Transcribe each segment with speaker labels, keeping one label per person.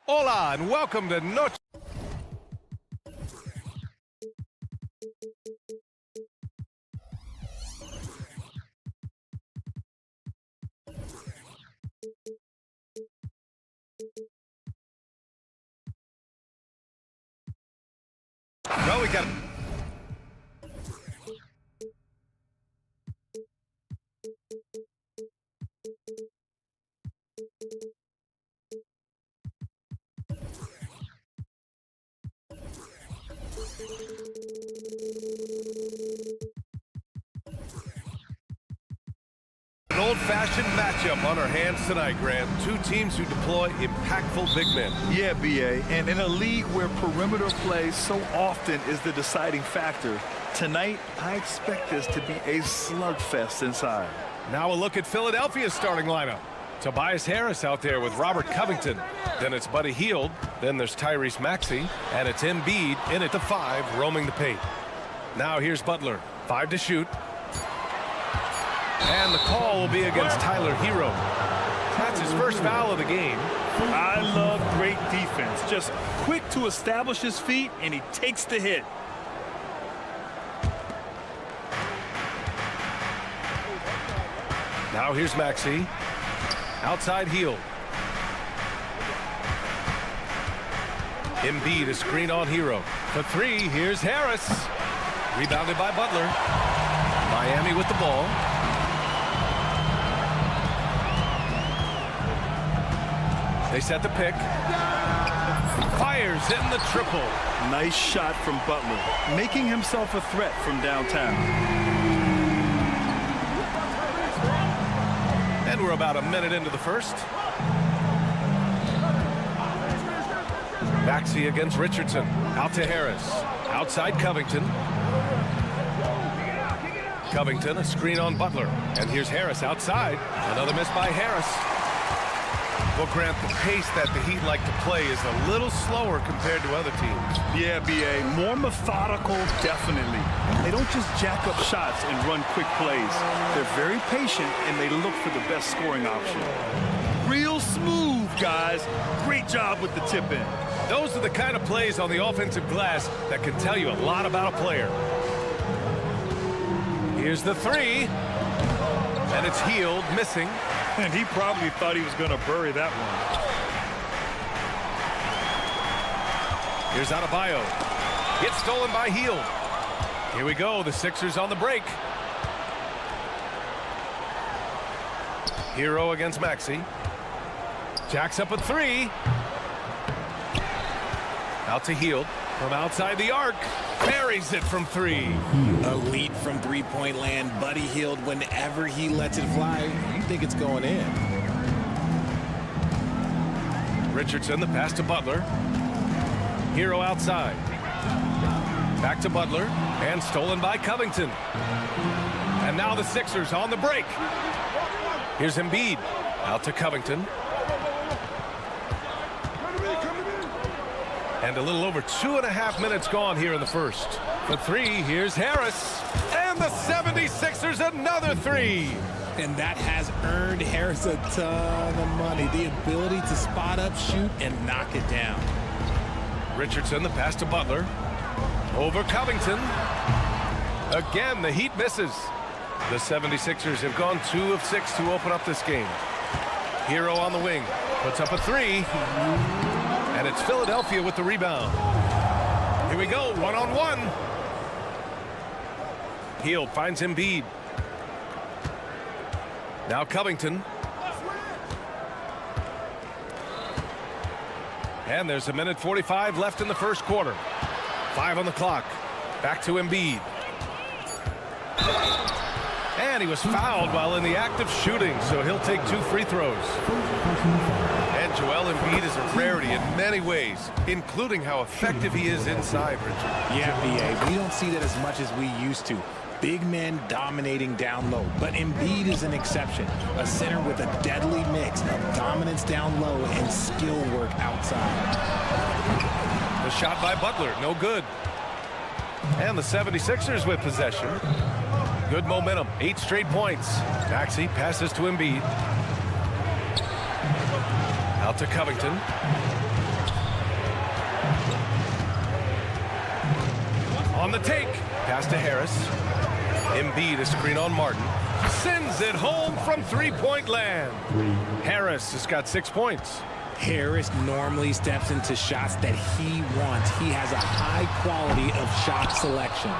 Speaker 1: Hola and welcome to Noche. Well, we got... An old-fashioned matchup on our hands tonight, Grant. Two teams who deploy impactful big men.
Speaker 2: Yeah, B.A., and in a league where perimeter play so often is the deciding factor, tonight I expect this to be a slugfest inside.
Speaker 1: Now a look at Philadelphia's starting lineup. Tobias Harris out there with Robert Covington. Then it's Buddy Hield. Then there's Tyrese Maxey. And it's Embiid in at the 5, roaming the paint. Now here's Butler. 5 to shoot. And the call will be against Tyler Hero. That's his first foul of the game.
Speaker 2: I love great defense. Just quick to establish his feet, and he takes the hit.
Speaker 1: Now here's Maxey. Outside Hield. Embiid, a screen on Hero. For 3, here's Harris. Rebounded by Butler. Miami with the ball. They set the pick. Fires in the triple.
Speaker 2: Nice shot from Butler, making himself a threat from downtown.
Speaker 1: And we're about a minute into the first. Maxey against Richardson. Out to Harris. Outside Covington. Covington, a screen on Butler. And here's Harris outside. Another miss by Harris. Well, Grant, the pace that the Heat like to play is a little slower compared to other teams.
Speaker 2: Yeah, B.A., more methodical, definitely. They don't just jack up shots and run quick plays. They're very patient, and they look for the best scoring option. Real smooth, guys. Great job with the tip-in.
Speaker 1: Those are the kind of plays on the offensive glass that can tell you a lot about a player. Here's the 3. And it's Hield, missing.
Speaker 2: And he probably thought he was going to bury that one.
Speaker 1: Here's Adebayo. Gets stolen by Hield. Here we go. The Sixers on the break. Hero against Maxey. Jacks up a 3. Out to Hield. From outside the arc. Buries it from 3.
Speaker 3: Elite from three-point land. Buddy Hield, whenever he lets it fly, you think it's going in.
Speaker 1: Richardson, the pass to Butler. Hero outside. Back to Butler. And stolen by Covington. And now the Sixers on the break. Here's Embiid. Out to Covington. And a little over 2.5 minutes gone here in the first. For 3, here's Harris. And the 76ers another 3.
Speaker 3: And that has earned Harris a ton of money. The ability to spot up, shoot, and knock it down.
Speaker 1: Richardson, the pass to Butler. Over Covington. Again, the Heat misses. The 76ers have gone 2 of 6 to open up this game. Hero on the wing. Puts up a 3. And it's Philadelphia with the rebound. Here we go, one-on-one. Hield finds Embiid. Now Covington. And there's 1:45 left in the first quarter. 5 on the clock. Back to Embiid. And he was fouled while in the act of shooting, so he'll take 2 free throws. And Joel Embiid is a rarity in many ways, including how effective he is inside, Richard.
Speaker 3: Yeah, B.A., we don't see that as much as we used to. Big men dominating down low, but Embiid is an exception. A center with a deadly mix of dominance down low and skill work outside.
Speaker 1: The shot by Butler, no good. And the 76ers with possession. Good momentum, 8 straight points. Maxey passes to Embiid. Out to Covington. On the take. Pass to Harris. Embiid, a screen on Martin. Sends it home from three-point land. Harris has got 6 points.
Speaker 3: Harris normally steps into shots that he wants. He has a high quality of shot selection.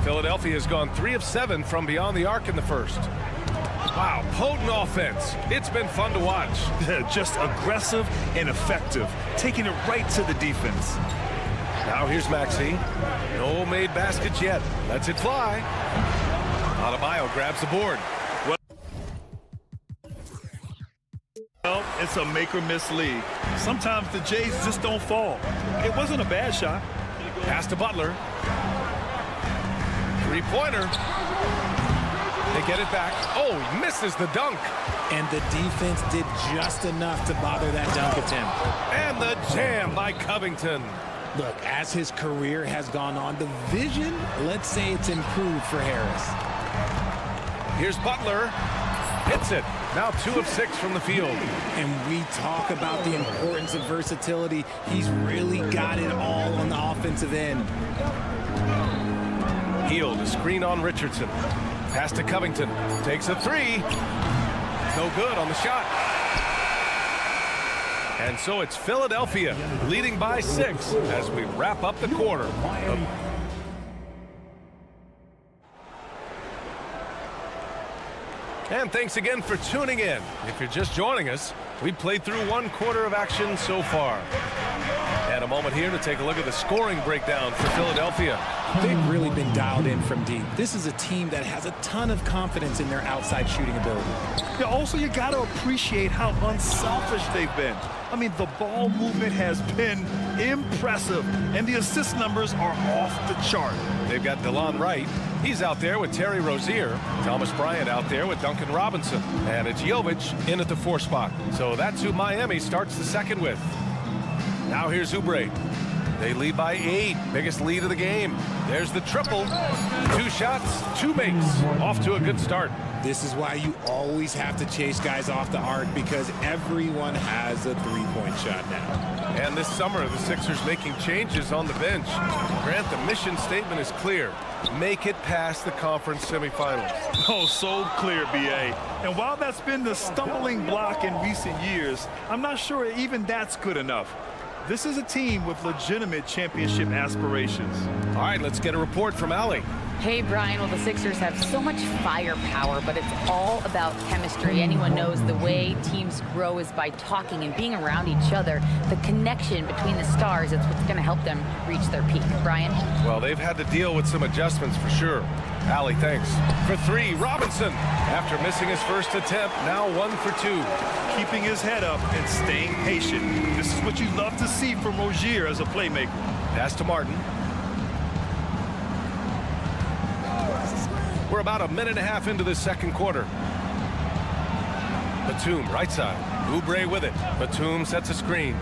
Speaker 1: Philadelphia has gone 3 of 7 from beyond the arc in the first. Wow, potent offense. It's been fun to watch.
Speaker 2: Just aggressive and effective, taking it right to the defense.
Speaker 1: Now here's Maxey. No made baskets yet. Lets it fly. Adebayo grabs the board.
Speaker 2: Well, it's a make-or-miss league. Sometimes the Jays just don't fall. It wasn't a bad shot.
Speaker 1: Pass to Butler. Three-pointer. They get it back. Oh, he misses the dunk.
Speaker 3: And the defense did just enough to bother that dunk attempt.
Speaker 1: And the jam by Covington.
Speaker 3: Look, as his career has gone on, the vision, let's say it's improved for Harris.
Speaker 1: Here's Butler. Hits it. Now 2 of 6 from the field.
Speaker 3: And we talk about the importance of versatility. He's really got it all on the offensive end.
Speaker 1: Healed, a screen on Richardson. Pass to Covington. Takes a 3. No good on the shot. And so it's Philadelphia leading by 6 as we wrap up the quarter. And thanks again for tuning in. If you're just joining us, we played through 1 quarter of action so far. And a moment here to take a look at the scoring breakdown for Philadelphia.
Speaker 3: They've really been dialed in from deep. This is a team that has a ton of confidence in their outside shooting ability.
Speaker 2: Yeah, also, you got to appreciate how unselfish they've been. I mean, the ball movement has been impressive, and the assist numbers are off the chart.
Speaker 1: They've got DeLon Wright. He's out there with Terry Rozier. Thomas Bryant out there with Duncan Robinson. And it's Jovic in at the 4 spot. So that's who Miami starts the second with. Now here's Oubre. They lead by 8. Biggest lead of the game. There's the triple. 2 shots, 2 makes. Off to a good start.
Speaker 3: This is why you always have to chase guys off the arc, because everyone has a 3-point shot now.
Speaker 1: And this summer, the Sixers making changes on the bench. Grant, the mission statement is clear. Make it past the conference semifinals.
Speaker 2: Oh, so clear, B.A. And while that's been the stumbling block in recent years, I'm not sure even that's good enough. This is a team with legitimate championship aspirations.
Speaker 1: All right, let's get a report from Allie.
Speaker 4: Hey, Brian. Well, the Sixers have so much firepower, but it's all about chemistry. Anyone knows the way teams grow is by talking and being around each other. The connection between the stars is what's going to help them reach their peak. Brian?
Speaker 1: Well, they've had to deal with some adjustments for sure. Allie, thanks. For 3, Robinson. After missing his first attempt, now 1 for 2.
Speaker 2: Keeping his head up and staying patient. This is what you love to see from Rozier as a playmaker.
Speaker 1: Pass to Martin. We're about a minute and a half into the second quarter. Batum, right side. Oubre with it. Batum sets a screen.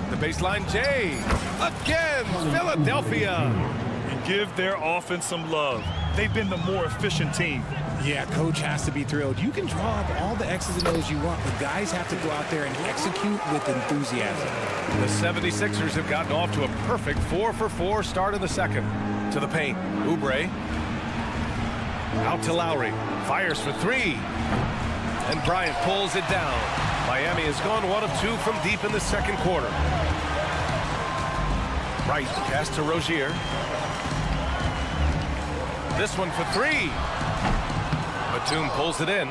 Speaker 1: The baseline, Jay. Again, Philadelphia.
Speaker 2: And give their offense some love. They've been the more efficient team.
Speaker 3: Yeah, coach has to be thrilled. You can draw up all the X's and O's you want, but guys have to go out there and execute with enthusiasm.
Speaker 1: The 76ers have gotten off to a perfect 4-for-4 start in the second. To the paint, Oubre. Out to Lowry. Fires for 3. And Bryant pulls it down. Miami has gone 1 of 2 from deep in the second quarter. Right, pass to Rozier. This one for 3. Batum pulls it in.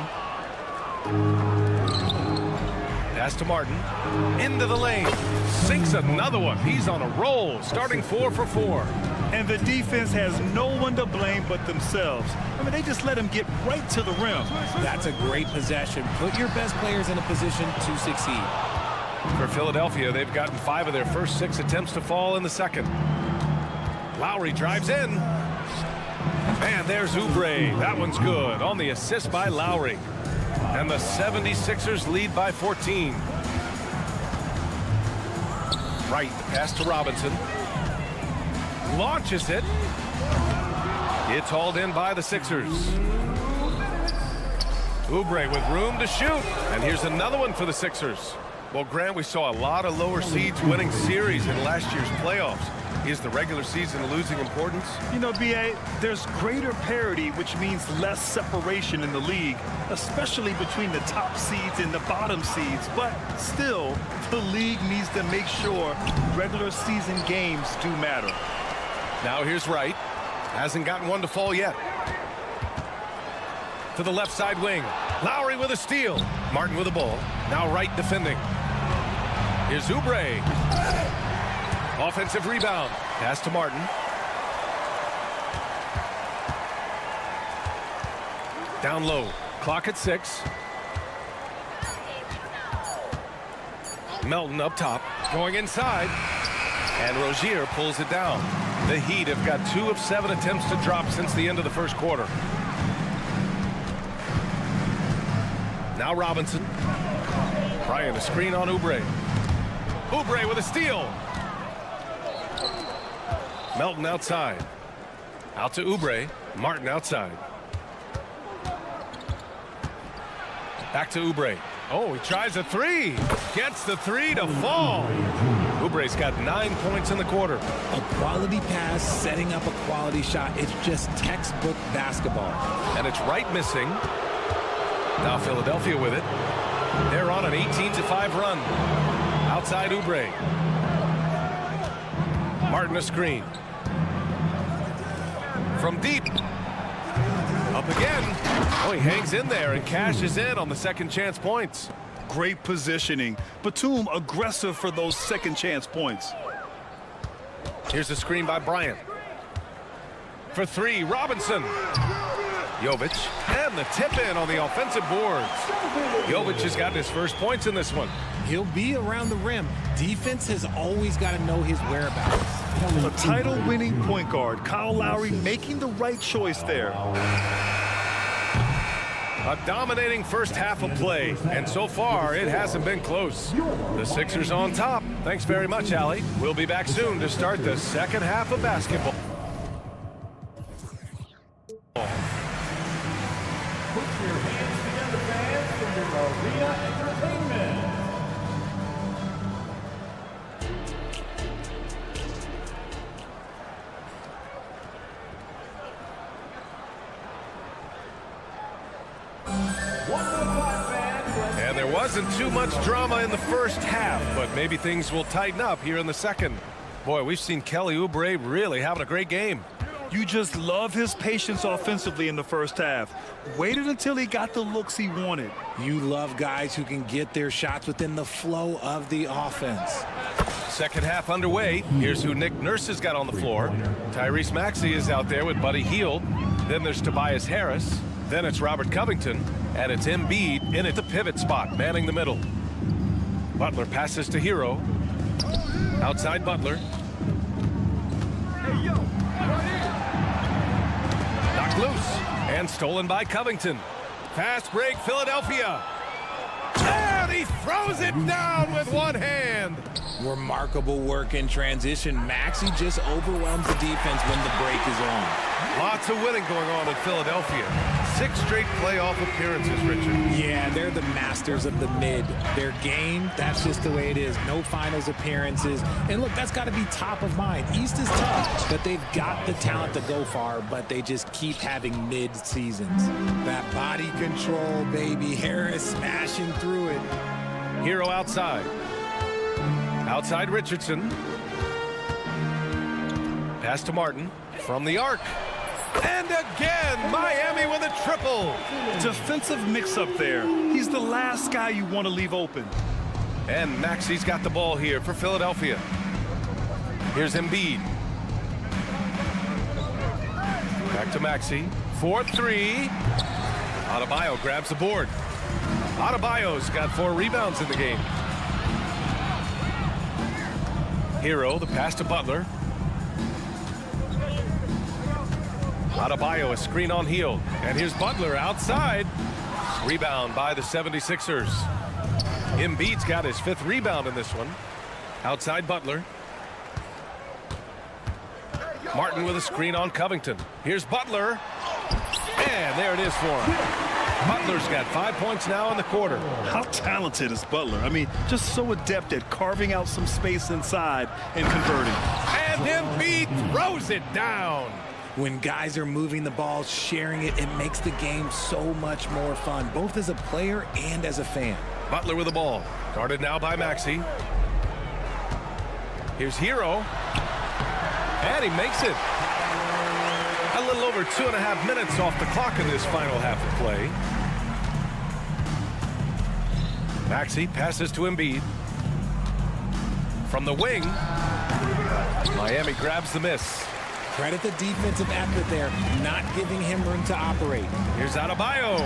Speaker 1: Pass to Martin. Into the lane. Sinks another one. He's on a roll, starting 4 for 4.
Speaker 2: And the defense has no one to blame but themselves. I mean, they just let him get right to the rim.
Speaker 3: That's a great possession. Put your best players in a position to succeed.
Speaker 1: For Philadelphia, they've gotten 5 of their first 6 attempts to fall in the second. Lowry drives in. And there's Oubre. That one's good on the assist by Lowry. And the 76ers lead by 14. Right, pass to Robinson. Launches it. It's hauled in by the Sixers. Oubre with room to shoot. And here's another one for the Sixers. Well, Grant, we saw a lot of lower seeds winning series in last year's playoffs. Is the regular season losing importance?
Speaker 2: You know, B.A., there's greater parity, which means less separation in the league, especially between the top seeds and the bottom seeds. But still, the league needs to make sure regular season games do matter.
Speaker 1: Now here's Wright. Hasn't gotten one to fall yet. To the left side wing. Lowry with a steal. Martin with the ball. Now Wright defending. Here's Oubre. Offensive rebound. Pass to Martin. Down low. Clock at 6. Melton up top. Going inside. And Rozier pulls it down. The Heat have got 2 of 7 attempts to drop since the end of the first quarter. Now Robinson. Bryant a screen on Oubre. Oubre with a steal. Melton outside. Out to Oubre. Martin outside. Back to Oubre. Oh, he tries a 3. Gets the 3 to fall. Oubre's got 9 points in the quarter.
Speaker 3: A quality pass, setting up a quality shot. It's just textbook basketball.
Speaker 1: And it's Wright missing. Now Philadelphia with it. They're on an 18-5 run. Outside Oubre. Martin a screen. From deep. Up again. Oh, he hangs in there and cashes in on the second chance points.
Speaker 2: Great positioning. Batum aggressive for those second chance points.
Speaker 1: Here's a screen by Bryant. For 3, Robinson. Jovic. And the tip in on the offensive boards. Jovic has gotten his first points in this one.
Speaker 3: He'll be around the rim. Defense has always got to know his whereabouts.
Speaker 2: A title-winning point guard, Kyle Lowry, making the right choice there.
Speaker 1: A dominating first half of play, and so far it hasn't been close. The Sixers on top. Thanks very much, Allie. We'll be back soon to start the second half of basketball.
Speaker 5: Put your hands together, fans, for your arena entertainment.
Speaker 1: And there wasn't too much drama in the first half, but maybe things will tighten up here in the second. Boy, we've seen Kelly Oubre really having a great game.
Speaker 2: You just love his patience offensively in the first half. Waited until he got the looks he wanted.
Speaker 3: You love guys who can get their shots within the flow of the offense.
Speaker 1: Second half underway. Here's who Nick Nurse has got on the floor. Tyrese Maxey is out there with Buddy Hield. Then there's Tobias Harris. Then it's Robert Covington. And it's Embiid in at the pivot spot, manning the middle. Butler passes to Hero. Outside Butler. Knocked loose and stolen by Covington. Fast break, Philadelphia. And he throws it down with one hand.
Speaker 3: Remarkable work in transition. Maxey just overwhelms the defense when the break is on.
Speaker 1: Lots of winning going on in Philadelphia. 6 straight playoff appearances, Richard.
Speaker 3: Yeah, they're the masters of the mid. Their game, that's just the way it is. No finals appearances. And look, that's got to be top of mind. East is tough, but they've got the talent to go far, but they just keep having mid seasons. That body control, baby. Harris smashing through it.
Speaker 1: Hero outside. Outside Richardson. Pass to Martin from the arc. And again, Miami with a triple.
Speaker 2: Defensive mix-up there. He's the last guy you want to leave open.
Speaker 1: And Maxey's got the ball here for Philadelphia. Here's Embiid. Back to Maxey. 4-3. Adebayo grabs the board. Adebayo's got 4 rebounds in the game. Hero, the pass to Butler. Adebayo, a screen on Hield. And here's Butler outside. Rebound by the 76ers. Embiid's got his 5th rebound in this one. Outside Butler. Martin with a screen on Covington. Here's Butler. And there it is for him. Butler's got 5 points now in the quarter.
Speaker 2: How talented is Butler? I mean, just so adept at carving out some space inside and converting.
Speaker 1: And Embiid throws it down.
Speaker 3: When guys are moving the ball, sharing it, it makes the game so much more fun, both as a player and as a fan.
Speaker 1: Butler with the ball. Guarded now by Maxey. Here's Hero. And he makes it. A little over 2.5 minutes off the clock in this final half of play. Maxey passes to Embiid. From the wing, Miami grabs the miss.
Speaker 3: Credit the defensive effort there, not giving him room to operate.
Speaker 1: Here's Adebayo.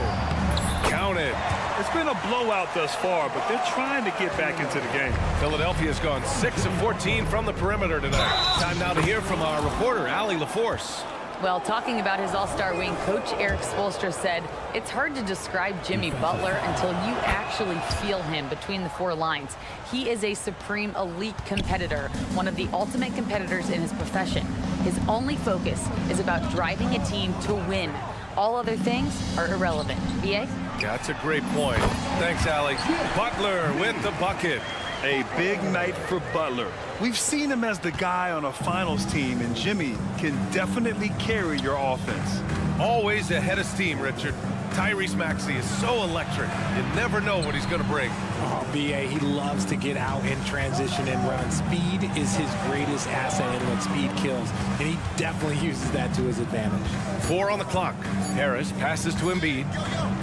Speaker 1: Counted.
Speaker 2: It's been a blowout thus far, but they're trying to get back into the game.
Speaker 1: Philadelphia's gone 6 of 14 from the perimeter tonight. Time now to hear from our reporter, Allie LaForce.
Speaker 4: Well, talking about his all-star wing, Coach Eric Spoelstra said, it's hard to describe Jimmy Butler until you actually feel him between the four lines. He is a supreme elite competitor, one of the ultimate competitors in his profession. His only focus is about driving a team to win. All other things are irrelevant. B.A.?
Speaker 1: That's a great point. Thanks, Allie. Butler with the bucket.
Speaker 2: A big night for Butler. We've seen him as the guy on a finals team, and Jimmy can definitely carry your offense.
Speaker 1: Always ahead of steam, Richard. Tyrese Maxey is so electric. You never know what he's going to bring.
Speaker 3: Oh, B.A., he loves to get out in transition and run. Speed is his greatest asset and what speed kills, and he definitely uses that to his advantage.
Speaker 1: 4 on the clock. Harris passes to Embiid.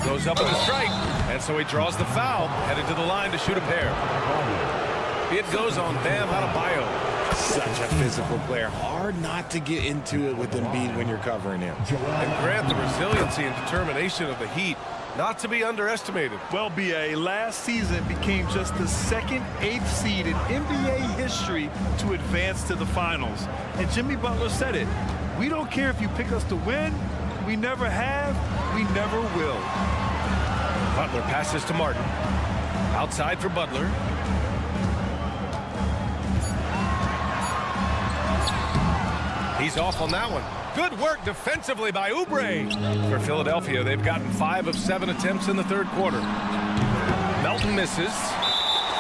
Speaker 1: Goes up with a strike, and so he draws the foul, headed to the line to shoot a pair. It goes on Bam Adebayo.
Speaker 3: Such a physical player. Hard not to get into it with Embiid when you're covering him.
Speaker 1: And grant the resiliency and determination of the Heat, not to be underestimated.
Speaker 2: Well, B.A., last season became just the second 8th seed in NBA history to advance to the finals. And Jimmy Butler said it. We don't care if you pick us to win. We never have. We never will.
Speaker 1: Butler passes to Martin. Outside for Butler. He's off on that one. Good work defensively by Oubre. For Philadelphia, they've gotten 5 of 7 attempts in the third quarter. Melton misses.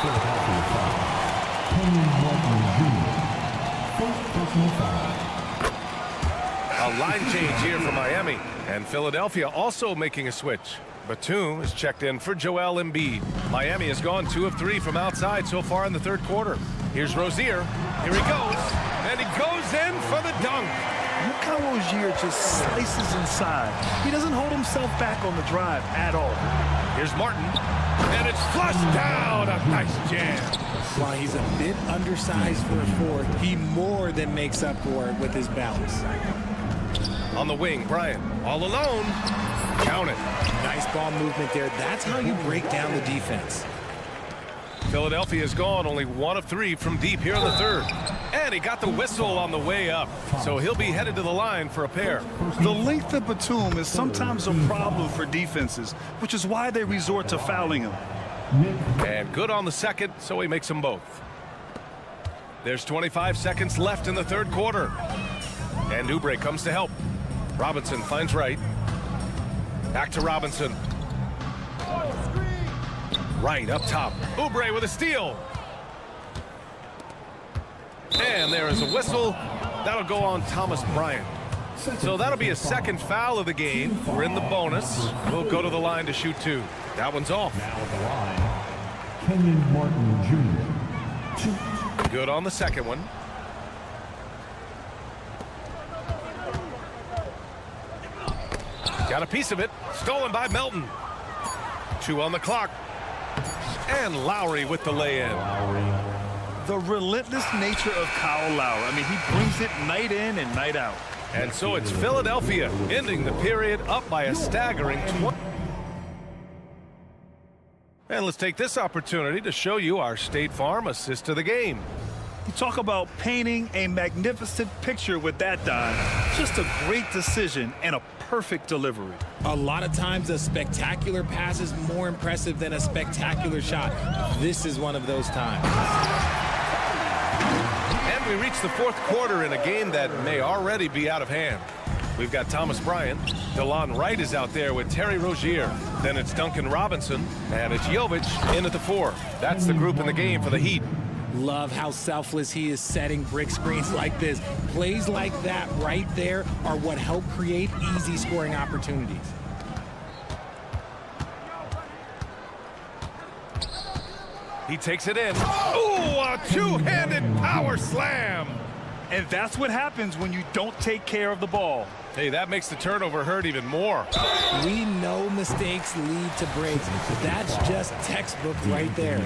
Speaker 5: Philadelphia foul. Martin Jr. First personal foul.
Speaker 1: A line change here for Miami. And Philadelphia also making a switch. Batum is checked in for Joel Embiid. Miami has gone 2 of 3 from outside so far in the third quarter. Here's Rozier. Here he goes. And he goes in for the dunk.
Speaker 2: Look how Rozier just slices inside. He doesn't hold himself back on the drive at all.
Speaker 1: Here's Martin. And it's flushed down. A nice jam.
Speaker 3: While he's a bit undersized for a forward, he more than makes up for it with his bounce.
Speaker 1: On the wing, Bryant. All alone. Count it.
Speaker 3: Nice ball movement there. That's how you break down the defense.
Speaker 1: Philadelphia has gone only 1 of 3 from deep here in the third. And he got the whistle on the way up. So he'll be headed to the line for a pair.
Speaker 2: The length of Batum is sometimes a problem for defenses, which is why they resort to fouling him.
Speaker 1: And good on the second, so he makes them both. There's 25 seconds left in the third quarter. And Oubre comes to help. Robinson finds right. Back to Robinson. Right up top. Oubre with a steal. And there is a whistle. That'll go on Thomas Bryant. So that'll be a second foul of the game. We're in the bonus. We'll go to the line to shoot 2. That one's off.
Speaker 5: Now at the line, Kenyon Martin Jr.
Speaker 1: Good on the second one. Got a piece of it. Stolen by Melton. 2 on the clock. And Lowry with the lay-in.
Speaker 2: The relentless nature of Kyle Lowry. I mean, he brings it night in and night out.
Speaker 1: And so it's Philadelphia ending the period up by a staggering 20. And let's take this opportunity to show you our State Farm assist of the game.
Speaker 2: You talk about painting a magnificent picture with that dive. Just a great decision and a perfect delivery.
Speaker 3: A lot of times a spectacular pass is more impressive than a spectacular shot. This is one of those times.
Speaker 1: And we reach the fourth quarter in a game that may already be out of hand. We've got Thomas Bryant. DeLon Wright is out there with Terry Rozier. Then it's Duncan Robinson. And it's Jovic in at the 4. That's the group in the game for the Heat.
Speaker 3: Love how selfless he is setting brick screens like this. Plays like that right there are what help create easy scoring opportunities.
Speaker 1: He takes it in. Ooh, a two-handed power slam.
Speaker 2: And that's what happens when you don't take care of the ball.
Speaker 1: Hey, that makes the turnover hurt even more.
Speaker 3: We know mistakes lead to breaks. That's just textbook right there.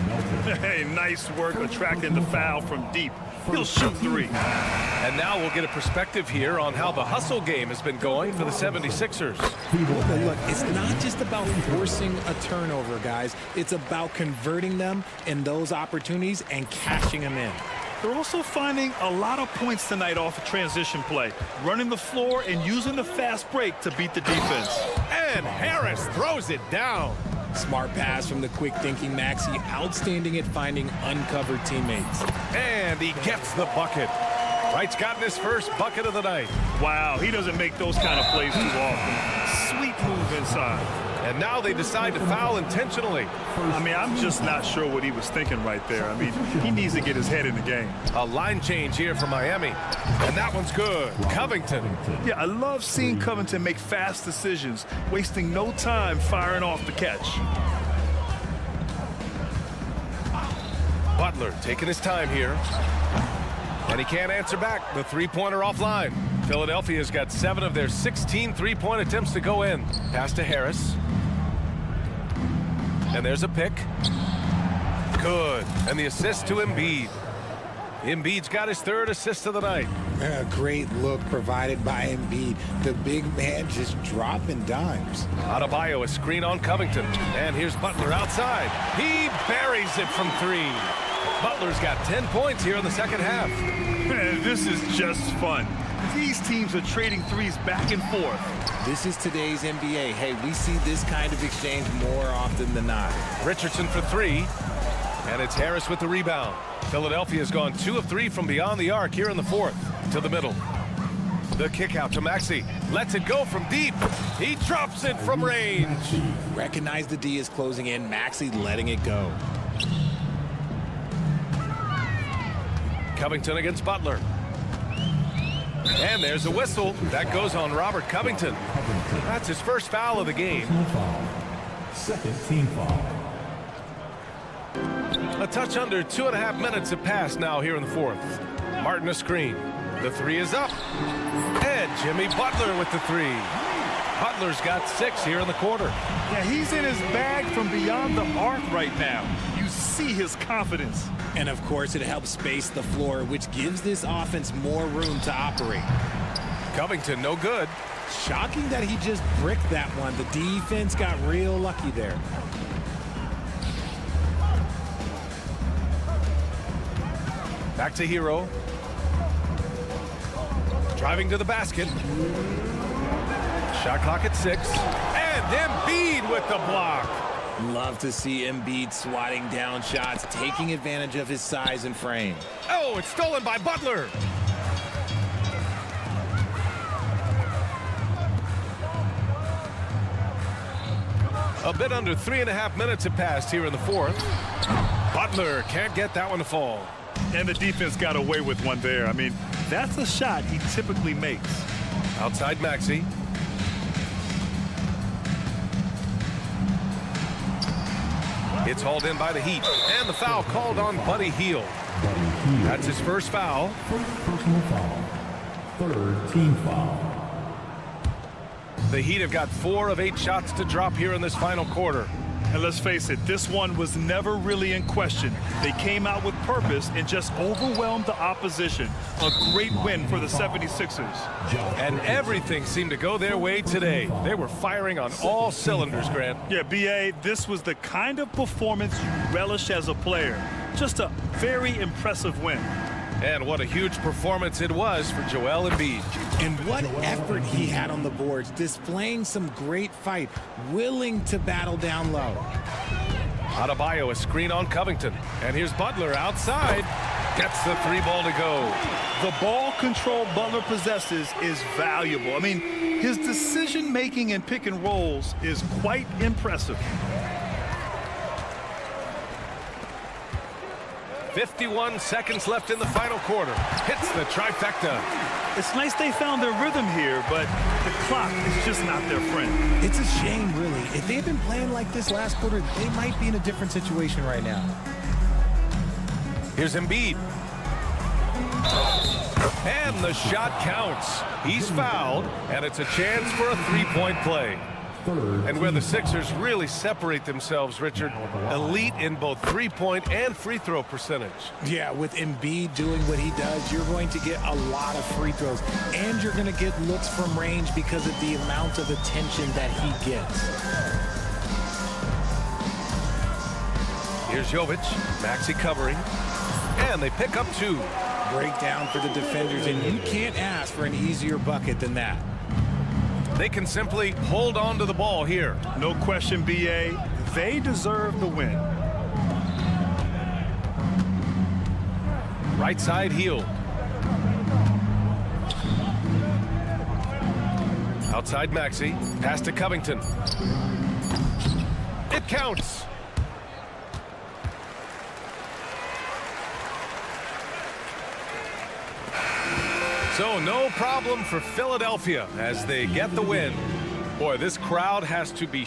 Speaker 2: Hey, nice work attracting the foul from deep. He'll shoot 3.
Speaker 1: And now we'll get a perspective here on how the hustle game has been going for the 76ers.
Speaker 3: But look, it's not just about forcing a turnover, guys. It's about converting them in those opportunities and cashing them in.
Speaker 2: They're also finding a lot of points tonight off a transition play, running the floor and using the fast break to beat the defense.
Speaker 1: And Harris throws it down.
Speaker 3: Smart pass from the quick-thinking Maxey, outstanding at finding uncovered teammates.
Speaker 1: And he gets the bucket. Wright's gotten his first bucket of the night.
Speaker 2: Wow, he doesn't make those kind of plays too often. Sweet move inside.
Speaker 1: And now they decide to foul intentionally.
Speaker 2: I mean, I'm just not sure what he was thinking right there. I mean, he needs to get his head in the game.
Speaker 1: A line change here for Miami. And that one's good. Covington.
Speaker 2: Yeah, I love seeing Covington make fast decisions, wasting no time firing off the catch.
Speaker 1: Butler taking his time here. And he can't answer back. The three-pointer offline. Philadelphia's got 7 of their 16 three-point attempts to go in. Pass to Harris. And there's a pick. Good. And the assist to Embiid. Embiid's got his 3rd assist of the night.
Speaker 3: A great look provided by Embiid. The big man just dropping dimes.
Speaker 1: Adebayo, a screen on Covington. And here's Butler outside. He buries it from 3. Butler's got 10 points here in the second half.
Speaker 2: Man, this is just fun. These teams are trading threes back and forth.
Speaker 3: This is today's NBA. Hey, we see this kind of exchange more often than not.
Speaker 1: Richardson for 3. And it's Harris with the rebound. Philadelphia's gone 2 of 3 from beyond the arc here in the 4th. To the middle. The kick out to Maxey. Lets it go from deep. He drops it from range.
Speaker 3: Recognize the D is closing in. Maxey letting it go.
Speaker 1: Covington against Butler. And there's a whistle. That goes on Robert Covington. That's his first foul of the game.
Speaker 5: Second team foul.
Speaker 1: A touch under 2.5 minutes have passed now here in the 4th. Martin a screen. The 3 is up. And Jimmy Butler with the 3. Butler's got 6 here in the quarter.
Speaker 2: Yeah, he's in his bag from beyond the arc right now. You see his confidence.
Speaker 3: And of course, it helps space the floor, which gives this offense more room to operate.
Speaker 1: Covington no good.
Speaker 3: Shocking that he just bricked that one. The defense got real lucky there.
Speaker 1: Back to Hero. Driving to the basket. Shot clock at 6. And Embiid with the block.
Speaker 3: Love to see Embiid swatting down shots, taking advantage of his size and frame.
Speaker 1: Oh, it's stolen by Butler. A bit under 3.5 minutes have passed here in the 4th. Butler can't get that one to fall.
Speaker 2: And the defense got away with one there. I mean, that's a shot he typically makes.
Speaker 1: Outside Maxey. It's hauled in by the Heat. And the foul called on Buddy Hield. That's his first foul.
Speaker 5: First personal foul. 3rd team foul.
Speaker 1: The Heat have got 4 of 8 shots to drop here in this final quarter.
Speaker 2: And let's face it, this one was never really in question. They came out with purpose and just overwhelmed the opposition. A great win for the 76ers.
Speaker 1: And everything seemed to go their way today. They were firing on all cylinders, Grant.
Speaker 2: Yeah, B.A., this was the kind of performance you relish as a player. Just a very impressive win.
Speaker 1: And what a huge performance it was for Joel Embiid.
Speaker 3: And what effort he had on the boards, displaying some great fight, willing to battle down low.
Speaker 1: Adebayo, a screen on Covington. And here's Butler outside. Gets the 3 ball to go.
Speaker 2: The ball control Butler possesses is valuable. I mean, his decision-making in pick and rolls is quite impressive.
Speaker 1: 51 seconds left in the final quarter. Hits the trifecta.
Speaker 2: It's nice they found their rhythm here, but the clock is just not their friend.
Speaker 3: It's a shame, really. If they had been playing like this last quarter, they might be in a different situation right now.
Speaker 1: Here's Embiid. And the shot counts. He's fouled, and it's a chance for a 3-point play. And where the Sixers really separate themselves, Richard, elite in both 3-point and free throw percentage.
Speaker 3: Yeah, with Embiid doing what he does, you're going to get a lot of free throws, and you're going to get looks from range because of the amount of attention that he gets.
Speaker 1: Here's Jovic, Maxey covering, and they pick up 2.
Speaker 3: Breakdown for the defenders, and you can't ask for an easier bucket than that.
Speaker 1: They can simply hold on to the ball here.
Speaker 2: No question, BA. They deserve the win.
Speaker 1: Right side heel. Outside Maxey. Pass to Covington. It counts. So no problem for Philadelphia as they get the win. Boy, this crowd has to be...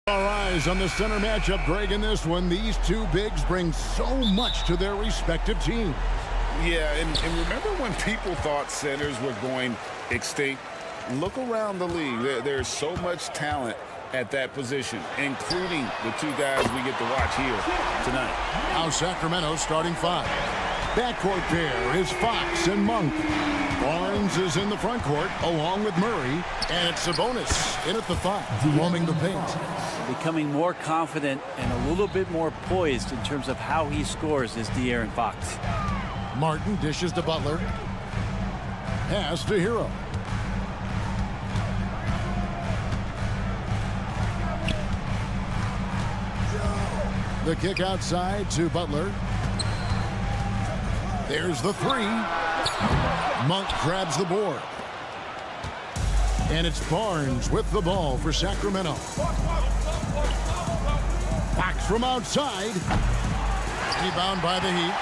Speaker 6: Our eyes on the center matchup, Greg, in this one. These two bigs bring so much to their respective teams.
Speaker 7: Yeah, and remember when people thought centers were going extinct? Look around the league. There's so much talent at that position, including the two guys we get to watch here tonight.
Speaker 6: Now Sacramento starting five. Backcourt pair is Fox and Monk. Barnes is in the front court along with Murray, and it's Sabonis in at the five, roaming the paint.
Speaker 8: Becoming more confident and a little bit more poised in terms of how he scores is De'Aaron Fox.
Speaker 6: Martin dishes to Butler. Pass to Hero. The kick outside to Butler. There's the three. Monk grabs the board. And it's Barnes with the ball for Sacramento. Fox from outside. Rebound by the Heat.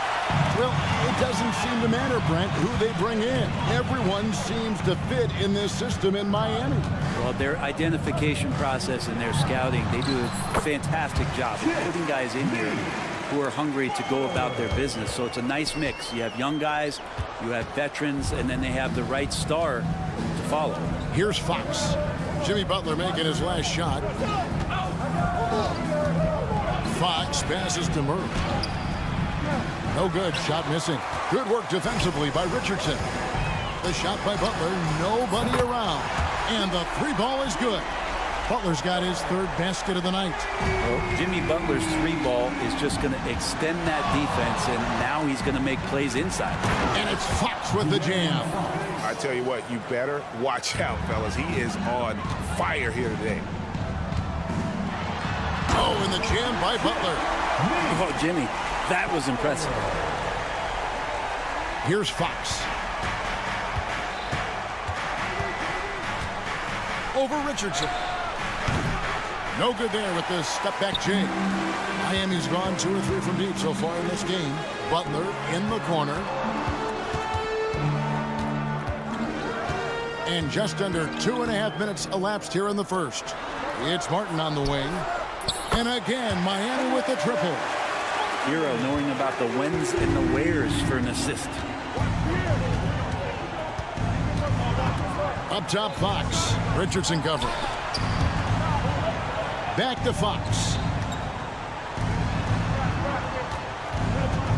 Speaker 6: Well, it doesn't seem to matter, Brent, who they bring in. Everyone seems to fit in this system in Miami.
Speaker 8: Well, their identification process and their scouting, they do a fantastic job of putting guys in here who are hungry to go about their business. So it's a nice mix. You have young guys, you have veterans, and then they have the right star to follow.
Speaker 6: Here's Fox. Jimmy Butler making his last shot. Fox passes to Murray. No good. Shot missing. Good work defensively by Richardson. The shot by Butler. Nobody around. And the three ball is good. Butler's got his third basket of the night.
Speaker 8: Well, Jimmy Butler's three ball is just going to extend that defense, and now he's going to make plays inside.
Speaker 6: And it's Fox with the jam.
Speaker 7: I tell you what, you better watch out, fellas. He is on fire here today.
Speaker 6: Oh, and the jam by Butler.
Speaker 8: Oh, Jimmy, that was impressive.
Speaker 6: Here's Fox. Over Richardson. No good there with the step-back J. Miami's gone 2 or 3 from deep so far in this game. Butler in the corner. And just under 2.5 minutes elapsed here in the first. It's Martin on the wing. And again, Miami with the triple.
Speaker 8: Hero knowing about the whens and the wheres for an assist.
Speaker 6: Up top, Fox. Richardson cover. Back to Fox.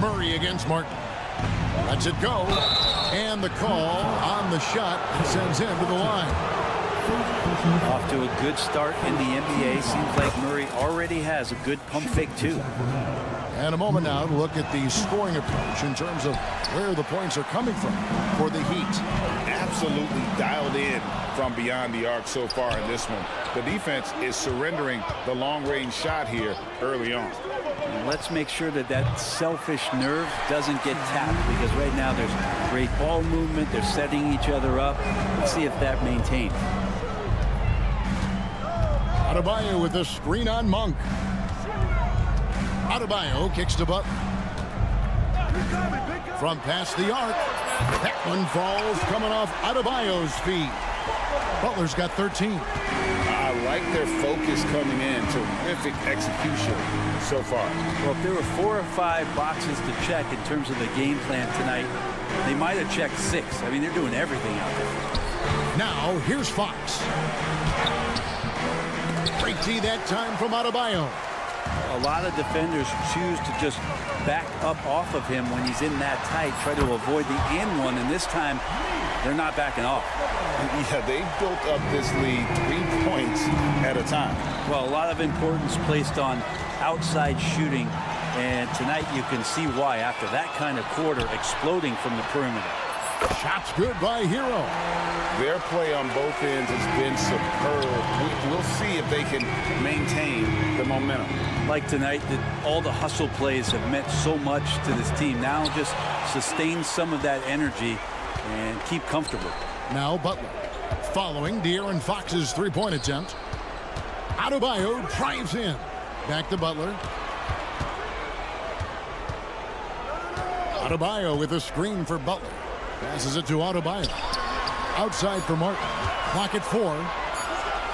Speaker 6: Murray against Martin. Lets it go. And the call on the shot sends him to the line.
Speaker 8: Off to a good start in the NBA. Seems like Murray already has a good pump fake, too.
Speaker 6: And a moment now to look at the scoring approach in terms of where the points are coming from for the Heat.
Speaker 7: Absolutely dialed in from beyond the arc so far in this one. The defense is surrendering the long-range shot here early on.
Speaker 8: And let's make sure that that selfish nerve doesn't get tapped, because right now there's great ball movement. They're setting each other up. Let's see if that maintains.
Speaker 6: Adebayo with a screen on Monk. Adebayo kicks to Butler. From past the arc. That one falls coming off Adebayo's feet. Butler's got 13.
Speaker 7: I like their focus coming in. Terrific execution so far.
Speaker 8: Well, if there were 4 or 5 boxes to check in terms of the game plan tonight, they might have checked 6. I mean, they're doing everything out there.
Speaker 6: Now, here's Fox. Great D that time from Adebayo.
Speaker 8: A lot of defenders choose to just back up off of him when he's in that tight, try to avoid the and one, and this time they're not backing off.
Speaker 7: Yeah, they built up this lead 3 points at a time.
Speaker 8: Well, a lot of importance placed on outside shooting, and tonight you can see why after that kind of quarter exploding from the perimeter.
Speaker 6: Shots good by Hero.
Speaker 7: Their play on both ends has been superb. We'll see if they can maintain the momentum.
Speaker 8: Like tonight, that all the hustle plays have meant so much to this team. Now just sustain some of that energy and keep comfortable.
Speaker 6: Now Butler. Following De'Aaron Fox's three-point attempt. Adebayo drives in. Back to Butler. Adebayo with a screen for Butler. Passes it to Adebayo. Outside for Martin. Clock at 4.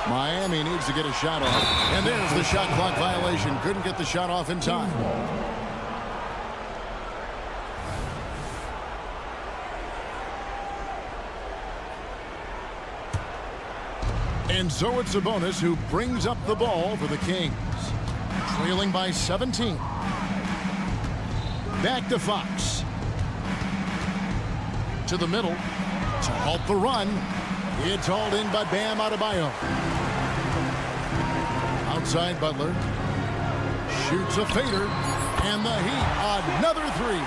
Speaker 6: Miami needs to get a shot off. And there's the shot clock violation. Couldn't get the shot off in time. And so it's Sabonis who brings up the ball for the Kings. Trailing by 17. Back to Fox. To the middle. To halt the run. It's hauled in by Bam Adebayo. Outside Butler. Shoots a fader. And the Heat, another three.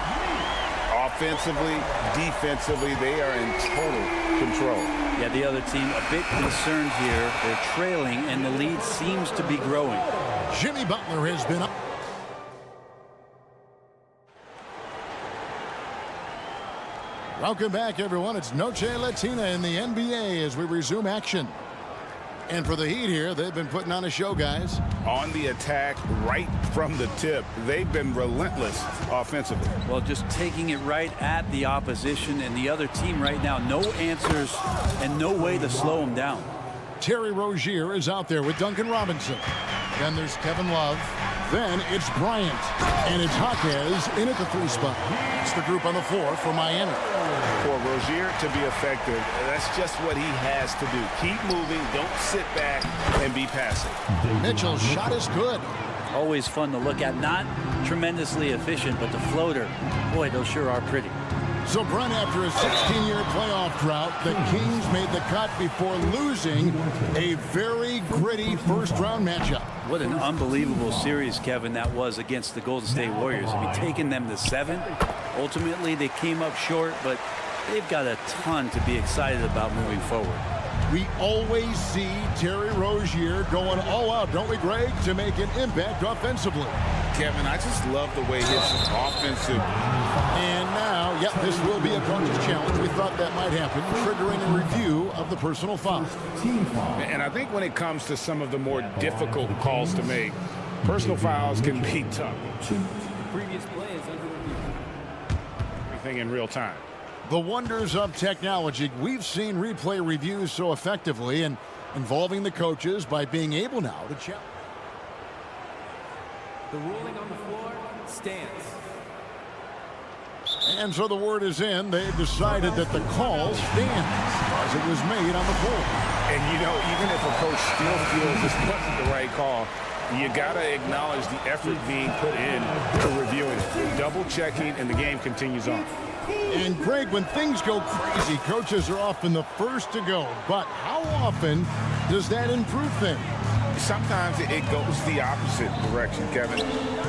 Speaker 7: Offensively, defensively, they are in total control.
Speaker 8: Yeah, the other team a bit concerned here. They're trailing, and the lead seems to be growing.
Speaker 6: Jimmy Butler has been up. Welcome back, everyone. It's Noche Latina in the NBA as we resume action. And for the Heat here, they've been putting on a show, guys.
Speaker 7: On the attack, right from the tip, they've been relentless offensively.
Speaker 8: Well, just taking it right at the opposition and the other team right now. No answers and no way to slow them down.
Speaker 6: Terry Rozier is out there with Duncan Robinson. Then there's Kevin Love. Then it's Bryant. And it's Jaquez in at the 3 spot. It's the group on the floor for Miami.
Speaker 7: For Rozier to be effective, that's just what he has to do. Keep moving, don't sit back and be passive.
Speaker 6: Mitchell's shot is good.
Speaker 8: Always fun to look at. Not tremendously efficient, but the floater, boy, those sure are pretty.
Speaker 6: So, Brent, after a 16-year playoff drought, the Kings made the cut before losing a very gritty first-round matchup.
Speaker 8: What an unbelievable series, Kevin, that was against the Golden State Warriors. I mean, taking them to 7. Ultimately, they came up short, but they've got a ton to be excited about moving forward.
Speaker 6: We always see Terry Rozier going all out, don't we, Greg, to make an impact offensively.
Speaker 7: Kevin, I just love the way his offensive...
Speaker 6: And now, yep, this will be a coach's challenge. We thought that might happen, triggering a review of the personal foul.
Speaker 7: And I think when it comes to some of the more difficult calls to make, personal fouls can be tough.
Speaker 9: Previous play is under review.
Speaker 7: Everything in real time.
Speaker 6: The wonders of technology. We've seen replay reviews so effectively and involving the coaches by being able now to check.
Speaker 9: The ruling on the floor stands.
Speaker 6: And so the word is in. They've decided that the call stands as it was made on the floor.
Speaker 7: And, you know, even if a coach still feels this wasn't the right call, you got to acknowledge the effort being put in to reviewing it. Double checking, and the game continues on.
Speaker 6: And, Greg, when things go crazy, coaches are often the first to go. But how often does that improve things?
Speaker 7: Sometimes it goes the opposite direction, Kevin.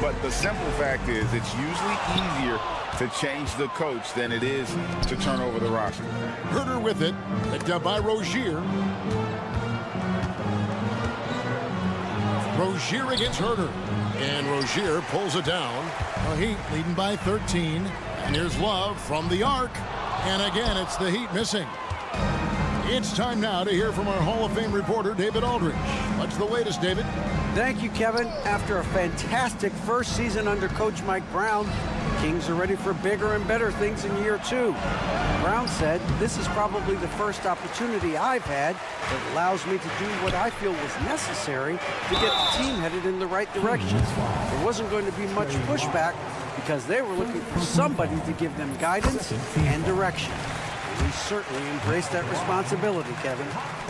Speaker 7: But the simple fact is it's usually easier to change the coach than it is to turn over the roster.
Speaker 6: Herter with it, picked up by Rozier. Rozier against Herter. And Rozier pulls it down. The Heat leading by 13. And here's Love from the arc. And again, it's the Heat missing. It's time now to hear from our Hall of Fame reporter, David Aldridge. What's the latest, David?
Speaker 10: Thank you, Kevin. After a fantastic first season under Coach Mike Brown, the Kings are ready for bigger and better things in year 2. Brown said, "This is probably the first opportunity I've had that allows me to do what I feel was necessary to get the team headed in the right direction. There wasn't going to be much pushback because they were looking for somebody to give them guidance and direction." He certainly embraced that responsibility, Kevin.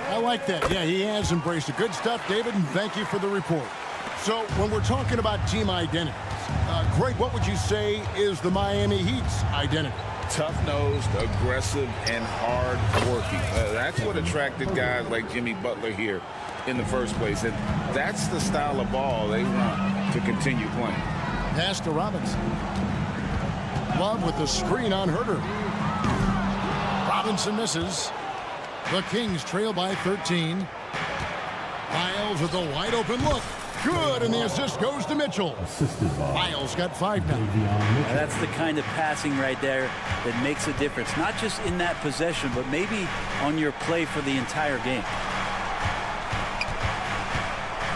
Speaker 6: I like that. Yeah, he has embraced it. Good stuff, David, and thank you for the report. So when we're talking about team identities, Greg, what would you say is the Miami Heat's identity?
Speaker 7: Tough-nosed, aggressive, and hard-working. That's what attracted guys like Jimmy Butler here in the first place. And that's the style of ball they want to continue playing.
Speaker 6: Pass to Robinson. Love with the screen on Herter. Robinson misses. The Kings trail by 13. Miles with a wide open look. Good, and the assist goes to Mitchell. Miles got 5 now.
Speaker 8: Now that's the kind of passing right there that makes a difference. Not just in that possession, but maybe on your play for the entire game.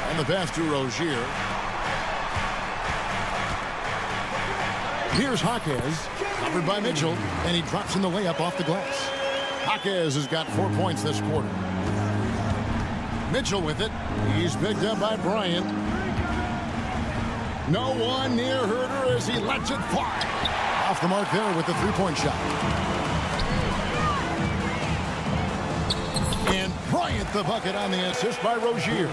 Speaker 6: And the pass to Rozier. Here's Jaquez, covered by Mitchell, and he drops in the layup off the glass. Jaquez has got 4 points this quarter. Mitchell with it. He's picked up by Bryant. No one near Herder as he lets it fly. Off the mark there with the three-point shot. And Bryant the bucket on the assist by Rozier.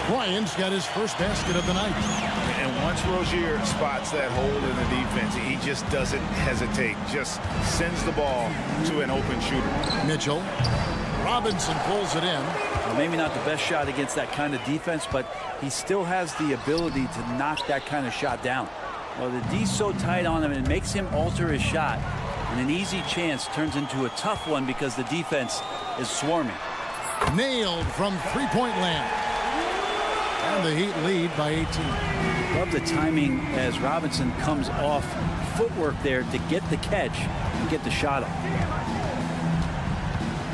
Speaker 6: Bryant's got his first basket of the night.
Speaker 7: And once Rozier spots that hole in the defense, he just doesn't hesitate. Just sends the ball to an open shooter.
Speaker 6: Mitchell. Robinson pulls it in.
Speaker 8: Well, maybe not the best shot against that kind of defense, but he still has the ability to knock that kind of shot down. Well, the D's so tight on him, it makes him alter his shot. And an easy chance turns into a tough one because the defense is swarming.
Speaker 6: Nailed from three-point land. And the Heat lead by 18.
Speaker 8: Love the timing as Robinson comes off footwork there to get the catch and get the shot up.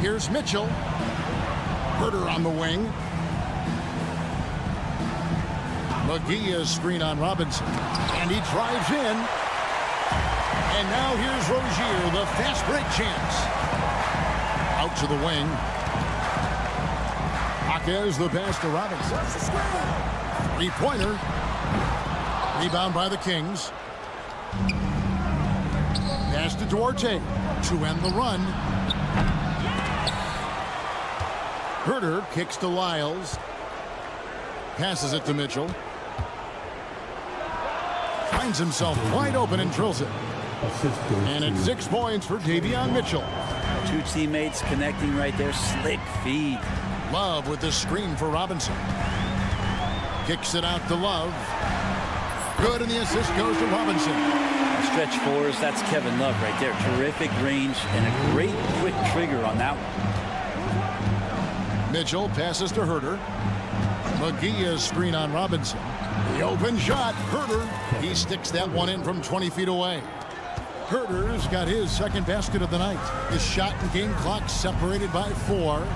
Speaker 6: Here's Mitchell. Herder on the wing. McGee's screen on Robinson. And he drives in. And now here's Rozier, the fast break chance. Out to the wing. Jaquez the pass to Robinson. Three-pointer. Rebound by the Kings. Pass to Duarte to end the run. Herder kicks to Lyles. Passes it to Mitchell. Finds himself wide open and drills it. And it's 6 points for Davion Mitchell.
Speaker 8: Two teammates connecting right there. Slick feed.
Speaker 6: Love with the screen for Robinson. Kicks it out to Love. Good, and the assist goes to Robinson.
Speaker 8: Stretch fours, that's Kevin Love right there. Terrific range and a great quick trigger on that one.
Speaker 6: Mitchell passes to Herder. McGee's screen on Robinson. The open shot, Herder. He sticks that one in from 20 feet away. Herder's got his second basket of the night. His shot and game clock separated by 4.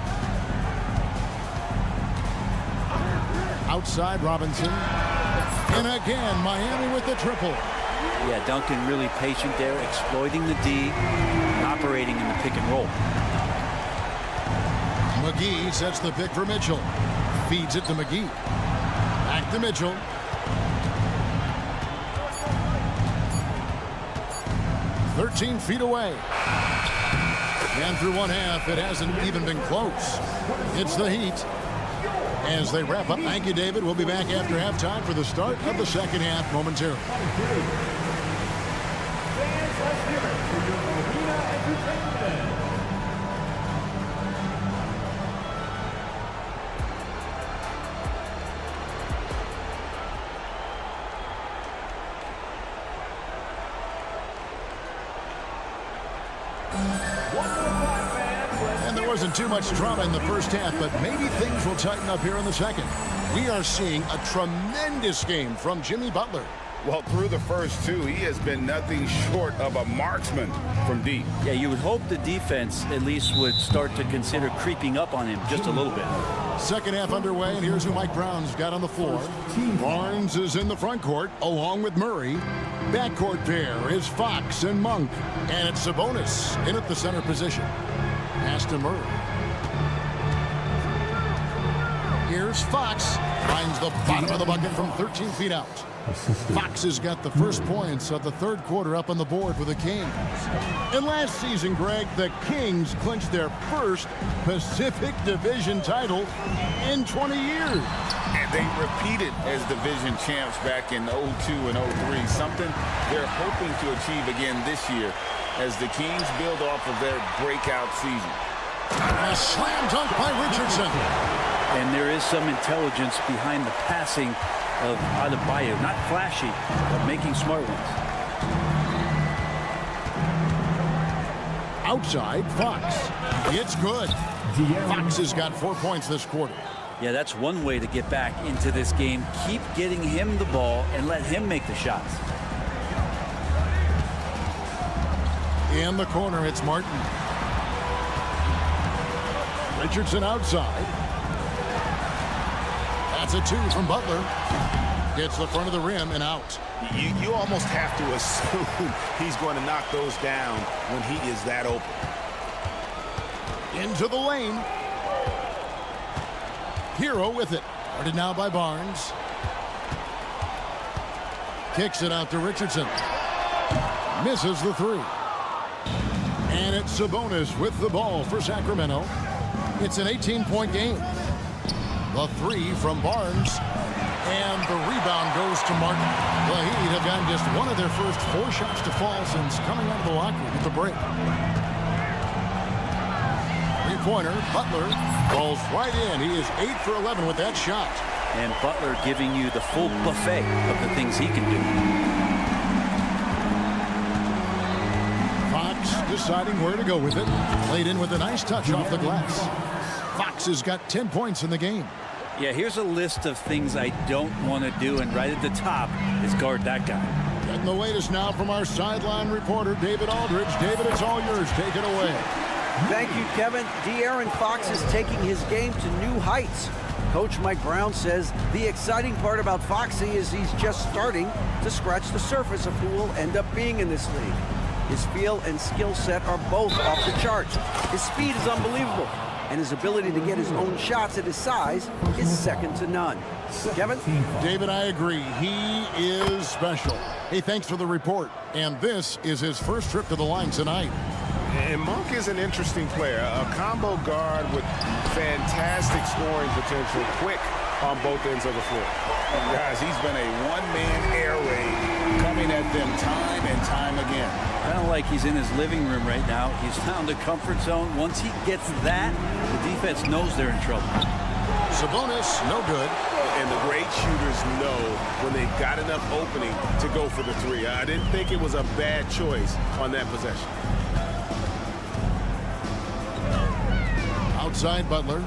Speaker 6: Outside Robinson. And again, Miami with the triple.
Speaker 8: Yeah, Duncan really patient there, exploiting the D, and operating in the pick and roll.
Speaker 6: McGee sets the pick for Mitchell. Feeds it to McGee. Back to Mitchell. "13 feet away. And through one half, it hasn't even been close. It's the Heat as they wrap up. Thank you, David. We'll be back after halftime for the start of the second half momentarily.
Speaker 5: Fans, let's hear it for your arena entertainment.
Speaker 6: And there wasn't too much drama in the first half, but maybe things will tighten up here in the second. We are seeing a tremendous game from Jimmy Butler.
Speaker 7: Well, through the first two, he has been nothing short of a marksman from deep.
Speaker 8: Yeah, you would hope the defense at least would start to consider creeping up on him just a little bit.
Speaker 6: Second half underway, and here's who Mike Brown's got on the floor. Barnes is in the front court, along with Murray. Backcourt pair is Fox and Monk. And it's Sabonis in at the center position. Pass to Murray. Here's Fox. Finds the bottom of the bucket from 13 feet out. Fox has got the first points of the third quarter up on the board for the Kings. And last season, Greg, the Kings clinched their first Pacific Division title in 20 years.
Speaker 7: And they repeated as division champs back in 02 and 03, something they're hoping to achieve again this year as the Kings build off of their breakout season.
Speaker 6: A slam dunk by Richardson.
Speaker 8: And there is some intelligence behind the passing of Adebayo. Not flashy, but making smart ones.
Speaker 6: Outside, Fox. It's good. Fox has got 4 points this quarter.
Speaker 8: Yeah, that's one way to get back into this game. Keep getting him the ball and let him make the shots.
Speaker 6: In the corner, it's Martin. Richardson outside. That's a 2 from Butler. Gets the front of the rim and out.
Speaker 7: You almost have to assume he's going to knock those down when he is that open.
Speaker 6: Into the lane. Hero with it. Guarded now by Barnes. Kicks it out to Richardson. Misses the three. And it's Sabonis with the ball for Sacramento. It's an 18-point game. The three from Barnes. And the rebound goes to Martin. The Heat have gotten just one of their first 4 shots to fall since coming out of the locker room at the break. Three-pointer, Butler falls right in. He is 8 for 11 with that shot.
Speaker 8: And Butler giving you the full buffet of the things he can do.
Speaker 6: Fox deciding where to go with it. Played in with a nice touch off the glass. Fox has got 10 points in the game.
Speaker 8: Yeah, here's a list of things I don't want to do, and right at the top is guard that guy.
Speaker 6: Getting the latest now from our sideline reporter, David Aldridge. David, it's all yours. Take it away.
Speaker 10: Thank you, Kevin. De'Aaron Fox is taking his game to new heights. Coach Mike Brown says the exciting part about Foxy is he's just starting to scratch the surface of who will end up being in this league. His feel and skill set are both off the charts. His speed is unbelievable, and his ability to get his own shots at his size is second to none. Kevin?
Speaker 6: David, I agree. He is special. Hey, thanks for the report. And this is his first trip to the line tonight.
Speaker 7: And Monk is an interesting player, a combo guard with fantastic scoring potential, quick on both ends of the floor. And guys, he's been a one-man air raid coming at them time and time again.
Speaker 8: Kind of like he's in his living room right now. He's found a comfort zone. Once he gets that, the defense knows they're in trouble.
Speaker 6: Sabonis, no good.
Speaker 7: And the great shooters know when they've got enough opening to go for the three. I didn't think it was a bad choice on that possession.
Speaker 6: Outside Butler.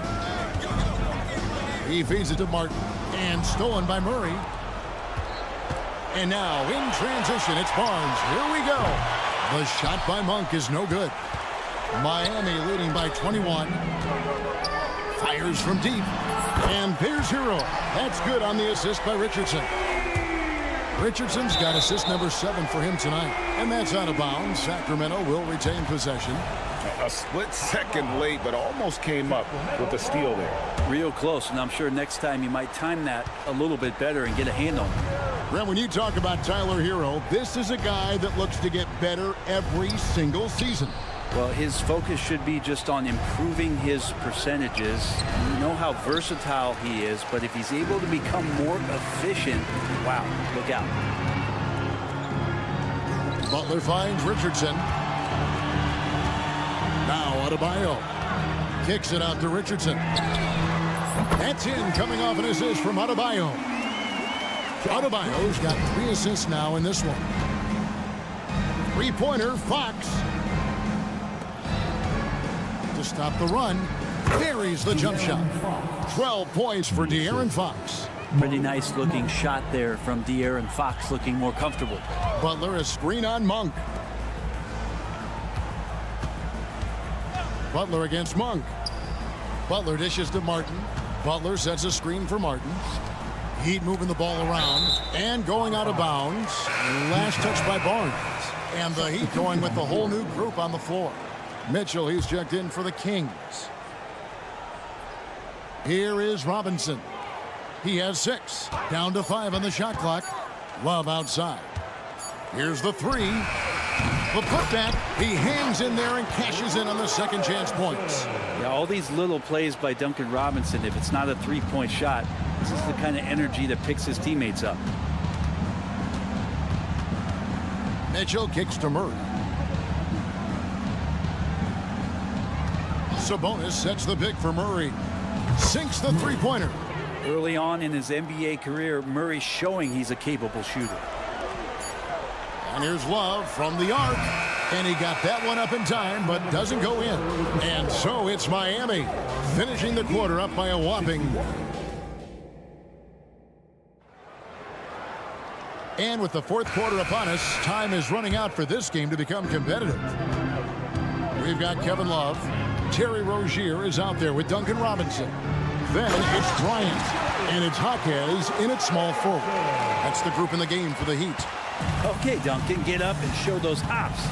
Speaker 6: He feeds it to Martin. And stolen by Murray. And now in transition, it's Barnes. Here we go. The shot by Monk is no good. Miami leading by 21. Fires from deep. And there's Hero. That's good on the assist by Richardson. Richardson's got assist number 7 for him tonight. And that's out of bounds. Sacramento will retain possession.
Speaker 7: A split second late, but almost came up with the steal there.
Speaker 8: Real close, and I'm sure next time you might time that a little bit better and get a hand on it.
Speaker 6: Brent, when you talk about Tyler Hero, this is a guy that looks to get better every single season.
Speaker 8: Well, his focus should be just on improving his percentages. You know how versatile he is, but if he's able to become more efficient, wow, look out.
Speaker 6: Butler finds Richardson. Now Adebayo kicks it out to Richardson. That's in, coming off an assist from Adebayo. Adebayo's got 3 assists now in this one. Three-pointer, Fox. To stop the run, buries the jump shot. 12 points for De'Aaron Fox.
Speaker 8: Pretty nice looking shot there from De'Aaron Fox, looking more comfortable.
Speaker 6: Butler, a screen on Monk. Butler against Monk. Butler dishes to Martin. Butler sets a screen for Martin. Heat moving the ball around and going out of bounds. Last touch by Barnes. And the Heat going with the whole new group on the floor. Mitchell, he's checked in for the Kings. Here is Robinson. He has 6. Down to 5 on the shot clock. Love outside. Here's the 3. The putback, he hangs in there and cashes in on the second chance points.
Speaker 8: Yeah, all these little plays by Duncan Robinson, if it's not a three-point shot, this is the kind of energy that picks his teammates up.
Speaker 6: Mitchell kicks to Murray. Sabonis sets the pick for Murray. Sinks the three-pointer.
Speaker 8: Early on in his NBA career, Murray's showing he's a capable shooter.
Speaker 6: And here's Love from the arc. And he got that one up in time, but doesn't go in. And so it's Miami finishing the quarter up by a whopping. And with the fourth quarter upon us, time is running out for this game to become competitive. We've got Kevin Love. Terry Rozier is out there with Duncan Robinson. Then it's Bryant. And it's Jaquez in at small forward. That's the group in the game for the Heat.
Speaker 8: Okay, Duncan, get up and show those hops.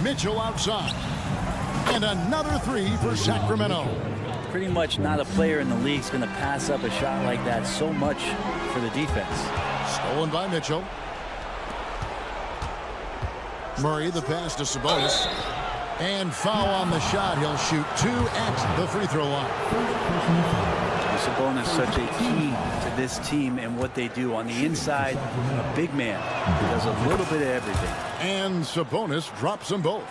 Speaker 6: Mitchell outside. And another three for Sacramento.
Speaker 8: Pretty much not a player in the league is going to pass up a shot like that so much for the defense.
Speaker 6: Stolen by Mitchell. Murray, the pass to Sabonis. And foul on the shot. He'll shoot 2 at the free throw line.
Speaker 8: Sabonis such a key to this team and what they do on the inside. A big man who does a little bit of everything.
Speaker 6: And Sabonis drops them both.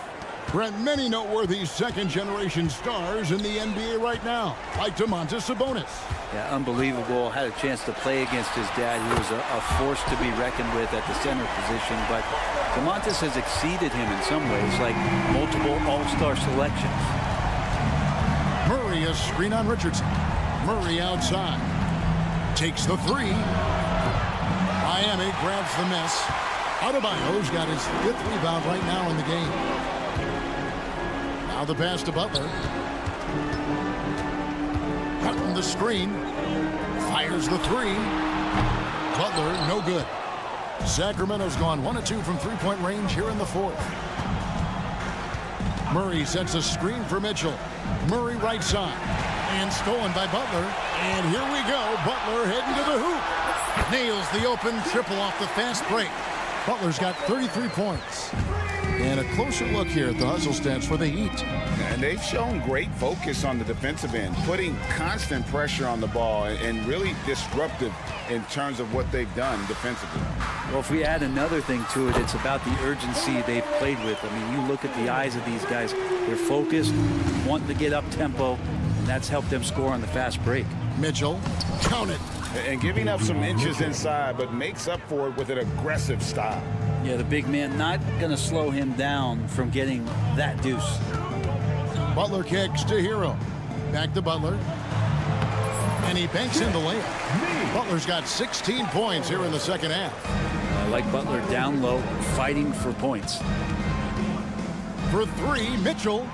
Speaker 6: Brent, many noteworthy second-generation stars in the NBA right now, like Domantas Sabonis.
Speaker 8: Yeah, unbelievable. Had a chance to play against his dad. He was a force to be reckoned with at the center position. But Domantas has exceeded him in some ways, like multiple all-star selections.
Speaker 6: Murray, a screen on Richardson. Murray outside. Takes the three. Miami grabs the miss. Adebayo's got his 5th rebound right now in the game. Now the pass to Butler. Cutting the screen. Fires the three. Butler, no good. Sacramento's gone 1 of 2 from three-point range here in the 4th. Murray sets a screen for Mitchell. Murray right side. And stolen by Butler. And here we go. Butler heading to the hoop. Nails the open triple off the fast break. Butler's got 33 points. And a closer look here at the hustle stats for the Heat.
Speaker 7: And they've shown great focus on the defensive end, putting constant pressure on the ball and really disruptive in terms of what they've done defensively.
Speaker 8: Well, if we add another thing to it, it's about the urgency they've played with. I mean, you look at the eyes of these guys. They're focused, wanting to get up tempo, and that's helped them score on the fast break.
Speaker 6: Mitchell, count it.
Speaker 7: And giving up some inches inside, but makes up for it with an aggressive style.
Speaker 8: Yeah, the big man not going to slow him down from getting that deuce.
Speaker 6: Butler kicks to Hero. Back to Butler. And he banks in the layup. Butler's got 16 points here in the second half.
Speaker 8: I like Butler down low, fighting for points.
Speaker 6: For three, Mitchell.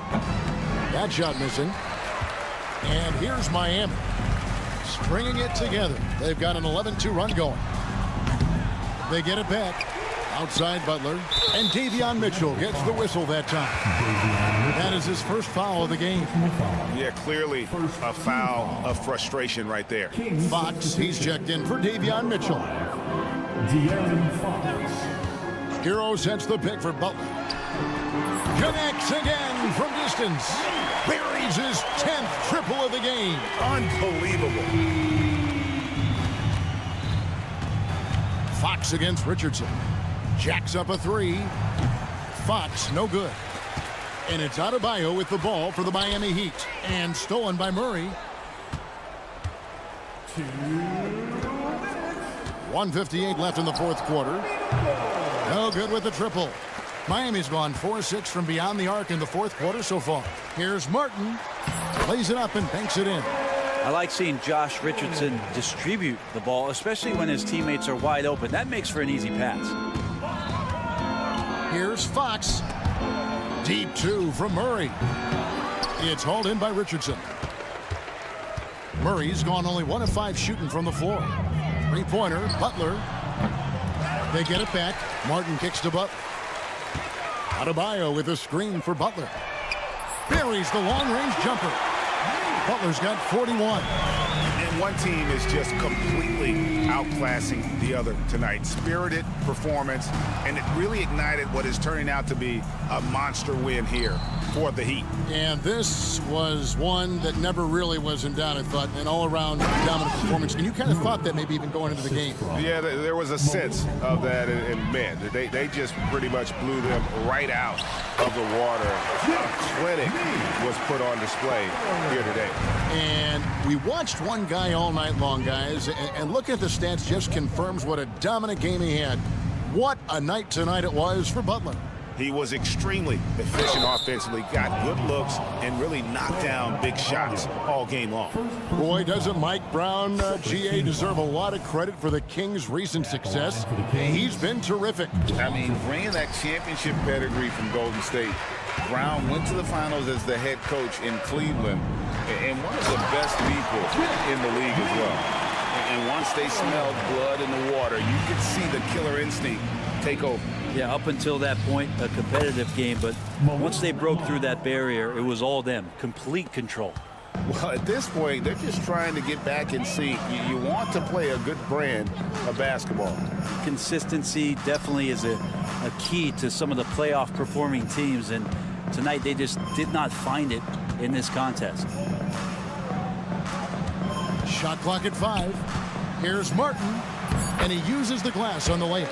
Speaker 6: That shot missing. And here's Miami. Stringing it together. They've got an 11-2 run going. They get it back. Outside Butler. And Davion Mitchell gets the whistle that time. That is his first foul of the game.
Speaker 7: Yeah, clearly a foul of frustration right there.
Speaker 6: Fox, he's checked in for Davion Mitchell. Hero sets the pick for Butler. Connects again from distance. Buries his 10th triple of the game.
Speaker 7: Unbelievable.
Speaker 6: Fox against Richardson. Jacks up a three. Fox, no good. And it's Adebayo with the ball for the Miami Heat. And stolen by Murray. 1:58 left in the 4th quarter. No good with the triple. Miami's gone 4-6 from beyond the arc in the 4th quarter so far. Here's Martin. Plays it up and banks it in.
Speaker 8: I like seeing Josh Richardson distribute the ball, especially when his teammates are wide open. That makes for an easy pass.
Speaker 6: Here's Fox. Deep two from Murray. It's hauled in by Richardson. Murray's gone only 1 of 5 shooting from the floor. Three-pointer, Butler. They get it back. Martin kicks to Butler. Adebayo with a screen for Butler. Buries the long-range jumper. Butler's got 41.
Speaker 7: And one team is just completely outclassing the other tonight. Spirited performance, and it really ignited what is turning out to be a monster win here for the Heat.
Speaker 6: And this was one that never really was in doubt, I thought, an all-around dominant performance. And you kind of thought that maybe even going into the game.
Speaker 7: Yeah, there was a sense of that, and man, they just pretty much blew them right out of the water. A clinic was put on display here today.
Speaker 6: And we watched one guy all night long, guys, and looking at the stats just confirms what a dominant game he had. What a night tonight it was for Butler.
Speaker 7: He was extremely efficient offensively, got good looks, and really knocked down big shots all game long.
Speaker 6: Boy, doesn't Mike Brown, GA, deserve a lot of credit for the Kings' recent success. He's been terrific.
Speaker 7: I mean, bringing that championship pedigree from Golden State, Brown went to the finals as the head coach in Cleveland, and one of the best people in the league as well. And once they smelled blood in the water, you could see the killer instinct take over.
Speaker 8: Yeah, up until that point, a competitive game, but once they broke through that barrier, it was all them. Complete control.
Speaker 7: Well, at this point, they're just trying to get back in sync. You want to play a good brand of basketball.
Speaker 8: Consistency definitely is a key to some of the playoff performing teams, and tonight they just did not find it in this contest.
Speaker 6: Shot clock at 5. Here's Martin, and he uses the glass on the layup.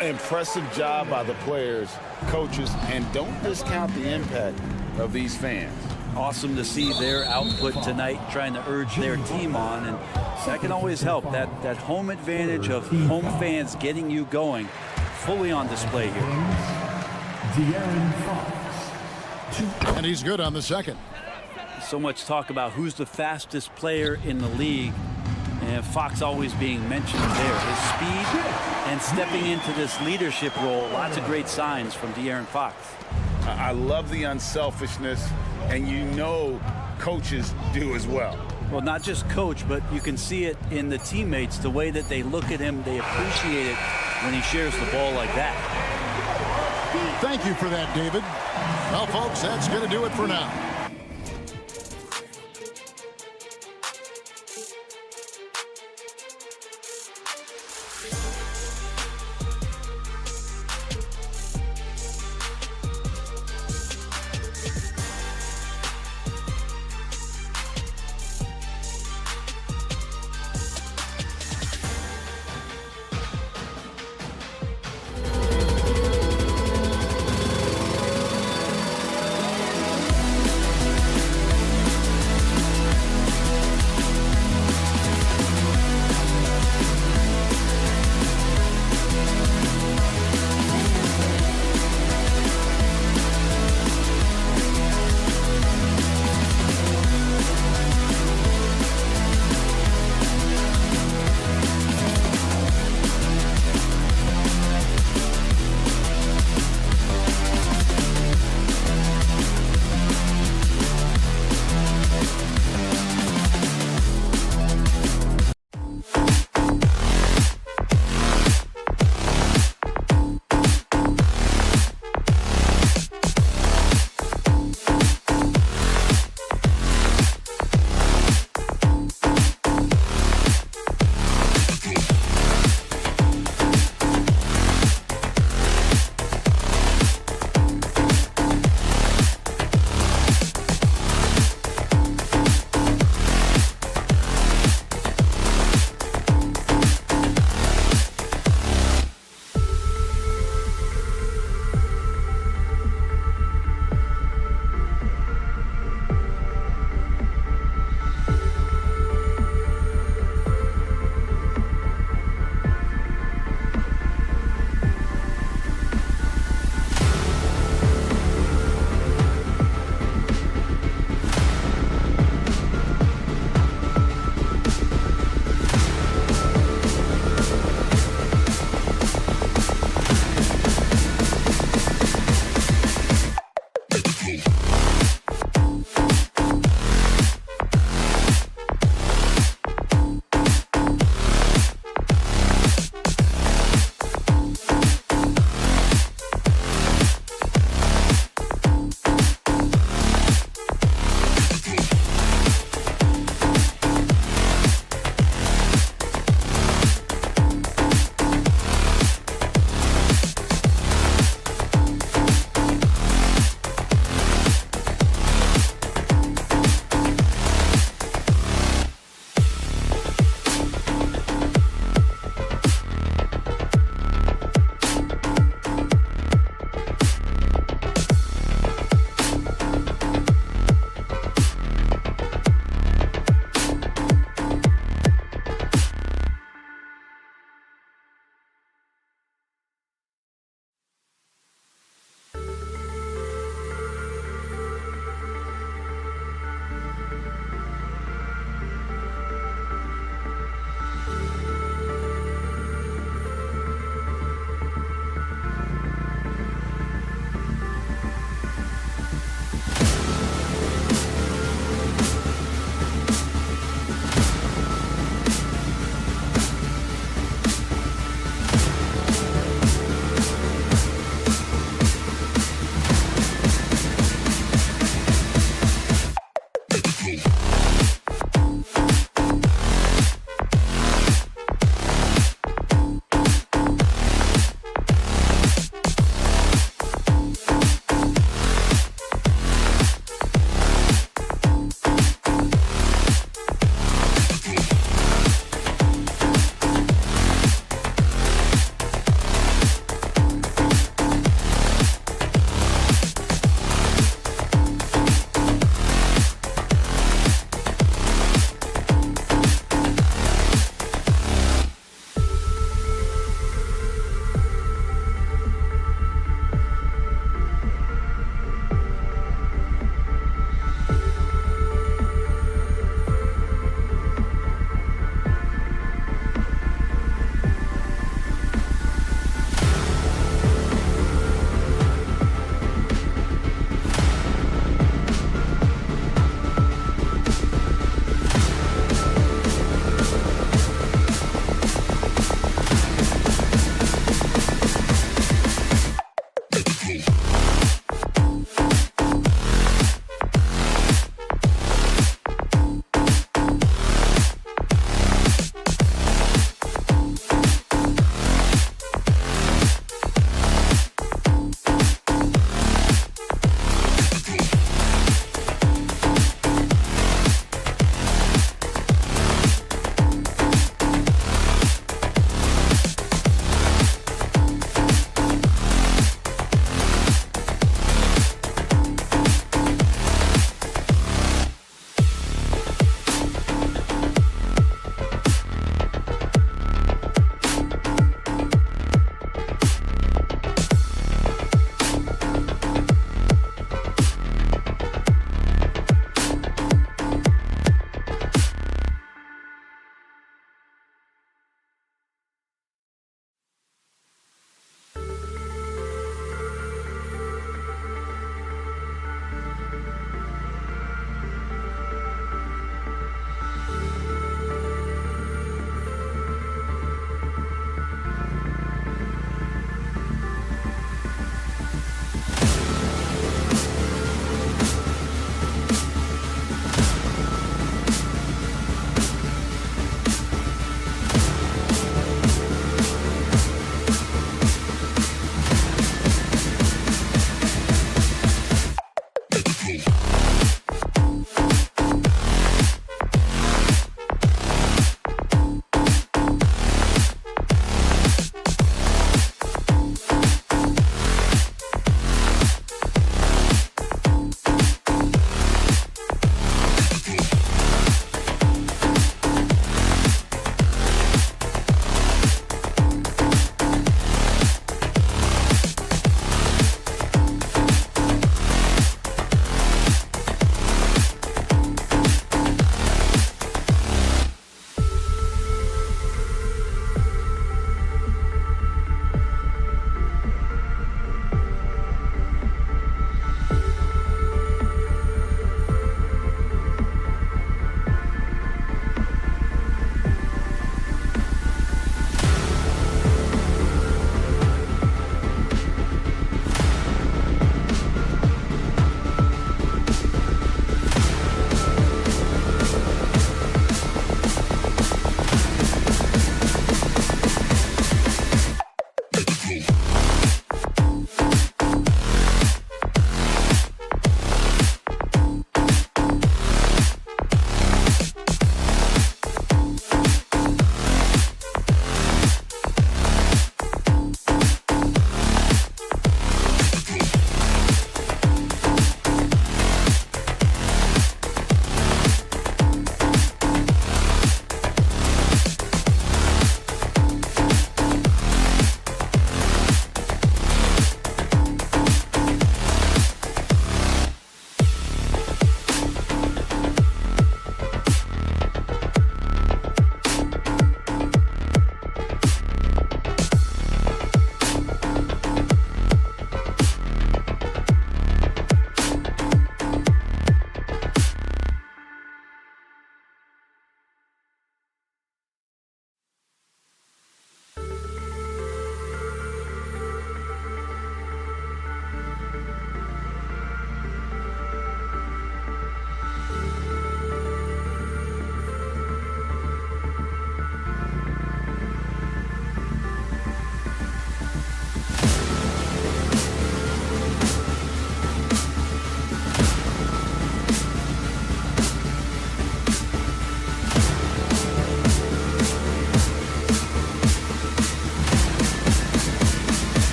Speaker 7: Impressive job by the players, coaches, and don't discount the impact of these fans.
Speaker 8: Awesome to see their output tonight, trying to urge their team on, and that can always help. That home advantage of home fans getting you going, fully on display here.
Speaker 6: And he's good on the second.
Speaker 8: So much talk about who's the fastest player in the league, and Fox always being mentioned there. His speed and stepping into this leadership role, lots of great signs from De'Aaron Fox.
Speaker 7: I love the unselfishness, and you know coaches do as well.
Speaker 8: Well, not just coach, but you can see it in the teammates, the way that they look at him. They appreciate it when he shares the ball like that.
Speaker 6: Thank you for that, David. Well, folks, that's going to do it for now.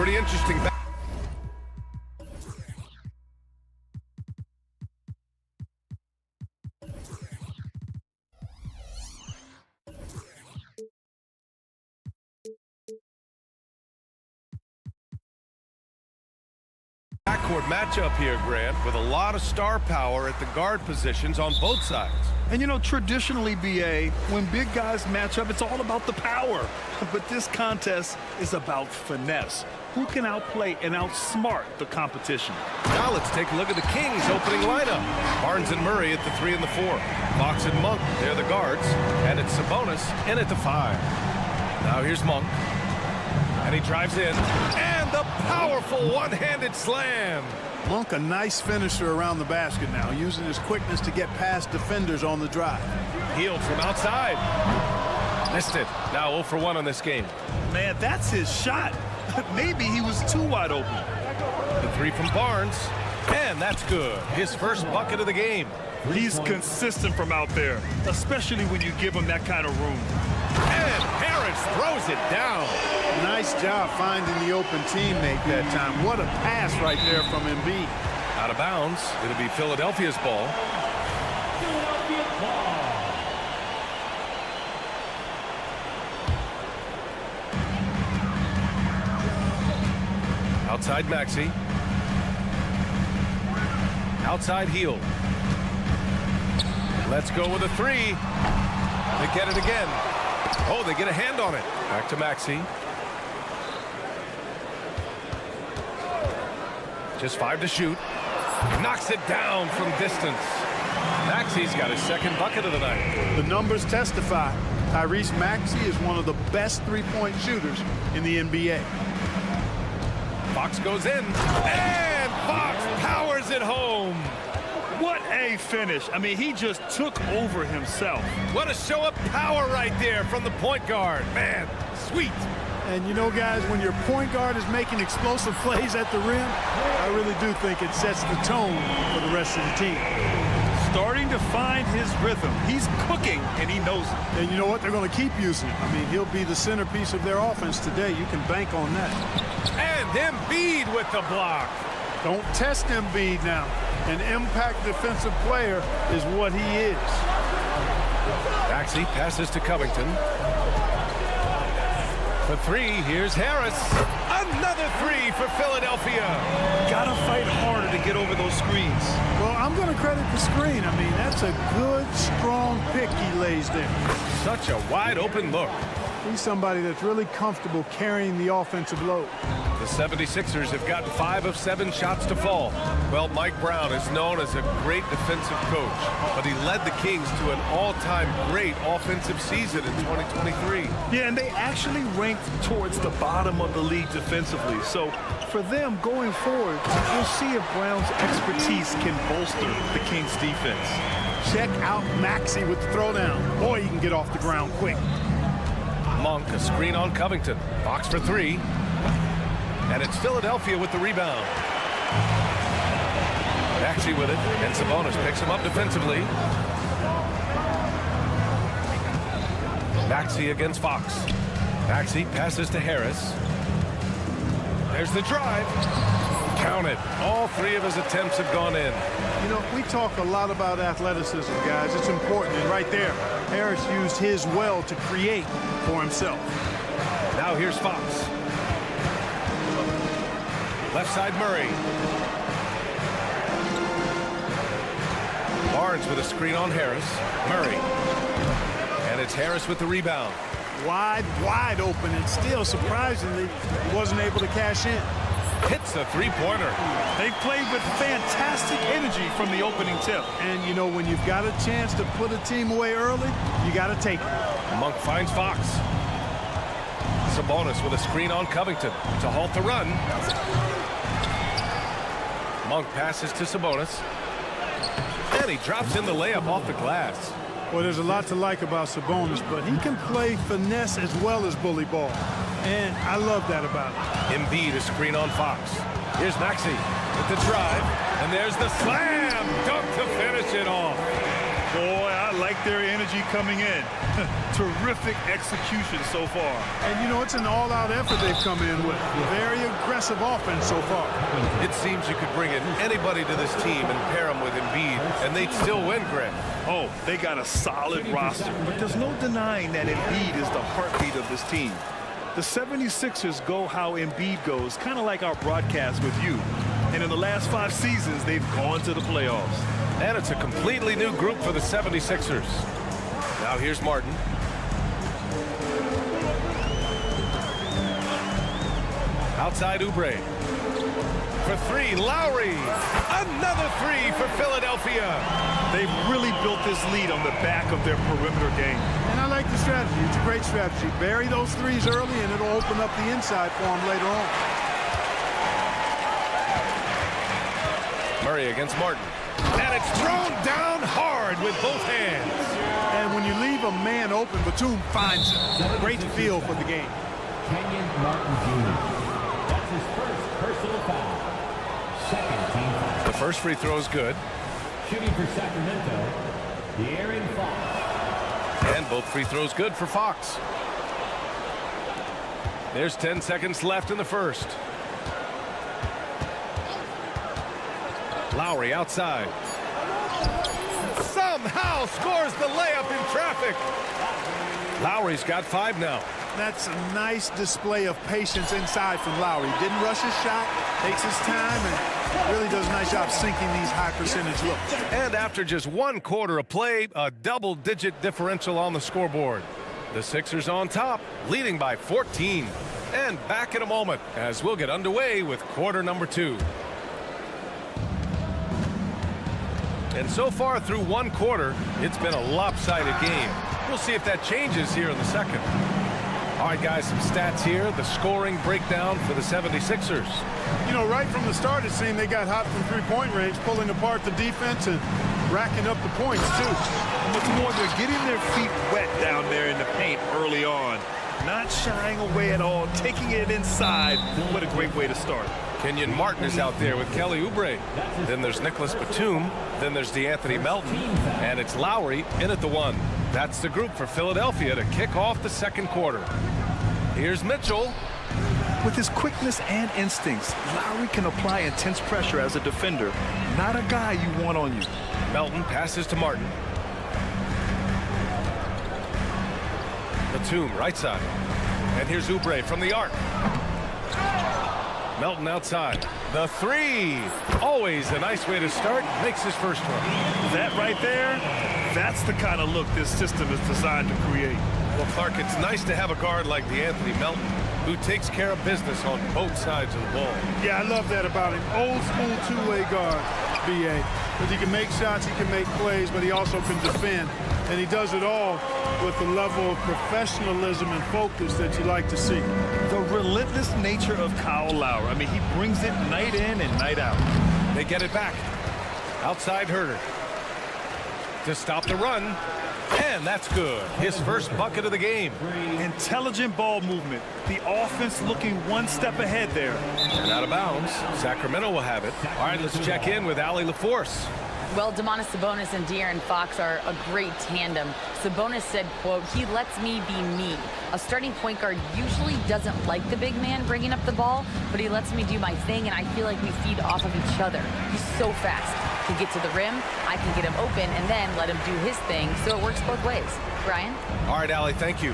Speaker 1: pretty interesting. Backcourt matchup here, Grant, with a lot of star power at the guard positions on both sides.
Speaker 2: And you know, traditionally, BA, when big guys match up, it's all about the power. But this contest is about finesse. Who can outplay and outsmart the competition?
Speaker 1: Now let's take a look at the Kings' opening lineup. Barnes and Murray at the 3 and the 4. Fox and Monk, they're the guards. And it's Sabonis in at the 5. Now here's Monk. And he drives in. And the powerful one-handed slam.
Speaker 2: Monk, a nice finisher around the basket now, using his quickness to get past defenders on the drive.
Speaker 1: Healed from outside. Missed it. Now 0 for 1 on this game.
Speaker 2: Man, that's his shot. Maybe he was too wide open.
Speaker 1: The 3 from Barnes. And that's good. His first bucket of the game.
Speaker 2: He's consistent from out there, especially when you give him that kind of room.
Speaker 1: And Harris throws it down.
Speaker 2: Nice job finding the open teammate that time. What a pass right there from Embiid.
Speaker 1: Out of bounds. It'll be Philadelphia's ball. Outside Maxey. Outside Heel. Let's go with a 3. They get it again. Oh, they get a hand on it. Back to Maxey. Just 5 to shoot. Knocks it down from distance. Maxey's got his second bucket of the night.
Speaker 2: The numbers testify. Tyrese Maxey is one of the best three-point shooters in the NBA.
Speaker 1: Fox goes in. And Fox powers it home.
Speaker 2: What a finish. I mean, he just took over himself.
Speaker 1: What a show of power right there from the point guard. Man, sweet.
Speaker 2: And you know, guys, when your point guard is making explosive plays at the rim, I really do think it sets the tone for the rest of the team. Starting to find his rhythm. He's cooking, and he knows it. And you know what? They're going to keep using it. I mean, he'll be the centerpiece of their offense today. You can bank on that.
Speaker 1: And Embiid with the block.
Speaker 2: Don't test Embiid now. An impact defensive player is what he is.
Speaker 1: Maxey passes to Covington. For 3, here's Harris. Another 3 for Philadelphia.
Speaker 2: Gotta fight harder to get over those screens. Well, I'm gonna credit the screen. I mean, that's a good, strong pick he lays there.
Speaker 1: Such a wide open look.
Speaker 2: He's somebody that's really comfortable carrying the offensive load.
Speaker 1: The 76ers have gotten 5 of 7 shots to fall. Well, Mike Brown is known as a great defensive coach, but he led the Kings to an all-time great offensive season in 2023.
Speaker 2: Yeah, and they actually ranked towards the bottom of the league defensively. So for them going forward, we'll see if Brown's expertise can bolster the Kings defense. Check out Maxey with the throwdown. Boy, he can get off the ground quick.
Speaker 1: Monk, a screen on Covington. Fox for 3. And it's Philadelphia with the rebound. Maxey with it, and Sabonis picks him up defensively. Maxey against Fox. Maxey passes to Harris. There's the drive. Count it. All 3 of his attempts have gone in.
Speaker 2: You know, we talk a lot about athleticism, guys. It's important. And right there, Harris used his well to create for himself.
Speaker 1: Now here's Fox. Left side Murray. Barnes with a screen on Harris. Murray. And it's Harris with the rebound.
Speaker 2: Wide open, and still, surprisingly, he wasn't able to cash in.
Speaker 1: Hits the three-pointer.
Speaker 2: They played with fantastic energy from the opening tip. And, you know, when you've got a chance to put a team away early, you got to take it.
Speaker 1: Monk finds Fox. Sabonis with a screen on Covington to halt the run. Monk passes to Sabonis. And he drops in the layup off the glass.
Speaker 2: Well, there's a lot to like about Sabonis, but he can play finesse as well as bully ball. And I love that about him.
Speaker 1: Embiid, a screen on Fox. Here's Maxey with the drive. And there's the slam dunk to finish it off.
Speaker 2: Boy, I like like their energy coming in. Terrific execution so far.
Speaker 5: And, you know, it's an all-out effort they've come in with. Very aggressive offense so far.
Speaker 1: It seems you could bring in anybody to this team and pair them with Embiid, and they'd still win, Greg.
Speaker 2: Oh, they got a solid roster, but there's no denying that Embiid is the heartbeat of this team. The 76ers go how Embiid goes, kind of like our broadcast with you. And in the last 5 seasons, they've gone to the playoffs.
Speaker 1: And it's a completely new group for the 76ers. Now here's Martin. Outside Oubre. For 3, Lowry. Another 3 for Philadelphia.
Speaker 2: They've really built this lead on the back of their perimeter game.
Speaker 5: And I like the strategy. It's a great strategy. Bury those threes early, and it'll open up the inside for them later on.
Speaker 1: Murray against Martin. And it's thrown down hard with both hands.
Speaker 5: And when you leave a man open, Batum finds him. Great feel for the game.
Speaker 11: Kenyon Martin Jr. That's his first personal foul. Second team foul.
Speaker 1: The first free throw is good.
Speaker 11: Shooting for Sacramento, De'Aaron Fox.
Speaker 1: And both free throws good for Fox. There's 10 seconds left in the first. Lowry outside. Somehow scores the layup in traffic. Lowry's got 5 now.
Speaker 5: That's a nice display of patience inside from Lowry. Didn't rush his shot, takes his time, and really does a nice job sinking these high percentage looks.
Speaker 1: And after just 1 quarter of play, a double-digit differential on the scoreboard. The Sixers on top, leading by 14. And back in a moment as we'll get underway with quarter number 2. And so far through 1 quarter, it's been a lopsided game. We'll see if that changes here in the second. All right, guys, some stats here. The scoring breakdown for the 76ers.
Speaker 5: You know, right from the start, it seemed they got hot from three-point range, pulling apart the defense and racking up the points, too.
Speaker 2: And what's more, they're getting their feet wet down there in the paint early on. Not shying away at all, taking it inside. What a great way to start.
Speaker 1: Kenyon Martin is out there with Kelly Oubre. Then there's Nicholas Batum. Then there's DeAnthony Melton. And it's Lowry in at the 1. That's the group for Philadelphia to kick off the second quarter. Here's Mitchell.
Speaker 2: With his quickness and instincts, Lowry can apply intense pressure as a defender. Not a guy you want on you.
Speaker 1: Melton passes to Martin. Batum right side. And here's Oubre from the arc. Melton outside. The 3. Always a nice way to start. Makes his first one.
Speaker 2: That right there, that's the kind of look this system is designed to create.
Speaker 1: Well, Clark, it's nice to have a guard like DeAnthony Melton who takes care of business on both sides of the ball.
Speaker 5: Yeah, I love that about him. Old school two-way guard, BA. Because he can make shots, he can make plays, but he also can defend. And he does it all with the level of professionalism and focus that you like to see.
Speaker 2: The relentless nature of Kyle Lowry. I mean, he brings it night in and night out.
Speaker 1: They get it back. Outside Herter. To stop the run. And that's good. His first bucket of the game.
Speaker 2: Intelligent ball movement. The offense looking one step ahead there.
Speaker 1: And out of bounds. Sacramento will have it. All right, let's check in with Allie LaForce.
Speaker 4: Well, Domantas Sabonis and De'Aaron Fox are a great tandem. Sabonis said, quote, "He lets me be me." A starting point guard usually doesn't like the big man bringing up the ball, but he lets me do my thing, and I feel like we feed off of each other. He's so fast. He can get to the rim, I can get him open, and then let him do his thing, so it works both ways. Brian?
Speaker 1: All right, Allie, thank you.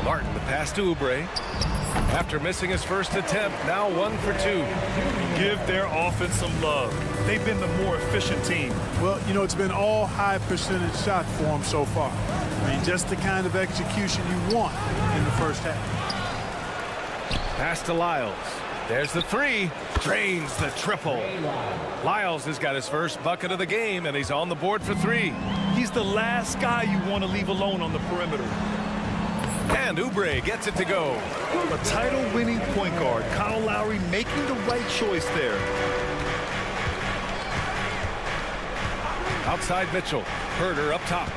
Speaker 1: Martin, the pass to Oubre. After missing his first attempt, now 1 for 2.
Speaker 2: Give their offense some love. They've been the more efficient team.
Speaker 5: Well, you know, it's been all high percentage shots for him so far. I mean, just the kind of execution you want in the first half.
Speaker 1: Pass to Lyles. There's the 3. Drains the triple. Lyles has got his first bucket of the game, and he's on the board for 3.
Speaker 2: He's the last guy you want to leave alone on the perimeter.
Speaker 1: And Oubre gets it to go.
Speaker 2: A title-winning point guard, Kyle Lowry making the right choice there.
Speaker 1: Outside Mitchell. Herter up top.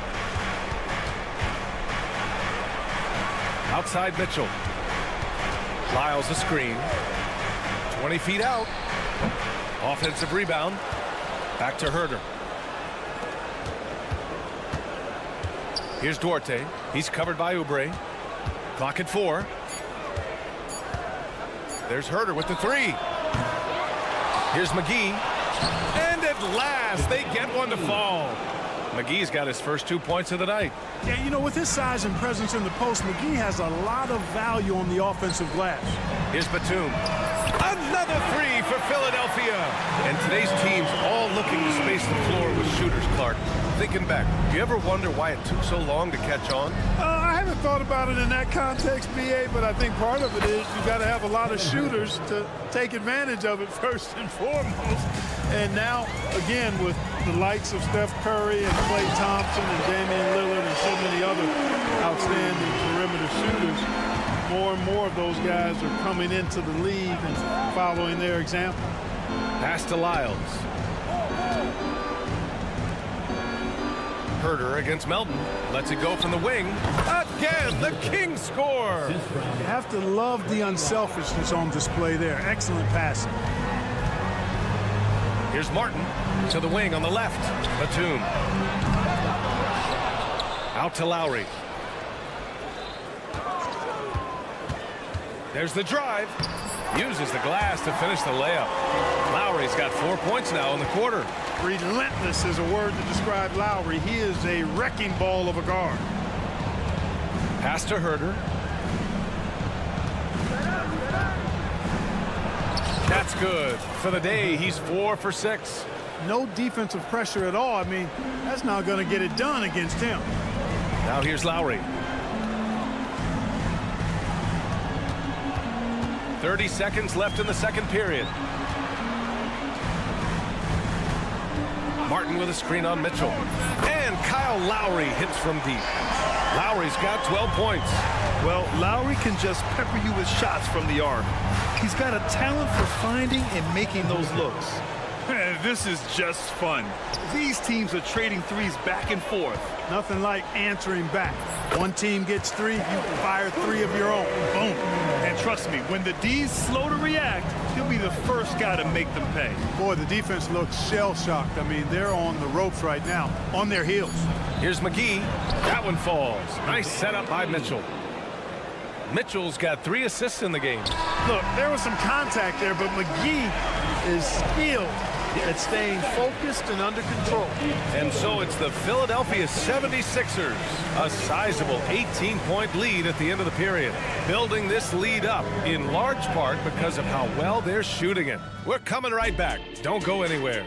Speaker 1: Outside Mitchell. Lyles a screen. 20 feet out. Offensive rebound. Back to Herter. Here's Duarte. He's covered by Oubre. Clock at 4. There's Herter with the 3. Here's McGee. And at last, they get one to fall. McGee's got his first 2 points of the night.
Speaker 5: Yeah, you know, with his size and presence in the post, McGee has a lot of value on the offensive glass.
Speaker 1: Here's Batum. Another 3 for Philadelphia. And today's team's all looking to space the floor with shooters, Clark. Thinking back, do you ever wonder why it took so long to catch on?
Speaker 5: I haven't thought about it in that context, BA, but I think part of it is you got to have a lot of shooters to take advantage of it first and foremost. And now, again, with the likes of Steph Curry and Klay Thompson and Damian Lillard and so many other outstanding perimeter shooters, more and more of those guys are coming into the league and following their example.
Speaker 1: Pass to Lyles. Herter against Melton. Lets it go from the wing. Again, the Kings score.
Speaker 5: You have to love the unselfishness on display there. Excellent passing.
Speaker 1: Here's Martin to the wing on the left. Batum. Out to Lowry. There's the drive. Uses the glass to finish the layup. Lowry's got 4 points now in the quarter.
Speaker 5: Relentless is a word to describe Lowry. He is a wrecking ball of a guard.
Speaker 1: Pass to Herter. That's good. For the day, he's 4 for 6.
Speaker 5: No defensive pressure at all. I mean, that's not going to get it done against him.
Speaker 1: Now here's Lowry. 30 seconds left in the second period. Martin with a screen on Mitchell. And Kyle Lowry hits from deep. Lowry's got 12 points.
Speaker 2: Well, Lowry can just pepper you with shots from the arc. He's got a talent for finding and making those looks. This is just fun. These teams are trading threes back and forth.
Speaker 5: Nothing like answering back. One team gets 3, you fire 3 of your own. Boom.
Speaker 2: And trust me, when the D's slow to react, he'll be the first guy to make them pay.
Speaker 5: Boy, the defense looks shell-shocked. I mean, they're on the ropes right now, on their heels.
Speaker 1: Here's McGee. That one falls. Nice setup by Mitchell. Mitchell's got 3 assists in the game.
Speaker 5: Look, there was some contact there, but McGee is skilled at staying focused and under control.
Speaker 1: And so it's the Philadelphia 76ers, a sizable 18-point lead at the end of the period, building this lead up in large part because of how well they're shooting it. We're coming right back. Don't go anywhere.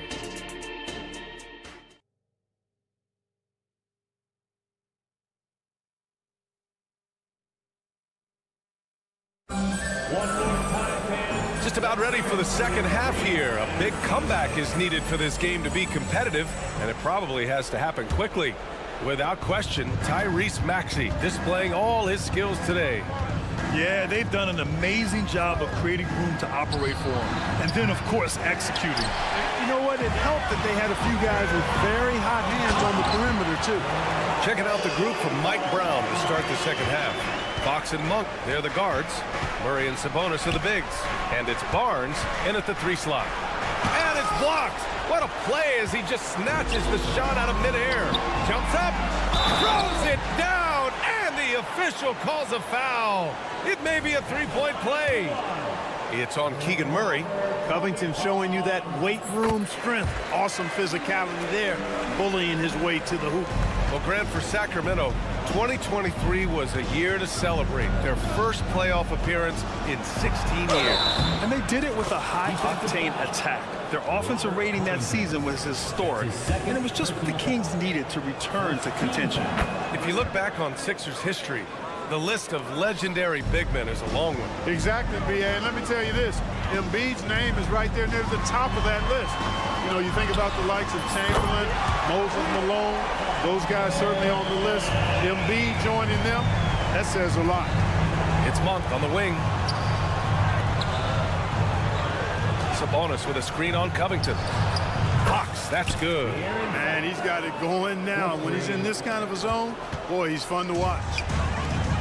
Speaker 1: Just about ready for the second half here. A big comeback is needed for this game to be competitive, and it probably has to happen quickly. Without question, Tyrese Maxey displaying all his skills today.
Speaker 2: Yeah, they've done an amazing job of creating room to operate for him. And then, of course, executing.
Speaker 5: You know what? It helped that they had a few guys with very hot hands on the perimeter, too.
Speaker 1: Checking out the group from Mike Brown to start the second half. Fox and Monk, they're the guards. Murray and Sabonis are the bigs. And it's Barnes in at the 3 slot. And it's blocked. What a play as he just snatches the shot out of midair. Jumps up, throws it down, and the official calls a foul. It may be a 3-point play. It's on Keegan Murray.
Speaker 5: Covington showing you that weight room strength. Awesome physicality there, bullying his way to the hoop.
Speaker 1: Well, Grant, for Sacramento, 2023 was a year to celebrate. Their first playoff appearance in 16 years.
Speaker 2: And they did it with a high-octane attack. Their offensive rating that season was historic, and it was just what the Kings needed to return to contention.
Speaker 1: If you look back on Sixers history, the list of legendary big men is a long one.
Speaker 5: Exactly, B.A. And let me tell you this, Embiid's name is right there near the top of that list. You know, you think about the likes of Chamberlain, Moses Malone, those guys certainly on the list. Embiid joining them, that says a lot.
Speaker 1: It's Monk on the wing. Sabonis with a screen on Covington. Fox, that's good.
Speaker 5: Man, he's got it going now. When he's in this kind of a zone, boy, he's fun to watch.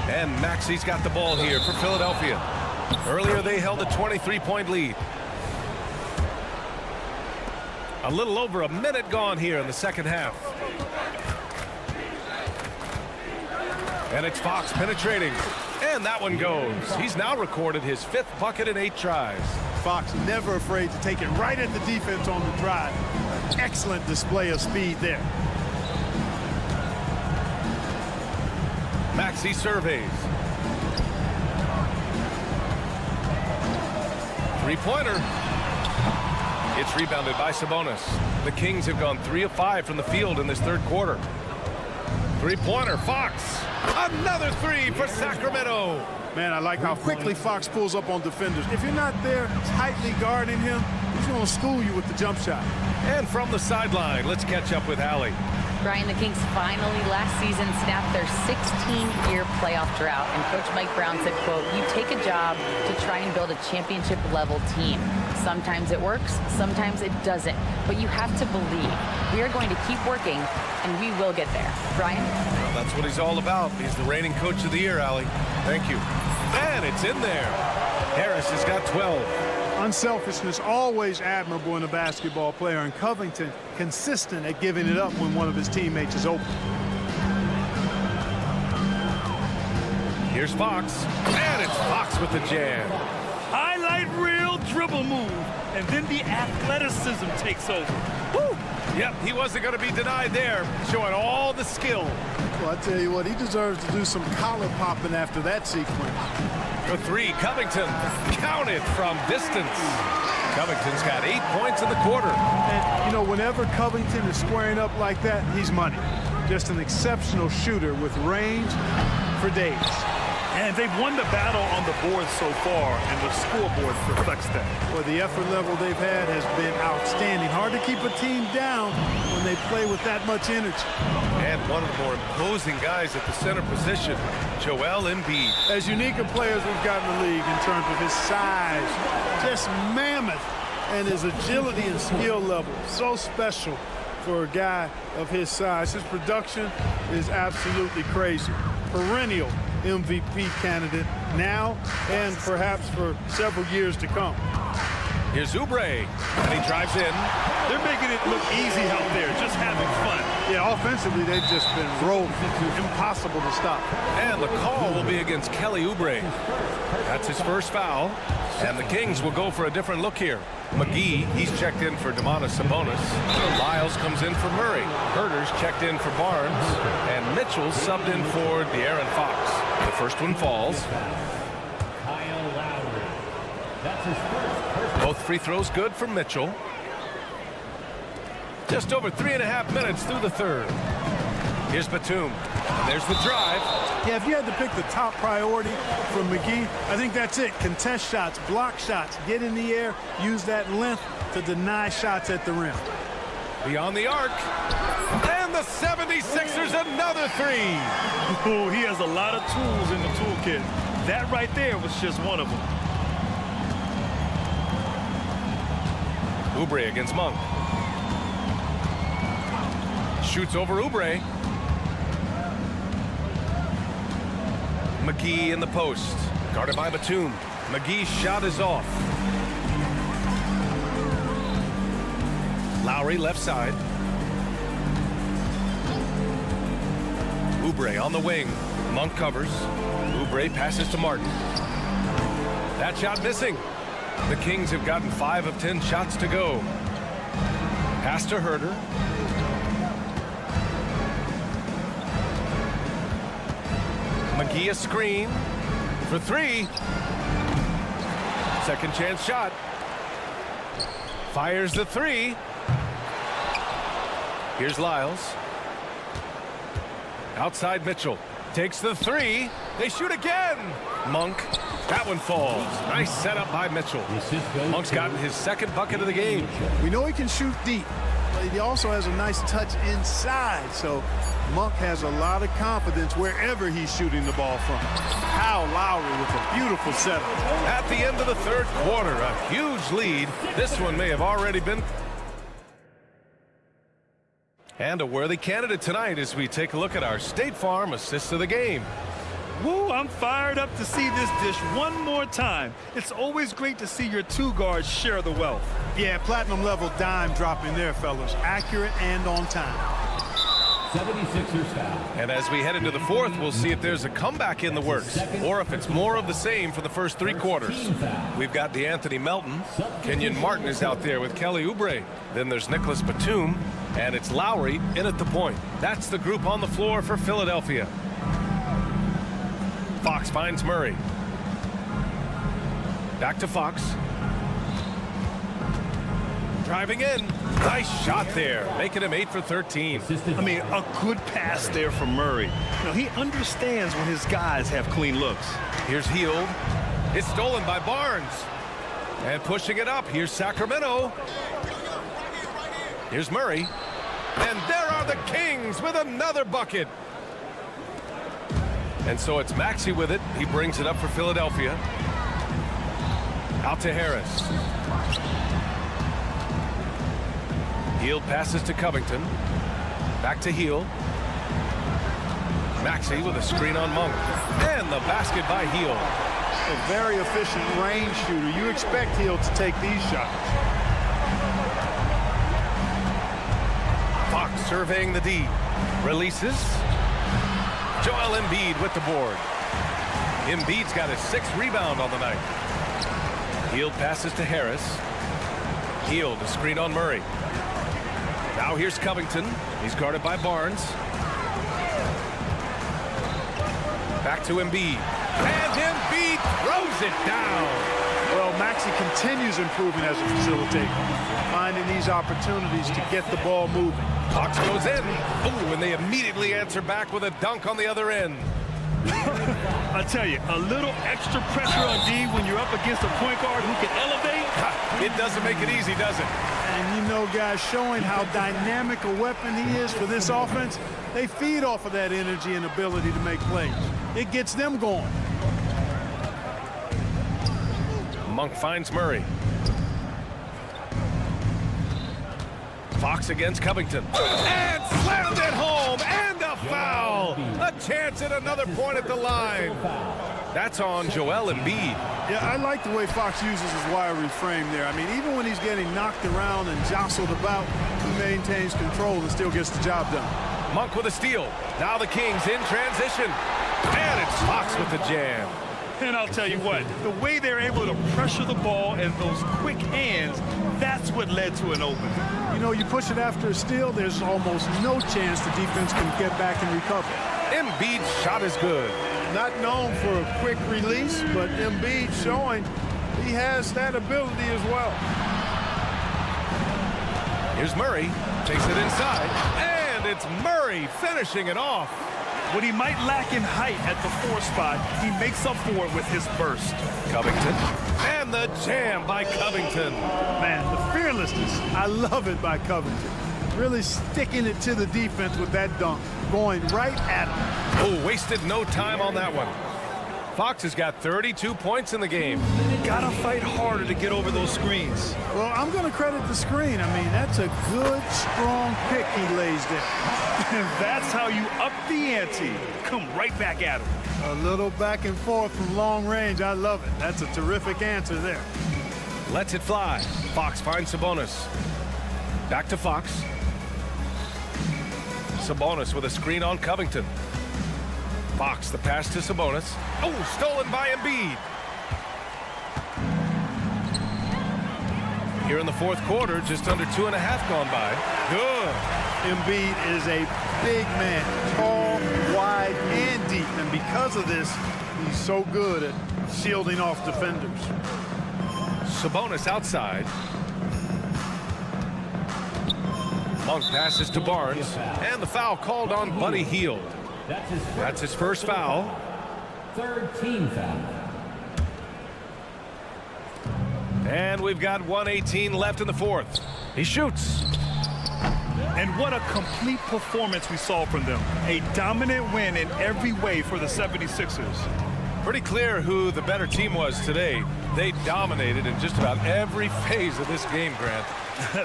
Speaker 1: And Maxey's got the ball here for Philadelphia. Earlier, they held a 23-point lead. A little over a minute gone here in the second half. And it's Fox penetrating. And that one goes. He's now recorded his 5th bucket in 8 tries.
Speaker 5: Fox never afraid to take it right at the defense on the drive. Excellent display of speed there.
Speaker 1: Maxey surveys. 3-pointer. It's rebounded by Sabonis. The Kings have gone 3 of 5 from the field in this 3rd quarter. 3-pointer, Fox. Another 3 for Sacramento.
Speaker 5: Man, I like how quickly Fox pulls up on defenders. If you're not there tightly guarding him, he's going to school you with the jump shot.
Speaker 1: And from the sideline, let's catch up with Allie.
Speaker 4: Brian, the Kings finally last season snapped their 16-year playoff drought, and Coach Mike Brown said, quote, "You take a job to try and build a championship-level team. Sometimes it works, sometimes it doesn't, but you have to believe. We are going to keep working, and we will get there." Brian?
Speaker 1: Well, that's what he's all about. He's the reigning Coach of the Year, Allie. Thank you. And it's in there. Harris has got 12.
Speaker 5: Unselfishness always admirable in a basketball player, and Covington consistent at giving it up when one of his teammates is open.
Speaker 1: Here's Fox, and it's Fox with the jam.
Speaker 2: Highlight reel dribble move, and then the athleticism takes over.
Speaker 1: Woo! Yep, he wasn't going to be denied there, showing all the skill.
Speaker 5: Well, I tell you what, he deserves to do some collar popping after that sequence.
Speaker 1: For 3, Covington counted from distance. Covington's got 8 points in the quarter.
Speaker 5: And, you know, whenever Covington is squaring up like that, he's money. Just an exceptional shooter with range for days.
Speaker 2: And they've won the battle on the board so far, and the scoreboard reflects that.
Speaker 5: Well, the effort level they've had has been outstanding. Hard to keep a team down when they play with that much energy.
Speaker 1: And one of the more imposing guys at the center position, Joel Embiid.
Speaker 5: As unique a player as we've got in the league in terms of his size, just mammoth, and his agility and skill level, so special for a guy of his size. His production is absolutely crazy. Perennial MVP candidate now and perhaps for several years to come.
Speaker 1: Here's Oubre, and he drives in.
Speaker 2: They're making it look easy out there, just having fun.
Speaker 5: Yeah, offensively, they've just been rolling. Impossible to stop.
Speaker 1: And the call will be against Kelly Oubre. That's his first foul. And the Kings will go for a different look here. McGee, he's checked in for Domantas Sabonis. Lyles comes in for Murray. Herter's checked in for Barnes. And Mitchell subbed in for De'Aaron Fox. The first one falls.
Speaker 11: That's his first.
Speaker 1: Both free throws good for Mitchell. Just over 3.5 minutes through the 3rd. Here's Batum. And there's the drive.
Speaker 5: Yeah, if you had to pick the top priority for McGee, I think that's it. Contest shots, block shots, get in the air, use that length to deny shots at the rim.
Speaker 1: Beyond the arc. And the 76ers another 3.
Speaker 2: Oh, he has a lot of tools in the toolkit. That right there was just one of them.
Speaker 1: Oubre against Monk. Shoots over Oubre. McGee in the post. Guarded by Batum. McGee's shot is off. Lowry left side. Oubre on the wing. Monk covers. Oubre passes to Martin. That shot missing. The Kings have gotten 5 of 10 shots to go. Pass to Herter. McGee a screen for 3. Second chance shot. Fires the 3. Here's Lyles. Outside Mitchell. Takes the 3. They shoot again. Monk. That one falls. Nice setup by Mitchell. Monk's gotten his 2nd bucket of the game.
Speaker 5: We know he can shoot deep, but he also has a nice touch inside. So Monk has a lot of confidence wherever he's shooting the ball from. Kyle Lowry with a beautiful setup.
Speaker 1: At the end of the 3rd quarter, a huge lead. This one may have already been. And a worthy candidate tonight as we take a look at our State Farm assists of the game.
Speaker 2: Woo, I'm fired up to see this dish one more time. It's always great to see your 2 guards share the wealth.
Speaker 5: Yeah, platinum level dime dropping there, fellas. Accurate and on time.
Speaker 11: 76ers foul.
Speaker 1: And as we head into the fourth, we'll see if there's a comeback in the works or if it's more of the same for the first 3 quarters. We've got DeAnthony Melton. Kenyon Martin is out there with Kelly Oubre. Then there's Nicholas Batum. And it's Lowry in at the point. That's the group on the floor for Philadelphia. Fox finds Murray. Back to Fox. Driving in. Nice shot there, making him 8 for 13.
Speaker 2: I mean, a good pass there from Murray. You know, he understands when his guys have clean looks.
Speaker 1: Here's Hield. It's stolen by Barnes. And pushing it up, here's Sacramento. Here's Murray. And there are the Kings with another bucket. And so it's Maxey with it. He brings it up for Philadelphia. Out to Harris. Hield passes to Covington. Back to Hield. Maxey with a screen on Monk. And the basket by Hield.
Speaker 5: A very efficient range shooter. You expect Hield to take these shots.
Speaker 1: Fox surveying the D. Releases. Joel Embiid with the board. Embiid's got his 6th rebound on the night. Hield passes to Harris. Hield, a screen on Murray. Now here's Covington. He's guarded by Barnes. Back to Embiid. And Embiid throws it down.
Speaker 5: Well, Maxey continues improving as a facilitator, finding these opportunities to get the ball moving.
Speaker 1: Fox goes in. Ooh, and they immediately answer back with a dunk on the other end.
Speaker 2: I tell you, a little extra pressure on D when you're up against a point guard who can elevate.
Speaker 1: It doesn't make it easy, does it?
Speaker 5: And you know, guys, showing how dynamic a weapon he is for this offense, they feed off of that energy and ability to make plays. It gets them going.
Speaker 1: Monk finds Murray. Fox against Covington. And slammed it home. And a foul. A chance at another point at the line. That's on Joel Embiid.
Speaker 5: Yeah, I like the way Fox uses his wiry frame there. I mean, even when he's getting knocked around and jostled about, he maintains control and still gets the job done.
Speaker 1: Monk with a steal. Now the Kings in transition. And it's Fox with the jam.
Speaker 2: And I'll tell you what, the way they're able to pressure the ball and those quick hands, that's what led to an open.
Speaker 5: You know, you push it after a steal, there's almost no chance the defense can get back and recover.
Speaker 1: Embiid's shot is good.
Speaker 5: Not known for a quick release, but Embiid showing he has that ability as well.
Speaker 1: Here's Murray, takes it inside, and it's Murray finishing it off.
Speaker 2: What he might lack in height at the 4 spot, he makes up for it with his burst.
Speaker 1: Covington, and the jam by Covington.
Speaker 5: Man, the fearlessness, I love it by Covington. Really sticking it to the defense with that dunk, going right at him.
Speaker 1: Oh, wasted no time on that one. Fox has got 32 points in the game.
Speaker 2: Gotta fight harder to get over those screens.
Speaker 5: Well, I'm going to credit the screen. I mean, that's a good, strong pick he lays there.
Speaker 2: And that's how you up the ante. Come right back at him.
Speaker 5: A little back and forth from long range. I love it. That's a terrific answer there.
Speaker 1: Lets it fly. Fox finds Sabonis. Back to Fox. Sabonis with a screen on Covington. Fox, the pass to Sabonis. Oh, stolen by Embiid. Here in the 4th quarter, just under 2.5 gone by. Good.
Speaker 5: Embiid is a big man, tall, wide, and deep. And because of this, he's so good at shielding off defenders.
Speaker 1: Sabonis outside. Monk passes to Barnes. And the foul called on Buddy Hield. That's his first foul.
Speaker 11: 3rd team foul.
Speaker 1: And we've got 1:18 left in the 4th. He shoots.
Speaker 2: And what a complete performance we saw from them. A dominant win in every way for the 76ers.
Speaker 1: Pretty clear who the better team was today. They dominated in just about every phase of this game, Grant.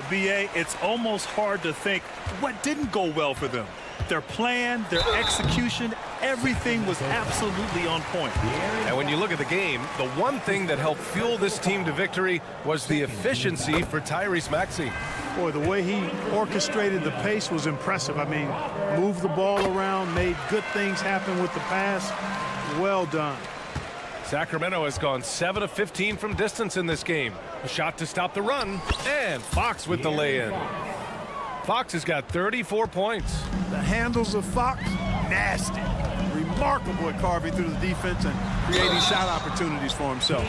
Speaker 2: B.A., it's almost hard to think what didn't go well for them. Their plan, their execution, everything was absolutely on point.
Speaker 1: And when you look at the game, the one thing that helped fuel this team to victory was the efficiency for Tyrese Maxey.
Speaker 5: Boy, the way he orchestrated the pace was impressive. I mean, moved the ball around, made good things happen with the pass. Well done.
Speaker 1: Sacramento has gone 7 of 15 from distance in this game. A shot to stop the run, and Fox with the lay-in. Fox has got 34 points.
Speaker 5: The handles of Fox, nasty. Remarkable at carving through the defense and creating shot opportunities for himself.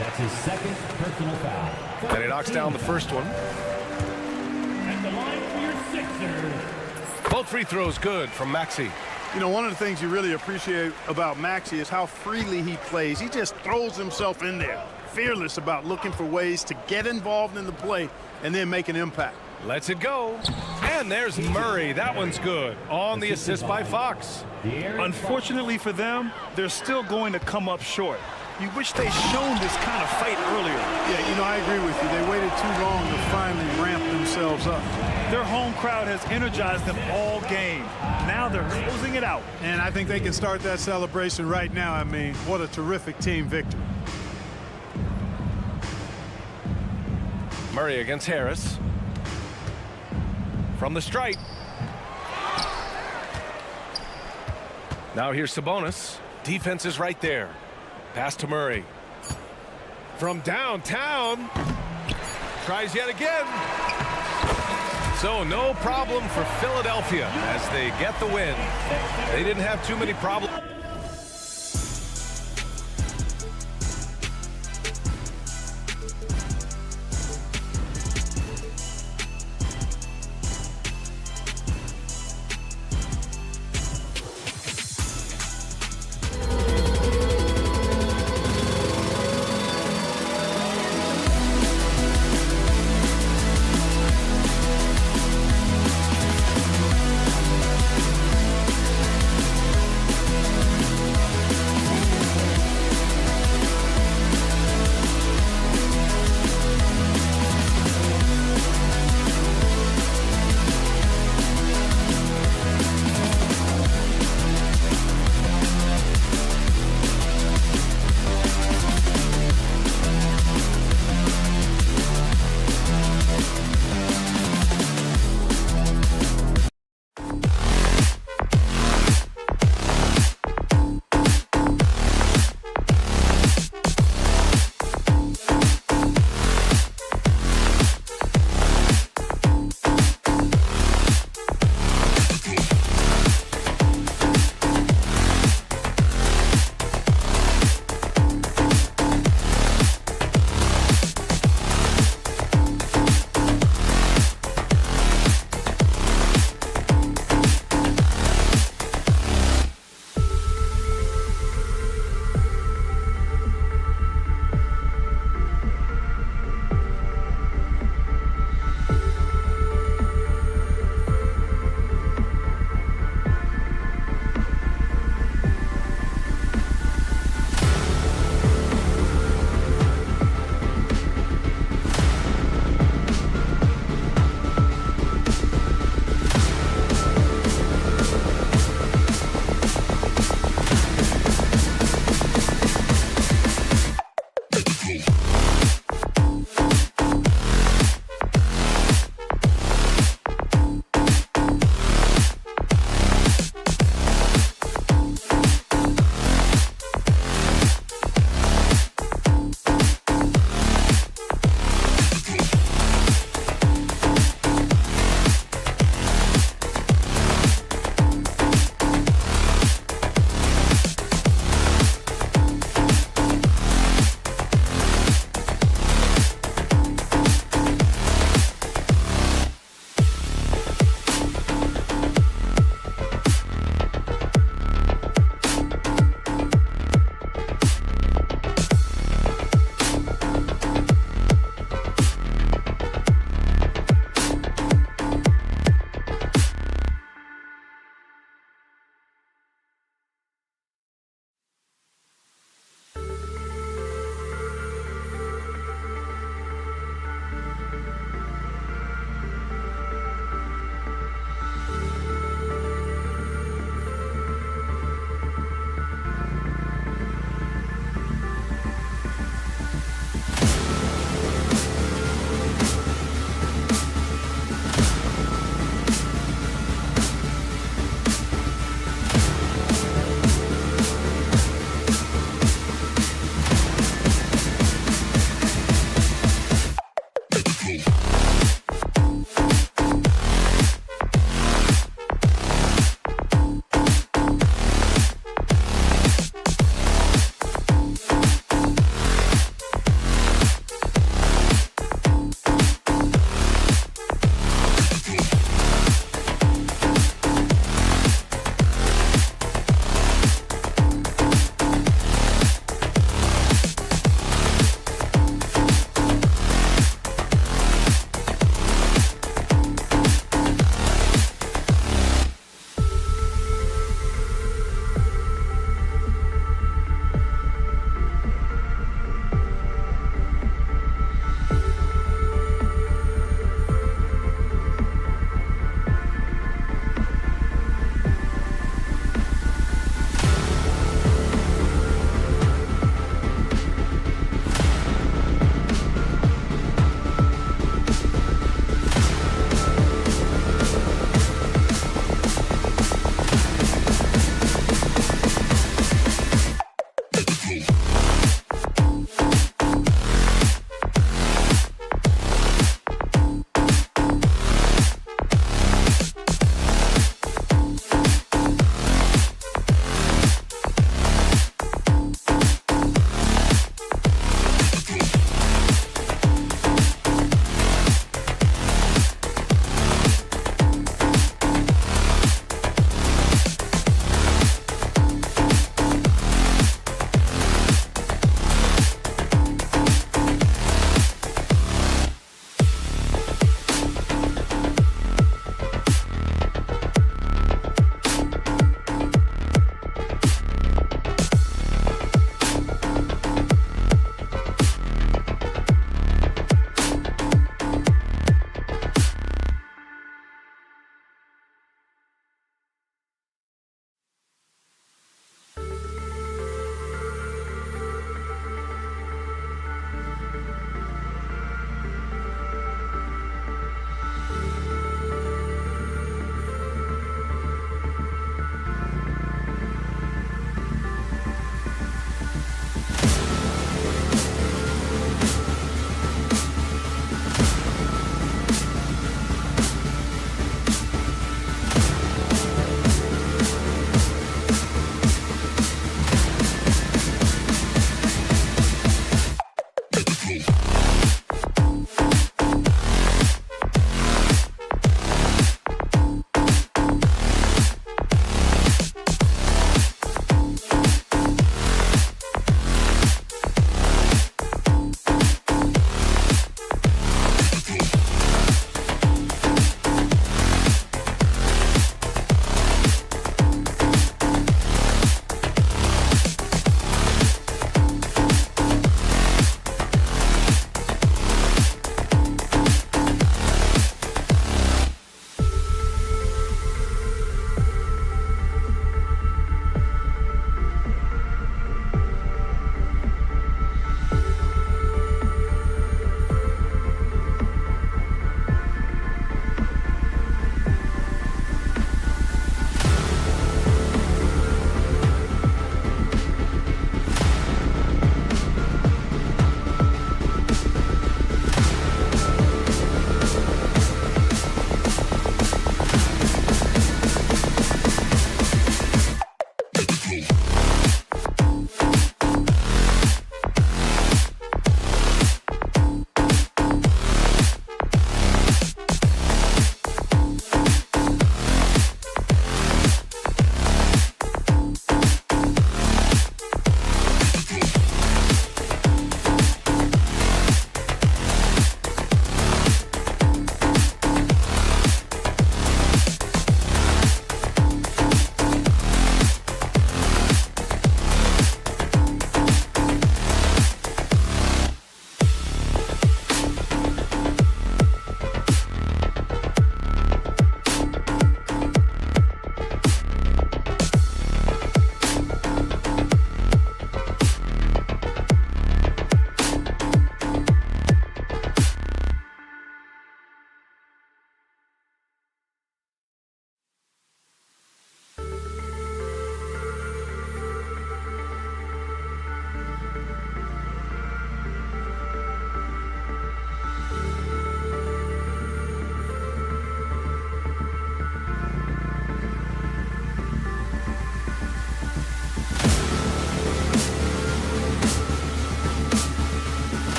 Speaker 11: That's his second personal foul.
Speaker 1: And he knocks down the first one.
Speaker 11: At the line for your Sixers.
Speaker 1: Both free throws good from Maxey.
Speaker 5: You know, one of the things you really appreciate about Maxey is how freely he plays. He just throws himself in there, fearless about looking for ways to get involved in the play and then make an impact.
Speaker 1: Lets it go. And there's Murray. That one's good. On the assist by Fox.
Speaker 2: Unfortunately for them, they're still going to come up short. You wish they'd shown this kind of fight earlier.
Speaker 5: Yeah, you know, I agree with you. They waited too long to finally ramp themselves up.
Speaker 2: Their home crowd has energized them all game. Now they're closing it out.
Speaker 5: And I think they can start that celebration right now. I mean, what a terrific team victory.
Speaker 1: Murray against Harris. From the stripe. Now here's Sabonis. Defense is right there. Pass to Murray. From downtown. Tries yet again. So no problem for Philadelphia as they get the win. They didn't have too many problems.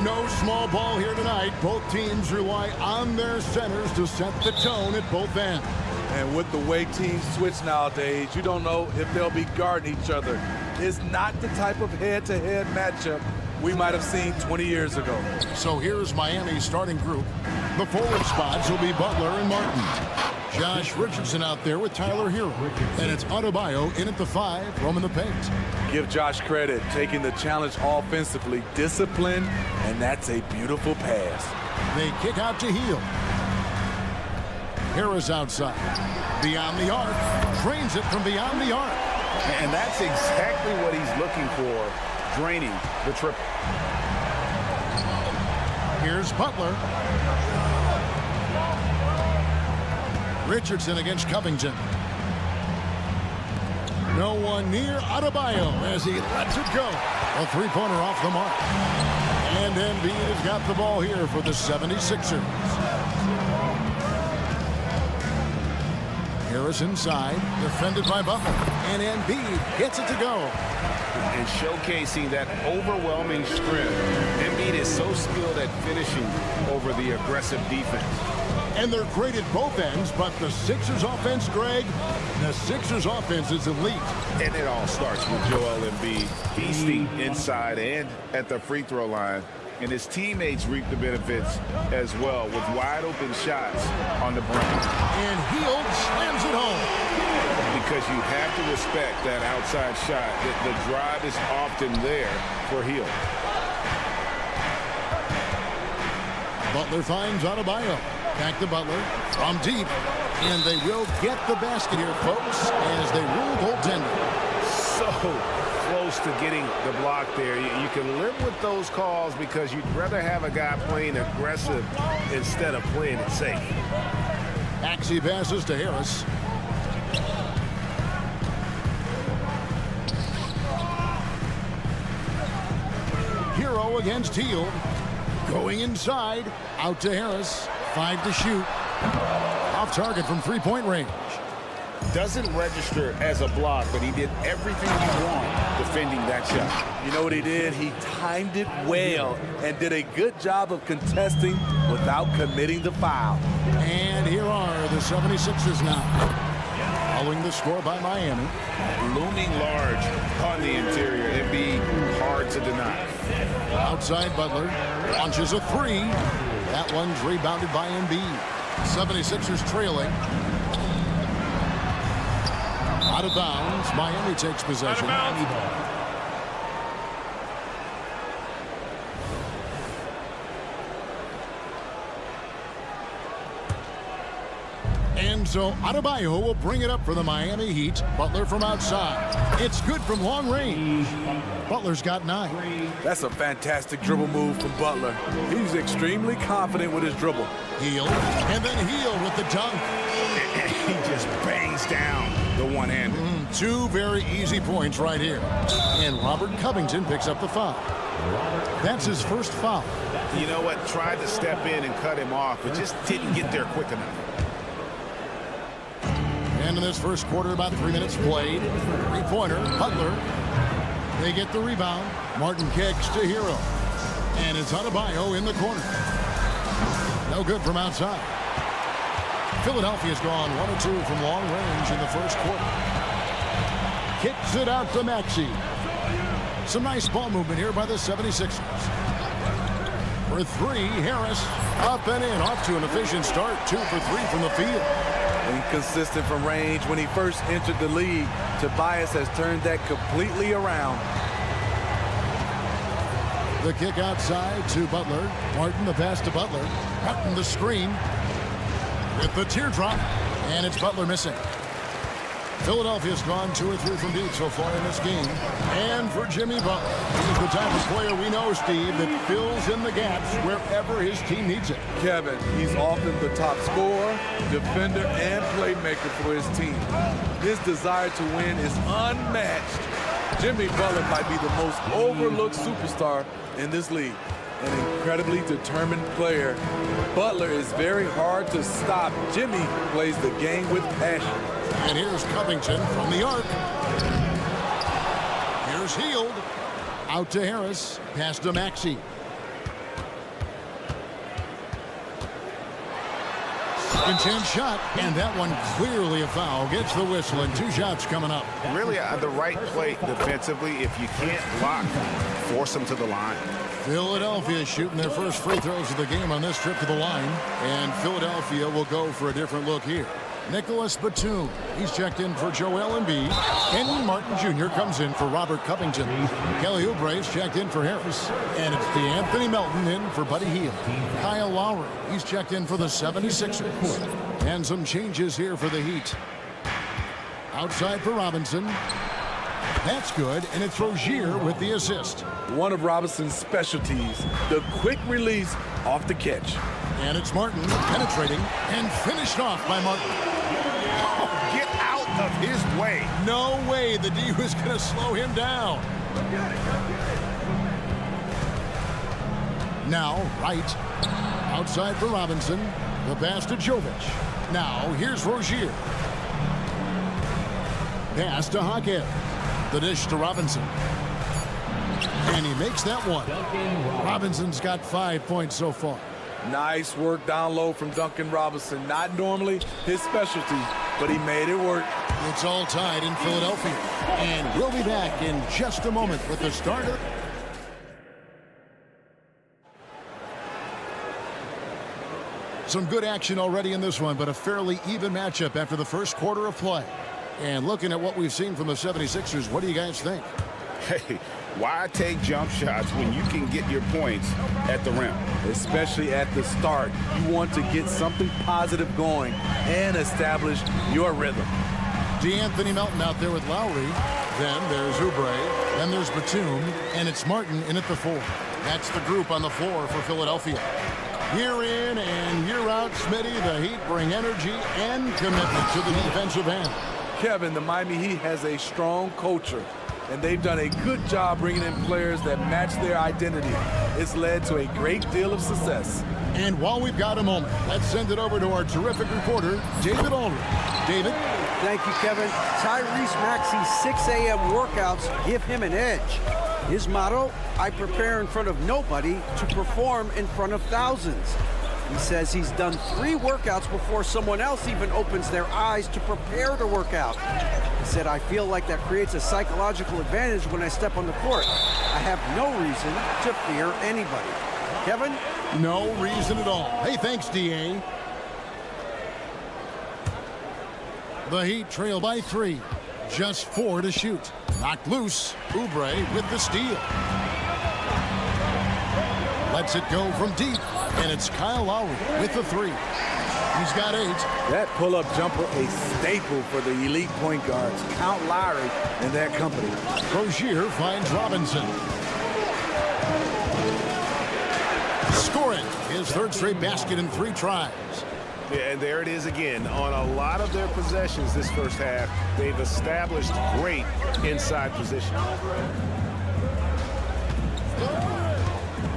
Speaker 6: No small ball here tonight. Both teams rely on their centers to set the tone at both ends.
Speaker 12: And with the way teams switch nowadays, you don't know if they'll be guarding each other. It's not the type of head-to-head matchup we might have seen 20 years ago.
Speaker 6: So here's Miami's starting group. The forward spots will be Butler and Martin. Josh Richardson out there with Tyler Hero. And it's Adebayo in at the 5, roaming the paint.
Speaker 12: Give Josh credit, taking the challenge offensively, discipline, and that's a beautiful pass.
Speaker 6: They kick out to Heel. Harris outside. Beyond the arc. Drains it from beyond the arc.
Speaker 7: And that's exactly what he's looking for, draining the triple.
Speaker 6: Here's Butler. Richardson against Covington. No one near Adebayo as he lets it go. A three-pointer off the mark. And Embiid has got the ball here for the 76ers. Harris inside, defended by Butler. And Embiid gets it to go.
Speaker 7: And showcasing that overwhelming strength. Embiid is so skilled at finishing over the aggressive defense.
Speaker 6: And they're great at both ends, but the Sixers offense, Greg, the Sixers offense is elite.
Speaker 7: And it all starts with Joel Embiid feasting inside and at the free throw line. And his teammates reap the benefits as well with wide open shots on the brim.
Speaker 6: And Hield slams it home.
Speaker 7: Because you have to respect that outside shot. The drive is often there for Hield.
Speaker 6: Butler finds Adebayo. Back to Butler from deep. And they will get the basket here, folks, as they rule goaltender.
Speaker 7: So close to getting the block there. You can live with those calls because you'd rather have a guy playing aggressive instead of playing it safe.
Speaker 6: Maxey passes to Harris. Hero against Hield. Going inside. Out to Harris. 5 to shoot. Off target from three-point range.
Speaker 7: Doesn't register as a block, but he did everything you want defending that shot.
Speaker 12: You know what he did? He timed it well and did a good job of contesting without committing the foul.
Speaker 6: And here are the 76ers now. Following the score by Miami.
Speaker 7: Looming large on the interior. It'd be hard to deny.
Speaker 6: Outside Butler. Launches a three. That one's rebounded by Embiid. 76ers trailing. Out of bounds. Miami takes possession. And so Adebayo will bring it up for the Miami Heat. Butler from outside. It's good from long range. Butler's got 9.
Speaker 12: That's a fantastic dribble move from Butler. He's extremely confident with his dribble.
Speaker 6: Hield, and then Hield with the dunk.
Speaker 7: He just bangs down the one-hander.
Speaker 6: 2 very easy points right here. And Robert Covington picks up the foul. That's his first foul.
Speaker 7: You know what? Tried to step in and cut him off, but just didn't get there quick enough.
Speaker 6: And in this first quarter, about 3 minutes played. Three-pointer, Butler. They get the rebound. Martin kicks to Hero. And it's Adebayo in the corner. No good from outside. Philadelphia's gone 1 or 2 from long range in the first quarter. Kicks it out to Maxey. Some nice ball movement here by the 76ers. For 3, Harris up and in. Off to an efficient start. 2 for 3 from the field.
Speaker 12: Inconsistent from range when he first entered the league. Tobias has turned that completely around.
Speaker 6: The kick outside to Butler. Martin the pass to Butler. Martin the screen. With the teardrop. And it's Butler missing. Philadelphia's gone 2 or 3 from deep so far in this game. And for Jimmy Butler, he's the type of player we know, Steve, that fills in the gaps wherever his team needs it.
Speaker 12: Kevin, he's often the top scorer, defender, and playmaker for his team. His desire to win is unmatched. Jimmy Butler might be the most overlooked superstar in this league. an incredibly determined player. Butler is very hard to stop. Jimmy plays the game with passion.
Speaker 6: And here's Covington from the arc. Here's Hield. Out to Harris. Pass to Maxey. Second chance shot, and that one clearly a foul. Gets the whistle, and 2 shots coming up.
Speaker 7: Really the right play defensively. If you can't block, force them to the line.
Speaker 6: Philadelphia shooting their first free throws of the game on this trip to the line. And Philadelphia will go for a different look here. Nicholas Batum, he's checked in for Joel Embiid. Kenyon Martin Jr. comes in for Robert Covington. Kelly Oubre's checked in for Harris. And it's DeAnthony Melton in for Buddy Hield. Kyle Lowry, he's checked in for the 76ers. And some changes here for the Heat. Outside for Robinson. That's good, and it's Rozier with the assist.
Speaker 12: One of Robinson's specialties, the quick release off the catch.
Speaker 6: And it's Martin penetrating and finished off by Martin.
Speaker 7: Oh, get out of his way.
Speaker 6: No way the D was going to slow him down. Now, Wright. Outside for Robinson. The pass to Jovic. Now, here's Rozier. Pass to Hackett. The dish to Robinson. And he makes that one. Robinson's got 5 points so far.
Speaker 12: Nice work down low from Duncan Robinson. Not normally his specialty, but he made it work.
Speaker 6: It's all tied in Philadelphia. And we'll be back in just a moment with the start of... Some good action already in this one, but a fairly even matchup after the first quarter of play. And looking at what we've seen from the 76ers, what do you guys think?
Speaker 7: Hey, why take jump shots when you can get your points at the rim?
Speaker 12: Especially at the start. You want to get something positive going and establish your rhythm.
Speaker 6: DeAnthony Melton out there with Lowry. Then there's Oubre. Then there's Batum. And it's Martin in at the 4. That's the group on the floor for Philadelphia. Year in and year out, Smitty, the Heat bring energy and commitment to the defensive end.
Speaker 12: Kevin, the Miami Heat has a strong culture, and they've done a good job bringing in players that match their identity. It's led to a great deal of success.
Speaker 6: And while we've got a moment, let's send it over to our terrific reporter, David Aldridge. David?
Speaker 10: Thank you, Kevin. Tyrese Maxey's 6 a.m. workouts give him an edge. His motto, I prepare in front of nobody to perform in front of thousands. He says he's done 3 workouts before someone else even opens their eyes to prepare to work out. He said, I feel like that creates a psychological advantage when I step on the court. I have no reason to fear anybody. Kevin?
Speaker 6: No reason at all. Hey, thanks, D.A. The Heat trail by 3. Just 4 to shoot. Knocked loose. Oubre with the steal. Lets it go from deep. And it's Kyle Lowry with the 3. He's got 8.
Speaker 12: That pull-up jumper, a staple for the elite point guards. Count Lowry and that company.
Speaker 6: Rozier finds Robinson. Scoring his 3rd straight basket in 3 tries.
Speaker 1: Yeah, and there it is again. On a lot of their possessions this first half, they've established great inside position.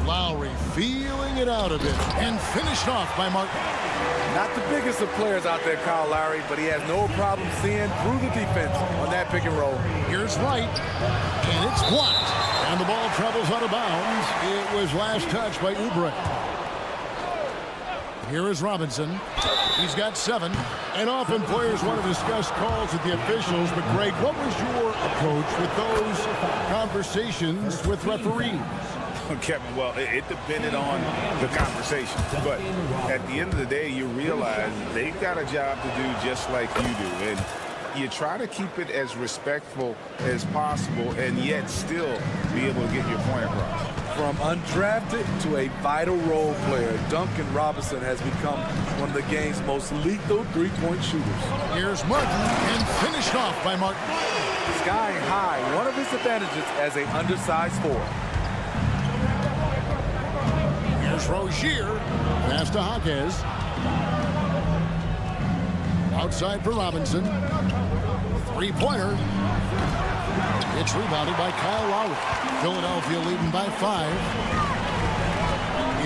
Speaker 6: Lowry feeling it out a bit and finished off by Martin.
Speaker 12: Not the biggest of players out there, Kyle Lowry, but he has no problem seeing through the defense on that pick and roll.
Speaker 6: Here's Wright, and it's blocked. And the ball travels out of bounds. It was last touched by Oubre. Here is Robinson. He's got 7. And often players want to discuss calls with the officials. But, Greg, what was your approach with those conversations with referees?
Speaker 7: Kevin, well, it depended on the conversation. But at the end of the day, you realize they've got a job to do just like you do. And you try to keep it as respectful as possible and yet still be able to get your point across.
Speaker 12: From undrafted to a vital role player, Duncan Robinson has become one of the game's most lethal three-point shooters.
Speaker 6: Here's Martin, and finished off by Martin.
Speaker 12: Skying high, one of his advantages as an undersized 4.
Speaker 6: Here's Rozier, pass to Hawkes. Outside for Robinson. 3-pointer. It's rebounded by Kyle Lowry. Philadelphia leading by 5.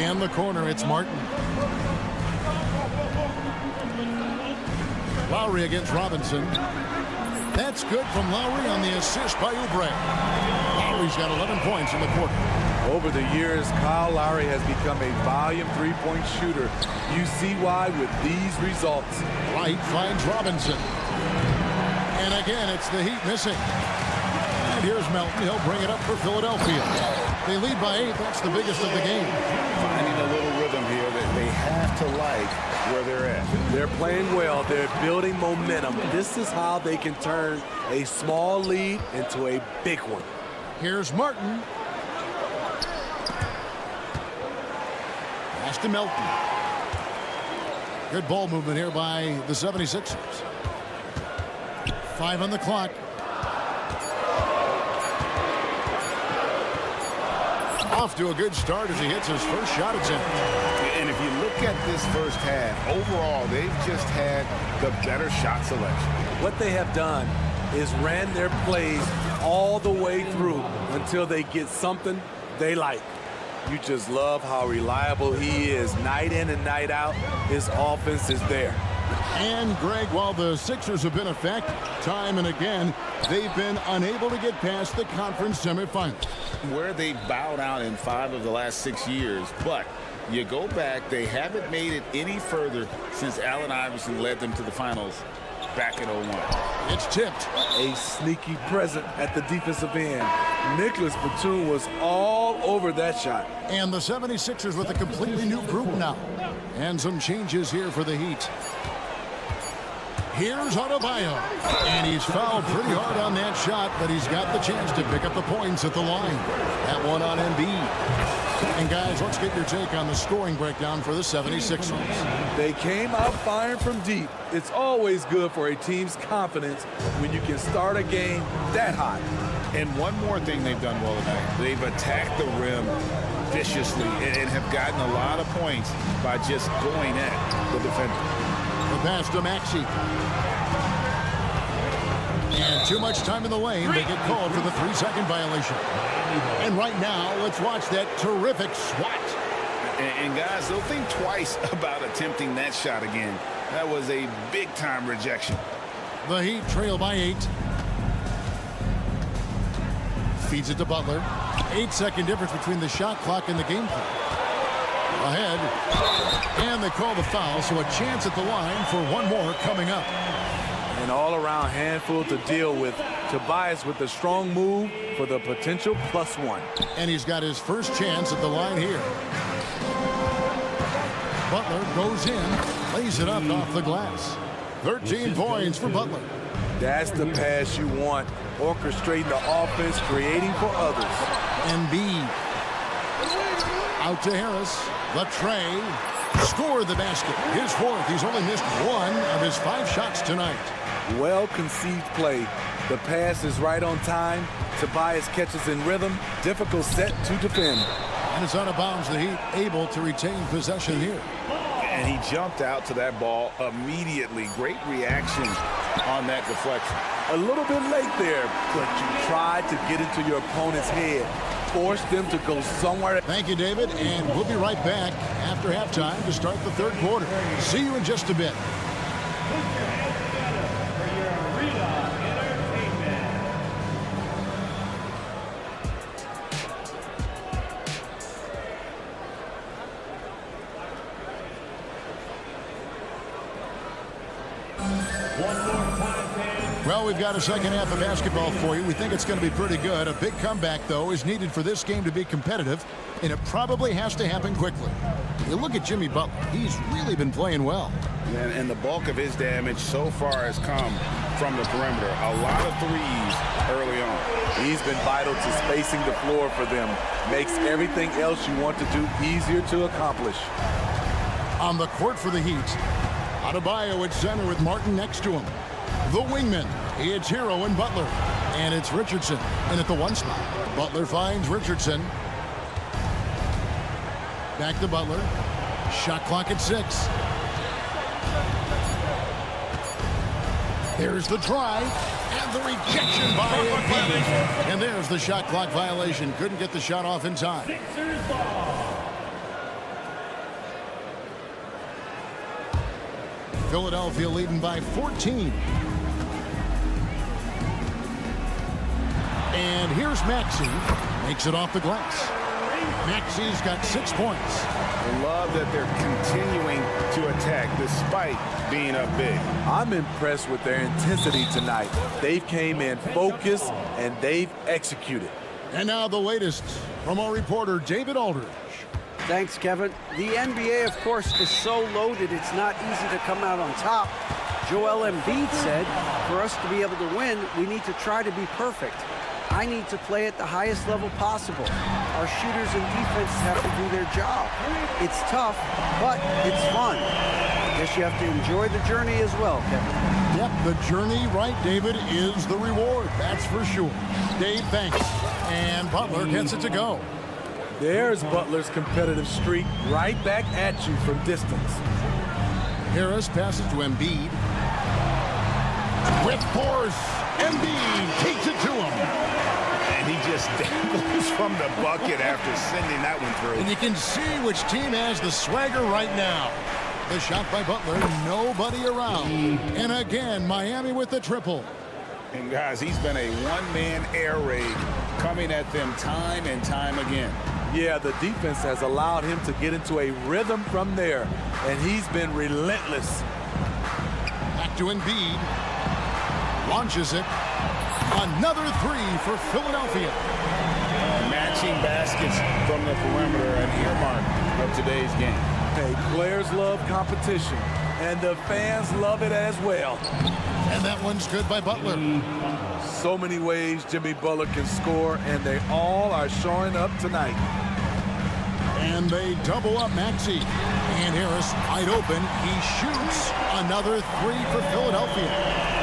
Speaker 6: And the corner, it's Martin. Lowry against Robinson. That's good from Lowry on the assist by Oubre. Lowry's got 11 points in the quarter.
Speaker 12: Over the years, Kyle Lowry has become a volume three-point shooter. You see why with these results.
Speaker 6: Light finds Robinson. And again, it's the Heat missing. And here's Melton. He'll bring it up for Philadelphia. They lead by 8. That's the biggest of the game.
Speaker 7: Finding a little rhythm here that they have to like where they're at.
Speaker 12: They're playing well. They're building momentum. This is how they can turn a small lead into a big one.
Speaker 6: Here's Martin. Pass to Melton. Good ball movement here by the 76ers. 5 on the clock. Off to a good start as he hits his first shot attempt.
Speaker 7: And if you look at this first half, overall, they've just had the better shot selection.
Speaker 12: What they have done is ran their plays all the way through until they get something they like. You just love how reliable he is night in and night out. His offense is there.
Speaker 6: And, Greg, while the Sixers have been effective time and again, they've been unable to get past the conference semifinals.
Speaker 7: Where they bowed out in 5 of the last 6 years, but you go back, they haven't made it any further since Allen Iverson led them to the finals back in 01.
Speaker 6: It's tipped.
Speaker 12: A sneaky present at the defensive end. Nicholas Batum was all over that shot.
Speaker 6: And the 76ers with a completely new group now. And some changes here for the Heat. Here's Adebayo. And he's fouled pretty hard on that shot, but he's got the chance to pick up the points at the line. That one on Embiid. And guys, let's get your take on the scoring breakdown for the 76ers.
Speaker 12: They came out firing from deep. It's always good for a team's confidence when you can start a game that hot.
Speaker 7: And one more thing they've done well tonight. They've attacked the rim viciously and have gotten a lot of points by just going at the defender.
Speaker 6: The pass to Maxey. And too much time in the lane. They get called for the 3-second violation. And right now, let's watch that terrific swat.
Speaker 7: And guys, they'll think twice about attempting that shot again. That was a big-time rejection.
Speaker 6: The Heat trail by 8. Feeds it to Butler. 8-second difference between the shot clock and the game clock. Ahead. And they call the foul, so a chance at the line for one more coming up.
Speaker 12: An all-around handful to deal with. Tobias with a strong move for the potential +1.
Speaker 6: And he's got his first chance at the line here. Butler goes in, lays it up off the glass. 13 points for Butler.
Speaker 12: That's the pass you want. Orchestrating the offense, creating for others.
Speaker 6: Embiid. Out to Harris. The tray. Scored the basket. His 4th. He's only missed 1 of his 5 shots tonight.
Speaker 12: Well-conceived play. The pass is right on time. Tobias catches in rhythm. Difficult set to defend.
Speaker 6: And it's out of bounds. The Heat able to retain possession here.
Speaker 7: And he jumped out to that ball immediately. Great reaction on that deflection.
Speaker 12: A little bit late there, but you tried to get into your opponent's head. Force them to go somewhere.
Speaker 6: Thank you, David. And we'll be right back after halftime to start the 3rd quarter. See you in just a bit. Well, we've got a second half of basketball for you. We think it's going to be pretty good. A big comeback, though, is needed for this game to be competitive, and it probably has to happen quickly. You look at Jimmy Butler. He's really been playing well.
Speaker 7: And the bulk of his damage so far has come from the perimeter. A lot of threes early on.
Speaker 12: He's been vital to spacing the floor for them. Makes everything else you want to do easier to accomplish.
Speaker 6: On the court for the Heat, Adebayo at center with Martin next to him. The wingman, it's Hero and Butler. And it's Richardson in at the 1 spot. Butler finds Richardson. Back to Butler. Shot clock at 6. There's the try. And the rejection by Embiid. And there's the shot clock violation. Couldn't get the shot off in time. Philadelphia leading by 14. And here's Maxey. Makes it off the glass. Maxey's got 6 points.
Speaker 7: I love that they're continuing to attack despite being up big.
Speaker 12: I'm impressed with their intensity tonight. They've came in focused and they've executed.
Speaker 6: And now the latest from our reporter, David Aldridge.
Speaker 10: Thanks, Kevin. The NBA, of course, is so loaded, it's not easy to come out on top. Joel Embiid said, for us to be able to win, we need to try to be perfect. I need to play at the highest level possible. Our shooters and defense have to do their job. It's tough, but it's fun. I guess you have to enjoy the journey as well, Kevin.
Speaker 6: Yep, the journey, right, David, is the reward. That's for sure. Dave, thanks. And Butler gets it to go.
Speaker 12: There's Butler's competitive streak right back at you from distance.
Speaker 6: Harris passes to Embiid. With force, Embiid takes it to him.
Speaker 7: And he just dangles from the bucket after sending that one through.
Speaker 6: And you can see which team has the swagger right now. The shot by Butler, nobody around. And again, Miami with the triple.
Speaker 7: And guys, he's been a one-man air raid coming at them time and time again.
Speaker 12: Yeah, the defense has allowed him to get into a rhythm from there, and he's been relentless.
Speaker 6: Back to Embiid. Launches it. Another three for Philadelphia.
Speaker 7: Matching baskets from the perimeter, an earmark of today's game.
Speaker 12: Hey, players love competition, and the fans love it as well.
Speaker 6: And that one's good by Butler.
Speaker 12: So many ways Jimmy Butler can score, and they all are showing up tonight.
Speaker 6: And they double up Maxey. And Harris wide open. He shoots another three for Philadelphia.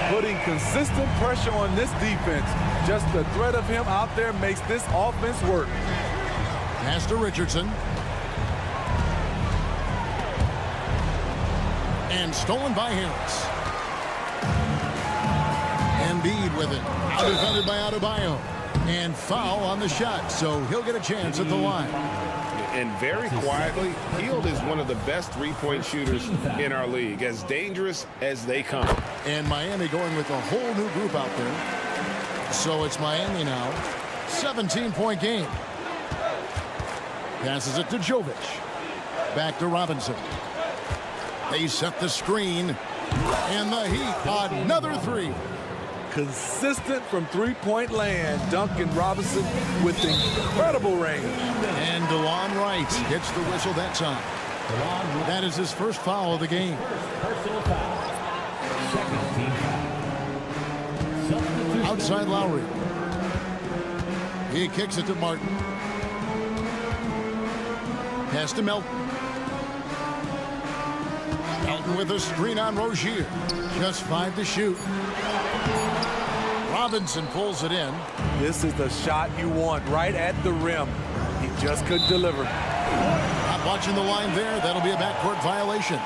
Speaker 12: Putting consistent pressure on this defense. Just the threat of him out there makes this offense work.
Speaker 6: Pass to Richardson. And stolen by Harris. Embiid with it. Out defended by Adebayo. And foul on the shot, so he'll get a chance at the line.
Speaker 7: And very quietly, Hield is one of the best three-point shooters in our league, as dangerous as they come.
Speaker 6: And Miami going with a whole new group out there. So it's Miami now. 17-point game. Passes it to Jovic. Back to Robinson. They set the screen. And the Heat, another three.
Speaker 12: Consistent from three-point land. Duncan Robinson with incredible range.
Speaker 6: And DeLon Wright gets the whistle that time. That is his first foul of the game.
Speaker 11: Personal foul. Second team foul. Substitution.
Speaker 6: Outside Lowry. He kicks it to Martin. Pass to Melton. Melton with a screen on Rozier. Just 5 to shoot. Robinson pulls it in.
Speaker 12: This is the shot you want right at the rim. He just couldn't deliver.
Speaker 6: Not watching the line there. That'll be a backcourt violation.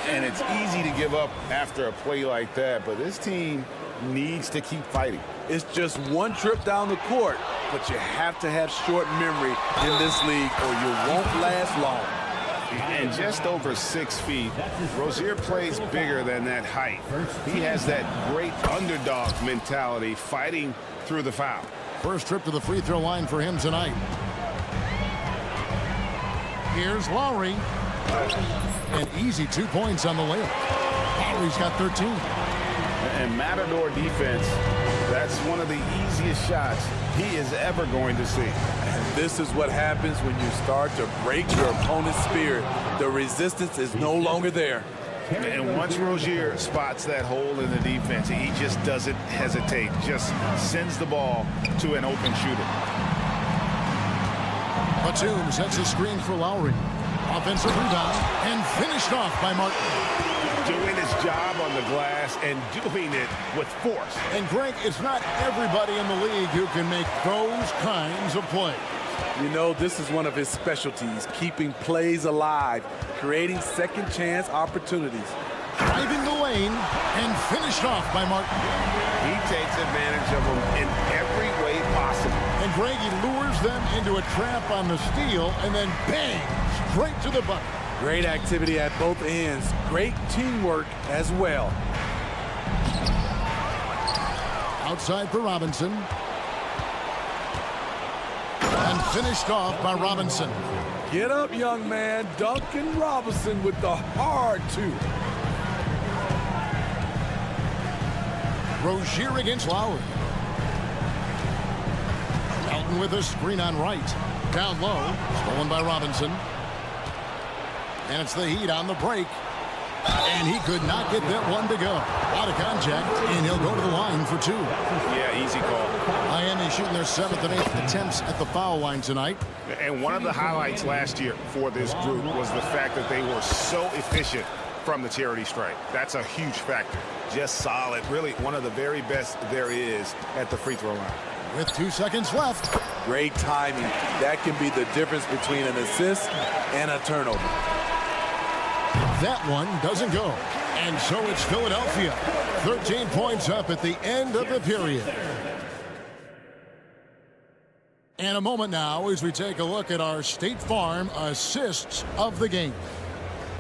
Speaker 7: And it's easy to give up after a play like that, but this team needs to keep fighting.
Speaker 12: It's just one trip down the court, but you have to have short memory in this league or you won't last long.
Speaker 7: And just over 6 feet, Rozier plays bigger than that height. He has that great underdog mentality, fighting through the foul.
Speaker 6: First trip to the free throw line for him tonight. Here's Lowry. An easy 2 points on the layup. Lowry's got 13.
Speaker 7: And Matador defense, that's one of the easiest shots he is ever going to see.
Speaker 12: And this is what happens when you start to break your opponent's spirit. The resistance is no longer there.
Speaker 7: And once Rozier spots that hole in the defense, he just doesn't hesitate, just sends the ball to an open shooter.
Speaker 6: Batum sets a screen for Lowry. Offensive rebound and finished off by Martin.
Speaker 7: Doing his job on the glass and doing it with force.
Speaker 6: And Greg, it's not everybody in the league who can make those kinds of plays.
Speaker 12: You know, this is one of his specialties, keeping plays alive, creating second chance opportunities.
Speaker 6: Driving the lane and finished off by Martin.
Speaker 7: He takes advantage of them in every way possible.
Speaker 6: And Greg, he lures them into a trap on the steal and then bang, straight to the bucket.
Speaker 12: Great activity at both ends. Great teamwork as well.
Speaker 6: Outside for Robinson. And finished off by Robinson.
Speaker 12: Get up, young man. Duncan Robinson with the hard two.
Speaker 6: Rozier against Lowry. Melton with a screen on right. Down low. Stolen by Robinson. And it's the Heat on the break. And he could not get that one to go. Out of contact, and he'll go to the line for two.
Speaker 7: Yeah, easy call.
Speaker 6: Miami shooting their 7th and 8th attempts at the foul line tonight.
Speaker 7: And one of the highlights last year for this group was the fact that they were so efficient from the charity stripe. That's a huge factor. Just solid. Really one of the very best there is at the free throw line.
Speaker 6: With 2 seconds left.
Speaker 12: Great timing. That can be the difference between an assist and a turnover.
Speaker 6: That one doesn't go. And so it's Philadelphia. 13 points up at the end of the period. And a moment now as we take a look at our State Farm assists of the game.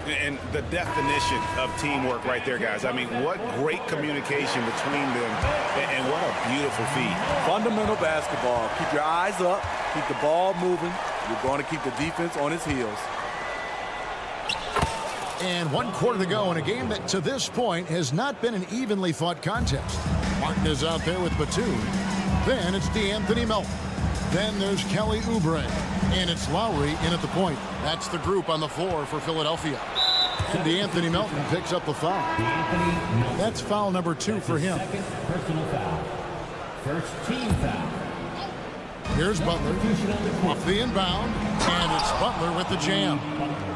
Speaker 7: And the definition of teamwork right there, guys. I mean, what great communication between them, and what a beautiful feed.
Speaker 12: Fundamental basketball. Keep your eyes up. Keep the ball moving. You're going to keep the defense on its heels.
Speaker 6: And 1 quarter to go in a game that to this point has not been an evenly fought contest. Martin is out there with Batum. Then it's DeAnthony Melton. Then there's Kelly Oubre. And it's Lowry in at the point. That's the group on the floor for Philadelphia. And DeAnthony Melton picks up the foul. That's foul number 2 for him.
Speaker 11: Second personal foul. First team foul.
Speaker 6: Here's Butler. Off the inbound. And it's Butler with the jam.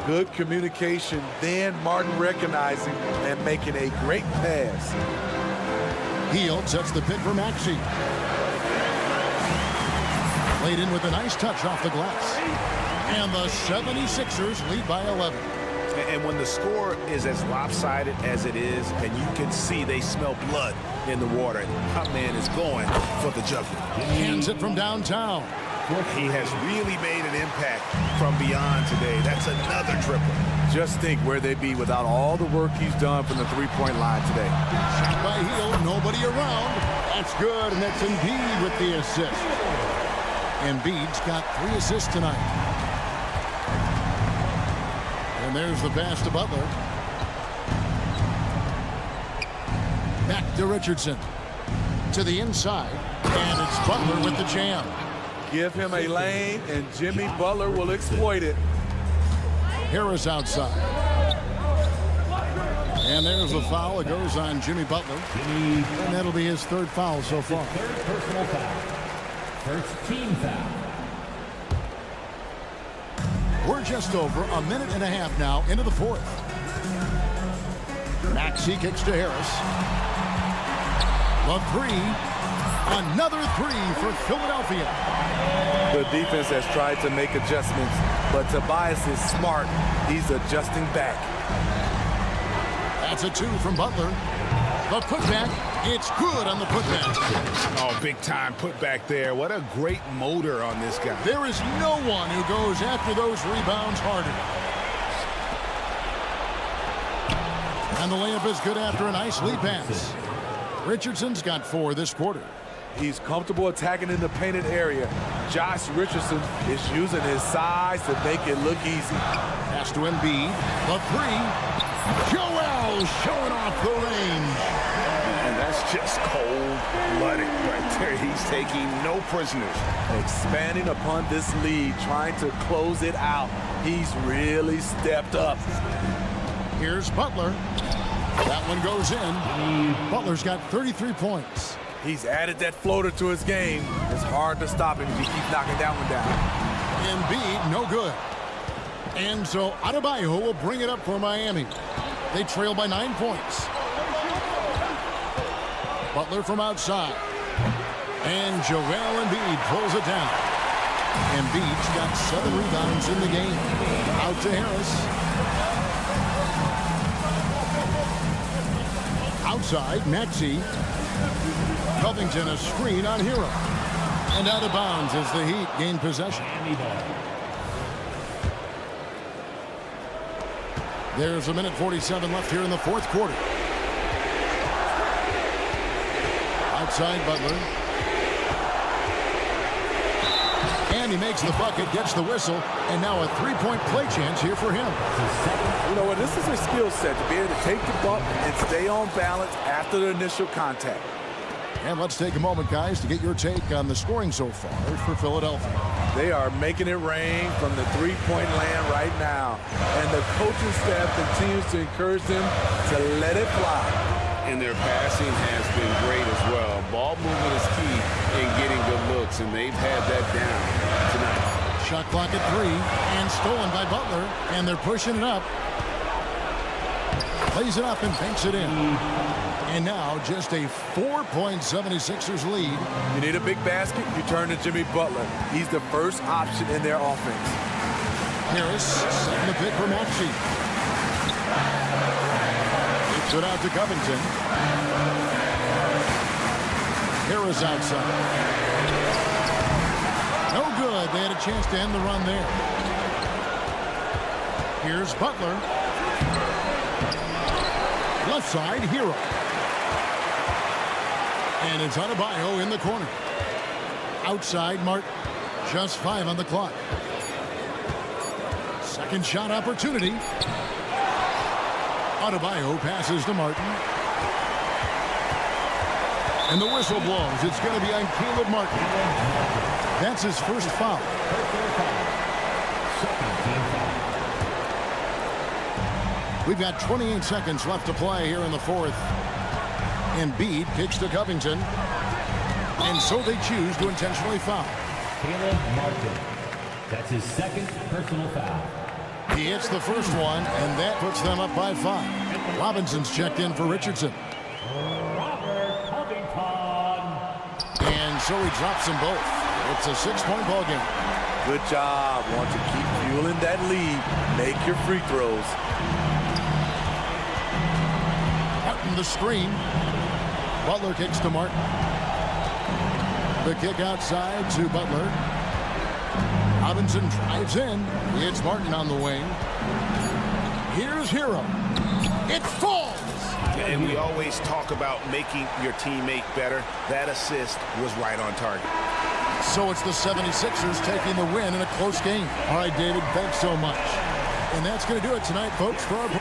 Speaker 12: Good communication. Then Martin recognizing and making a great pass.
Speaker 6: Hield sets the pick for Maxey. Played in with a nice touch off the glass. And the 76ers lead by 11.
Speaker 7: And when the score is as lopsided as it is, and you can see they smell blood in the water, our man is going for the jugular.
Speaker 6: Hands it from downtown.
Speaker 7: He has really made an impact from beyond today. That's another triple.
Speaker 12: Just think where they'd be without all the work he's done from the three-point line today.
Speaker 6: Shot by Hield, nobody around. That's good, and that's Embiid with the assist. Embiid's got 3 assists tonight. And there's the pass to Butler. Back to Richardson. To the inside. And it's Butler with the jam.
Speaker 12: Give him a lane, and Jimmy Butler will exploit it.
Speaker 6: Harris outside. And there's the foul. It goes on Jimmy Butler. And that'll be his 3rd foul so far.
Speaker 11: Third personal foul. First team foul.
Speaker 6: We're just over a minute and a half now into the 4th. Maxey kicks to Harris. The 3. Another 3 for Philadelphia.
Speaker 12: The defense has tried to make adjustments, but Tobias is smart. He's adjusting back.
Speaker 6: That's a 2 from Butler. The putback. It's good on the putback.
Speaker 7: Oh, big time putback there. What a great motor on this guy.
Speaker 6: There is no one who goes after those rebounds harder. And the layup is good after a nice lead pass. Richardson's got 4 this quarter.
Speaker 12: He's comfortable attacking in the painted area. Josh Richardson is using his size to make it look easy.
Speaker 6: Pass to Embiid. The 3. Joel showing off the range.
Speaker 7: And that's just cold-blooded right there. He's taking no prisoners.
Speaker 12: Expanding upon this lead, trying to close it out. He's really stepped up.
Speaker 6: Here's Butler. That one goes in. Butler's got 33 points.
Speaker 12: He's added that floater to his game. It's hard to stop him if he keeps knocking that one down.
Speaker 6: Embiid, no good. And so Adebayo will bring it up for Miami. They trail by 9 points. Butler from outside. And Joel Embiid pulls it down. Embiid's got 7 rebounds in the game. Out to Harris. Outside, Maxey. Covington a screen on Hero. And out of bounds as the Heat gain possession. There's a minute 47 left here in the fourth quarter. Outside Butler. And he makes the bucket, gets the whistle, and now a three-point play chance here for him.
Speaker 12: You know what? This is a skill set to be able to take the bump and stay on balance after the initial contact.
Speaker 6: And let's take a moment, guys, to get your take on the scoring so far for Philadelphia.
Speaker 12: They are making it rain from the three-point land right now. And the coaching staff continues to encourage them to let it fly.
Speaker 7: And their passing has been great as well. Ball movement is key in getting good looks, and they've had that down tonight.
Speaker 6: Shot clock at 3, and stolen by Butler, and they're pushing it up. Plays it up and banks it in. And now just a 4-point 76ers lead.
Speaker 12: You need a big basket, you turn to Jimmy Butler. He's the first option in their offense.
Speaker 6: Harris setting the pick for Maxey. Kicks it out to Covington. Harris outside. No good. They had a chance to end the run there. Here's Butler. Left side, Hero. And it's Adebayo in the corner. Outside, Martin. Just 5 on the clock. Second shot opportunity. Adebayo passes to Martin. And the whistle blows. It's going to be on Caleb Martin. That's his first foul. We've got 28 seconds left to play here in the fourth. Embiid kicks to Covington. And so they choose to intentionally foul.
Speaker 11: Caleb Martin. That's his second personal foul.
Speaker 6: He hits the first one, and that puts them up by 5. Robinson's checked in for Richardson.
Speaker 11: Robert Covington.
Speaker 6: And so he drops them both. It's a 6-point ball game.
Speaker 12: Good job. Want to keep fueling that lead. Make your free throws.
Speaker 6: Martin the screen. Butler kicks to Martin. The kick outside to Butler. Robinson drives in. It's Martin on the wing. Here's Hero. It falls.
Speaker 13: And we always talk about making your teammate better. That assist was right on target.
Speaker 6: So it's the 76ers taking the win in a close game. All right, David, thanks so much. And that's going to do it tonight, folks, for our...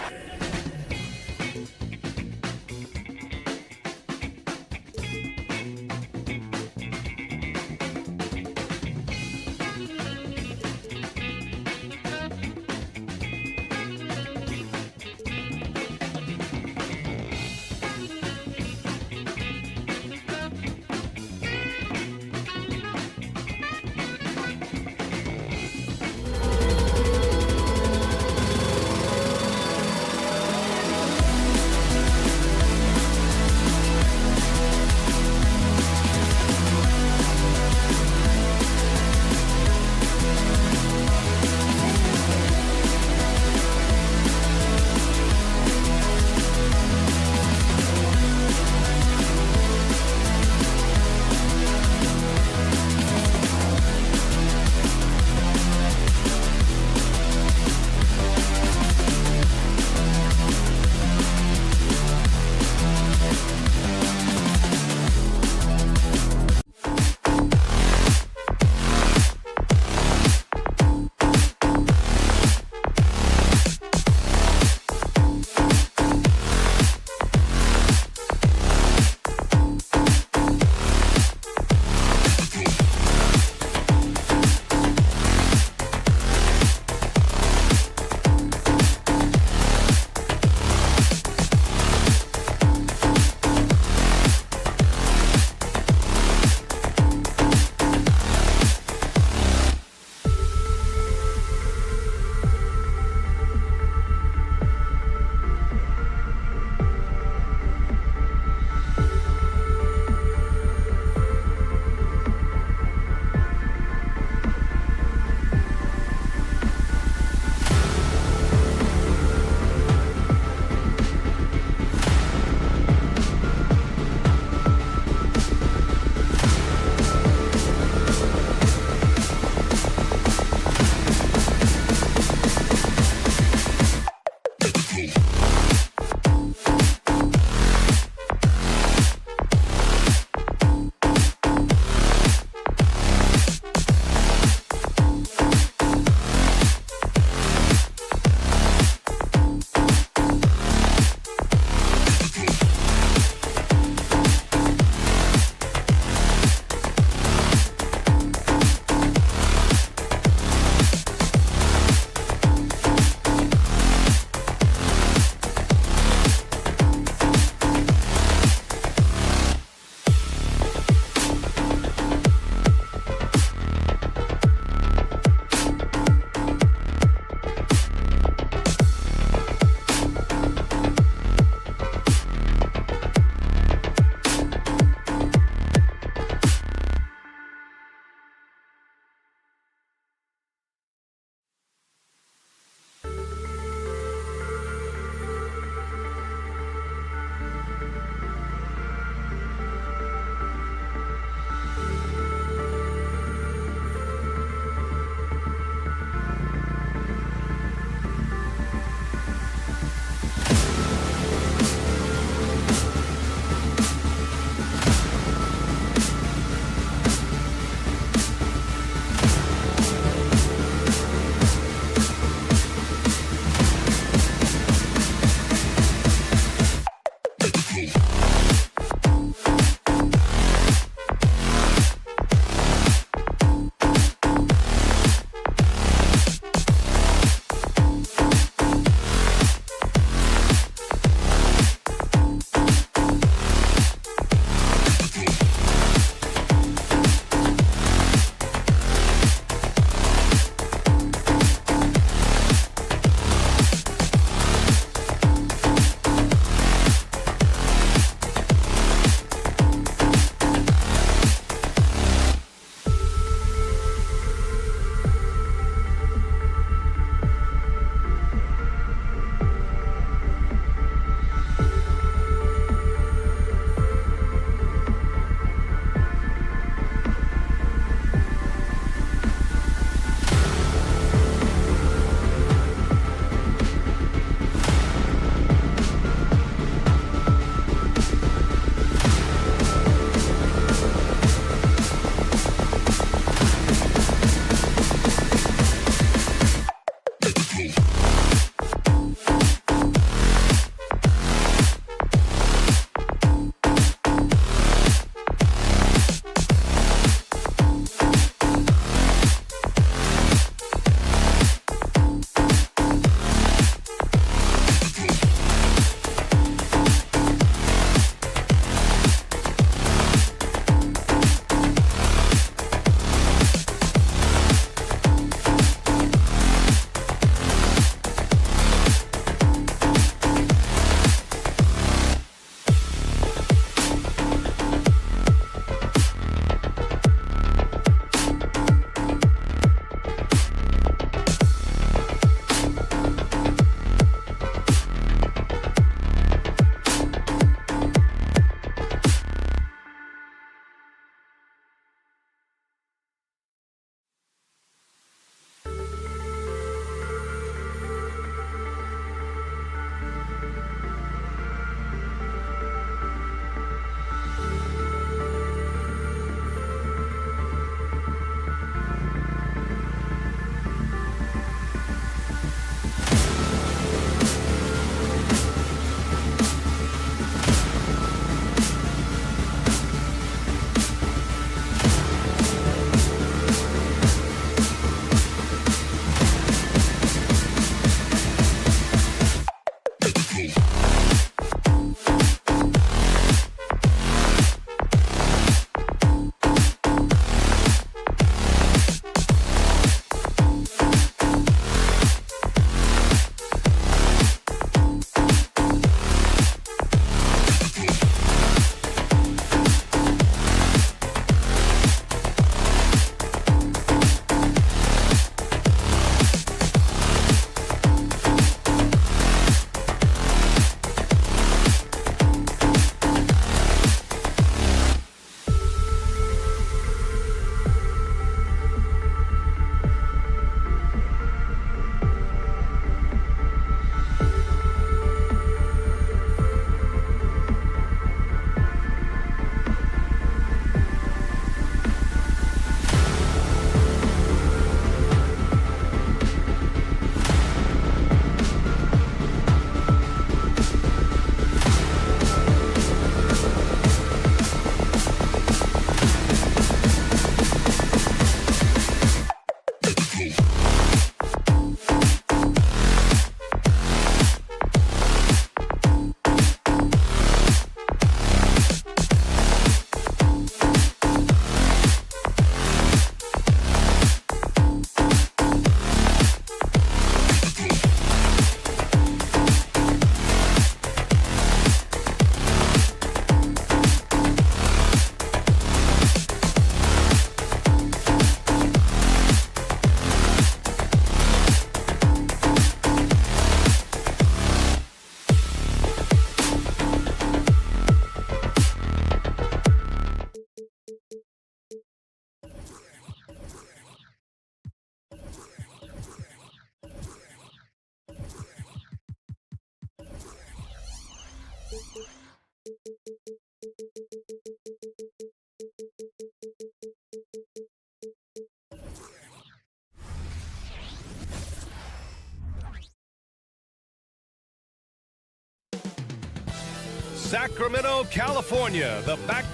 Speaker 1: Sacramento, California. The back.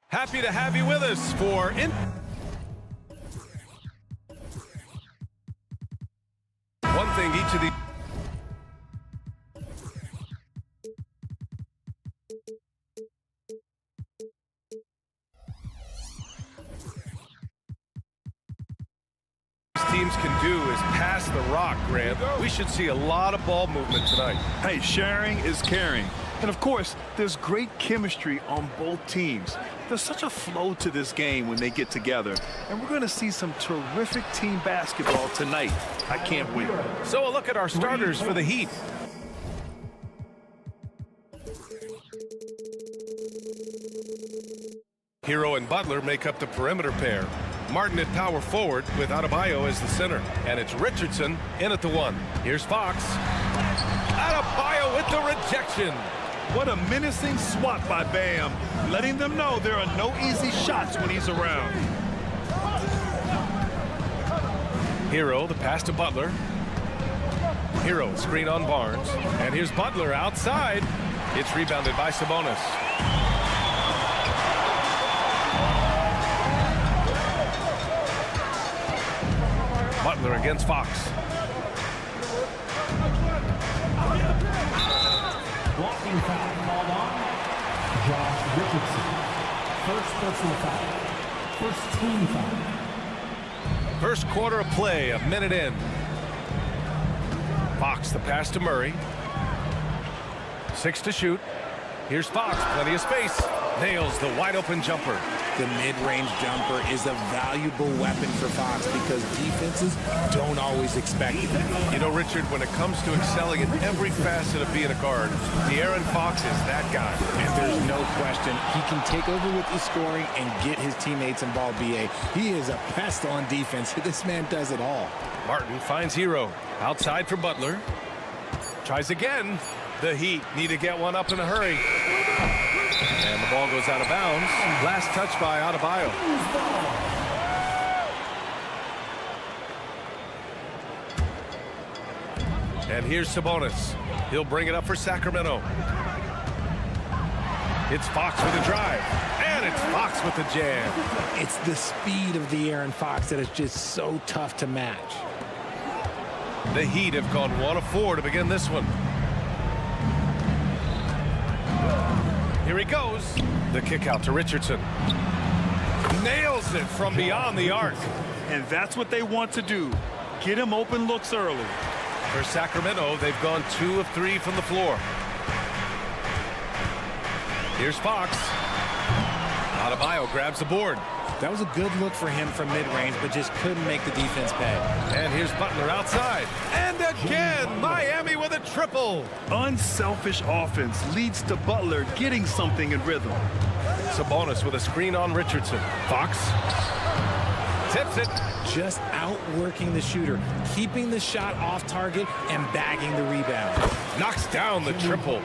Speaker 1: Happy to have you with us for one thing each of the teams can do is pass the rock, Grant. We should see a lot of ball movement tonight.
Speaker 2: Hey, sharing is caring. And of course, there's great chemistry on both teams. There's such a flow to this game when they get together. And we're going to see some terrific team basketball tonight. I can't wait.
Speaker 1: So a look at our starters for the Heat. Hero and Butler make up the perimeter pair. Martin at power forward with Adebayo as the center. And it's Richardson in at the 1. Here's Fox. Adebayo with the rejection.
Speaker 2: What a menacing swat by Bam, letting them know there are no easy shots when he's around.
Speaker 1: Hero, the pass to Butler. Hero, screen on Barnes. And here's Butler outside. It's rebounded by Sabonis. Butler against Fox.
Speaker 11: Blocking foul called on Josh Richardson. First personal foul. First team foul.
Speaker 1: First quarter of play, a minute in. Fox, the pass to Murray. 6 to shoot. Here's Fox, plenty of space. Nails the wide open jumper.
Speaker 3: The mid-range jumper is a valuable weapon for Fox because defenses don't always expect it.
Speaker 1: You know, Richard, when it comes to excelling in every facet of being a guard, De'Aaron Fox is that guy.
Speaker 3: And there's no question he can take over with the scoring and get his teammates involved, BA. He is a pest on defense. This man does it all.
Speaker 1: Martin finds Hero. Outside for Butler. Tries again. The Heat need to get one up in a hurry. And the ball goes out of bounds. Last touch by Adebayo. And here's Sabonis. He'll bring it up for Sacramento. It's Fox with a drive. And it's Fox with the jam.
Speaker 3: It's the speed of De'Aaron Fox that is just so tough to match.
Speaker 1: The Heat have gone 1 of 4 to begin this one. Here he goes. The kick out to Richardson. Nails it from beyond the arc.
Speaker 2: And that's what they want to do. Get him open looks early.
Speaker 1: For Sacramento, they've gone 2 of 3 from the floor. Here's Fox. Adebayo grabs the board.
Speaker 3: That was a good look for him from mid-range, but just couldn't make the defense pay.
Speaker 1: And here's Butler outside. And again, Miami with a triple.
Speaker 2: Unselfish offense leads to Butler getting something in rhythm.
Speaker 1: Sabonis with a screen on Richardson. Fox tips it.
Speaker 3: Just outworking the shooter, keeping the shot off target and bagging the rebound.
Speaker 1: Knocks down the triple.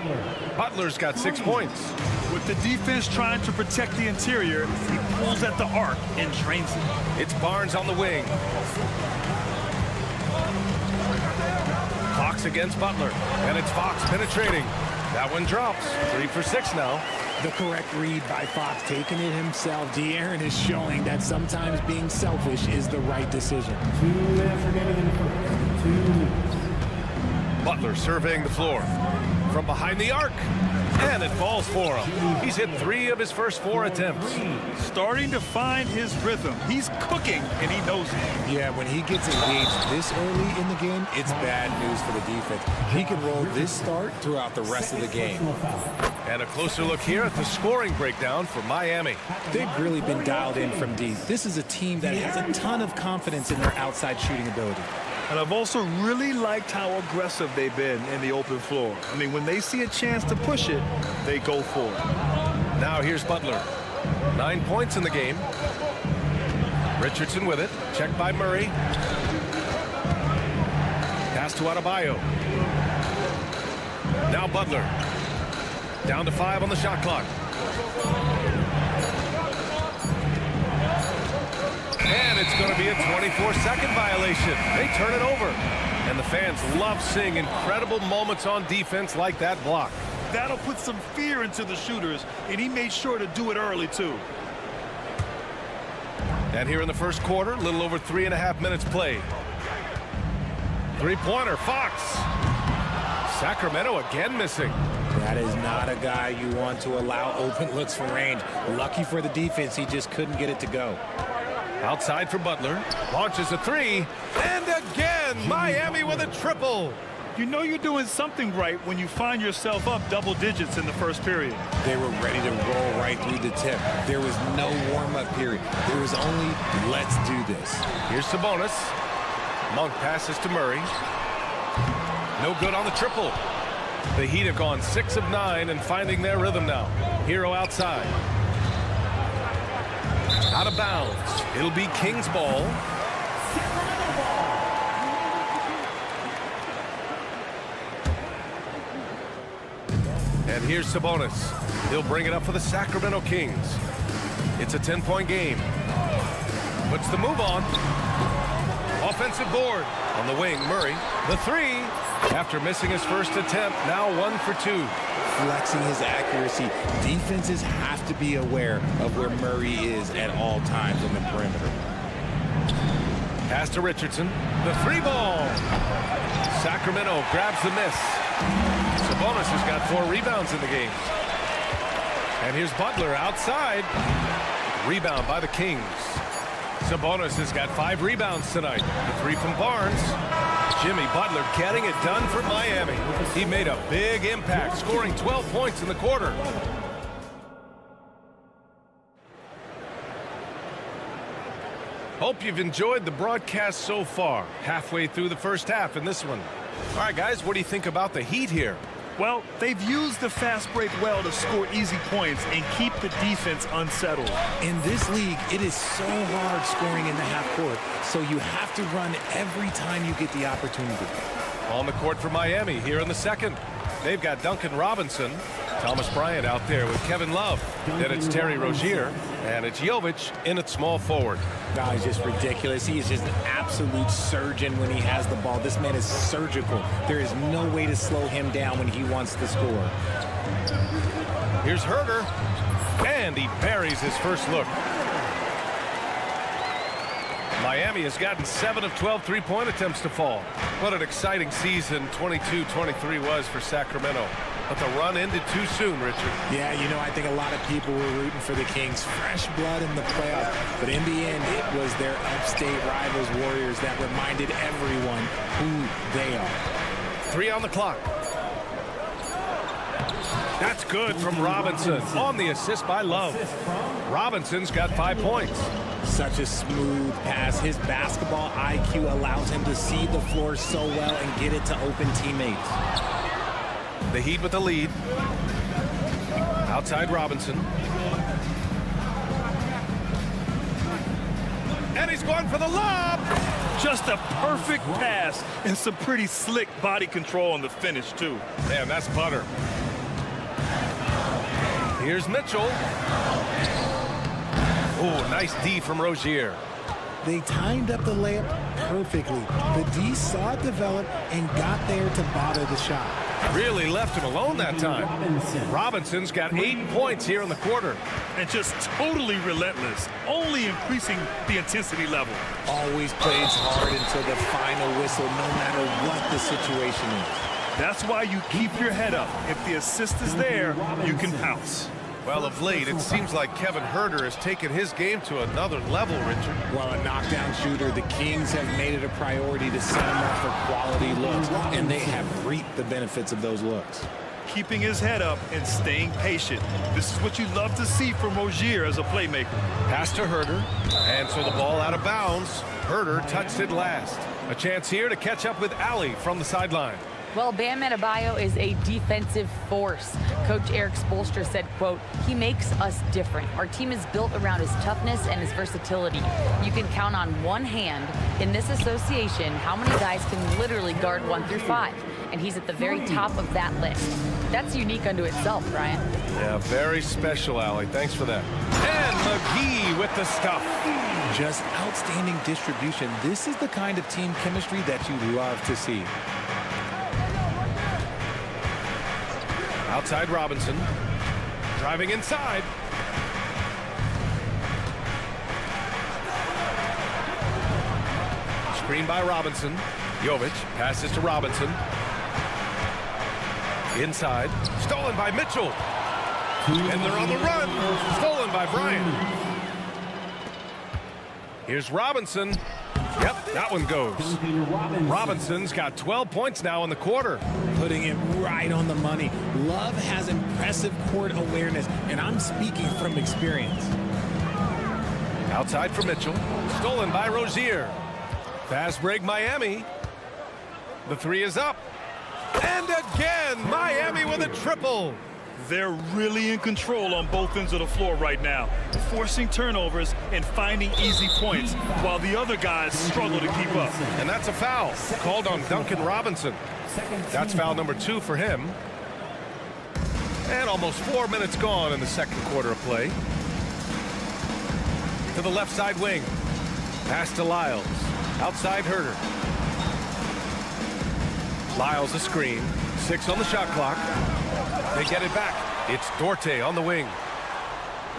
Speaker 1: Butler's got 6 points.
Speaker 2: With the defense trying to protect the interior, he pulls at the arc and drains it.
Speaker 1: It's Barnes on the wing. Fox against Butler. And it's Fox penetrating. That one drops. 3 for 6 now.
Speaker 3: The correct read by Fox, taking it himself. De'Aaron is showing that sometimes being selfish is the right decision.
Speaker 11: 2 minutes remaining in the first. 2 minutes.
Speaker 1: Butler surveying the floor. From behind the arc. And it falls for him. He's hit 3 of his first 4 attempts.
Speaker 2: Starting to find his rhythm. He's cooking, and he knows it.
Speaker 3: Yeah, when he gets engaged this early in the game, it's bad news for the defense. He can roll this start throughout the rest of the game.
Speaker 1: And a closer look here at the scoring breakdown for Miami.
Speaker 3: They've really been dialed in from deep. This is a team that has a ton of confidence in their outside shooting ability.
Speaker 2: And I've also really liked how aggressive they've been in the open floor. I mean, when they see a chance to push it, they go for it.
Speaker 1: Now here's Butler. 9 points in the game. Richardson with it. Checked by Murray. Pass to Adebayo. Now Butler. Down to 5 on the shot clock. And it's going to be a 24-second violation. They turn it over. And the fans love seeing incredible moments on defense like that block.
Speaker 2: That'll put some fear into the shooters, and he made sure to do it early, too.
Speaker 1: And here in the first quarter, a little over 3.5 minutes played. Three-pointer, Fox. Sacramento again missing.
Speaker 3: That is not a guy you want to allow open looks from range. Lucky for the defense, he just couldn't get it to go.
Speaker 1: Outside for Butler. Launches a three. And again, Miami with a triple.
Speaker 2: You know you're doing something right when you find yourself up double digits in the first period.
Speaker 3: They were ready to roll right through the tip. There was no warm-up period. There was only, let's do this.
Speaker 1: Here's Sabonis. Monk passes to Murray. No good on the triple. The Heat have gone 6 of 9 and finding their rhythm now. Hero outside. Out of bounds. It'll be Kings ball. And here's Sabonis. He'll bring it up for the Sacramento Kings. It's a 10-point game. Puts the move on. Offensive board. On the wing, Murray. The three. After missing his first attempt, now 1 for 2.
Speaker 3: Flexing his accuracy. Defenses have to be aware of where Murray is at all times on the perimeter.
Speaker 1: Pass to Richardson. The three ball. Sacramento grabs the miss. Sabonis has got 4 rebounds in the game. And here's Butler outside. Rebound by the Kings. Sabonis has got 5 rebounds tonight. The 3 from Barnes. Jimmy Butler getting it done for Miami. He made a big impact, scoring 12 points in the quarter. Hope you've enjoyed the broadcast so far. Halfway through the first half in this one. All right, guys, what do you think about the Heat here?
Speaker 2: Well, they've used the fast break well to score easy points and keep the defense unsettled.
Speaker 3: In this league, it is so hard scoring in the half court, so you have to run every time you get the opportunity.
Speaker 1: On the court for Miami here in the second. They've got Duncan Robinson, Thomas Bryant out there with Kevin Love. Then it's Terry Rozier, and it's Jovic in at small forward.
Speaker 3: No, he's just ridiculous. He is just an absolute surgeon when he has the ball. This man is surgical. There is no way to slow him down when he wants to score.
Speaker 1: Here's Herter, and he buries his first look. Miami has gotten 7 of 12 three-point attempts to fall. What an exciting season 22-23 was for Sacramento. But the run ended too soon, Richard.
Speaker 3: Yeah, you know, I think a lot of people were rooting for the Kings. Fresh blood in the playoffs. But in the end, it was their upstate rivals Warriors that reminded everyone who they are.
Speaker 1: 3 on the clock. That's good from Robinson on the assist by Love. Robinson's got 5 points.
Speaker 3: Such a smooth pass. His basketball IQ allows him to see the floor so well and get it to open teammates.
Speaker 1: The Heat with the lead. Outside Robinson. And he's going for the lob.
Speaker 2: Just a perfect pass and some pretty slick body control on the finish, too.
Speaker 1: Man, that's butter. Here's Mitchell. Oh, nice D from Rozier.
Speaker 3: They timed up the layup perfectly. The D saw it develop and got there to bother the shot.
Speaker 1: Really left him alone that time. Robinson's got 8 points here in the quarter.
Speaker 2: And just totally relentless, only increasing the intensity level.
Speaker 3: Always plays hard until the final whistle, no matter what the situation is.
Speaker 2: That's why you keep your head up. If the assist is there, you can pounce.
Speaker 1: Well, of late, it seems like Kevin Herter has taken his game to another level, Richard.
Speaker 3: Well, a knockdown shooter, the Kings have made it a priority to set him up for quality looks, and they have reaped the benefits of those looks.
Speaker 2: Keeping his head up and staying patient. This is what you love to see from Rozier as a playmaker.
Speaker 1: Pass to Herter, and so the ball out of bounds. Herter touched it last. A chance here to catch up with Alley from the sideline.
Speaker 4: Well, Bam Adebayo is a defensive force. Coach Eric Spoelstra said, quote, "He makes us different. Our team is built around his toughness and his versatility. You can count on one hand in this association how many guys can literally guard 1 through 5. And he's at the very top of that list. That's unique unto itself, Brian.
Speaker 1: Yeah, very special, Allie. Thanks for that. And McGee with the stuff.
Speaker 3: Just outstanding distribution. This is the kind of team chemistry that you love to see.
Speaker 1: Outside Robinson. Driving inside. Screen by Robinson. Jovic passes to Robinson. Inside. Stolen by Mitchell. And they're on the run. Stolen by Bryant. Here's Robinson. Yep, that one goes. Robinson's got 12 points now in the quarter.
Speaker 3: Putting it right on the money. Love has impressive court awareness, and I'm speaking from experience.
Speaker 1: Outside for Mitchell. Stolen by Rozier. Fast break Miami. The three is up. And again, Miami with a triple.
Speaker 2: They're really in control on both ends of the floor right now, forcing turnovers and finding easy points while the other guys struggle to keep up.
Speaker 1: And that's a foul called on Duncan Robinson. That's foul number 2 for him. And almost 4 minutes gone in the second quarter of play. To the left side wing. Pass to Lyles. Outside Herter. Lyles a screen. 6 on the shot clock. They get it back. It's Dorte on the wing.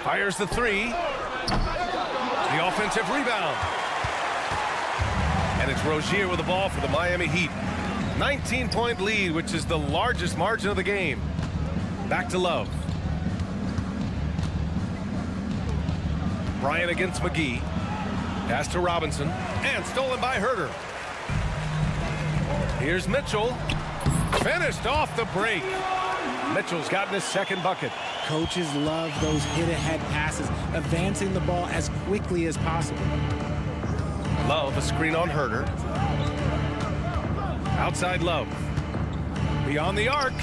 Speaker 1: Fires the 3. The offensive rebound. And it's Rozier with the ball for the Miami Heat. 19-point lead, which is the largest margin of the game. Back to Love. Bryant against McGee. Pass to Robinson. And stolen by Herter. Here's Mitchell. Finished off the break. Mitchell's gotten his second bucket.
Speaker 3: Coaches love those hit-ahead passes, advancing the ball as quickly as possible.
Speaker 1: Love a screen on Herter. Outside Love. Beyond the arc.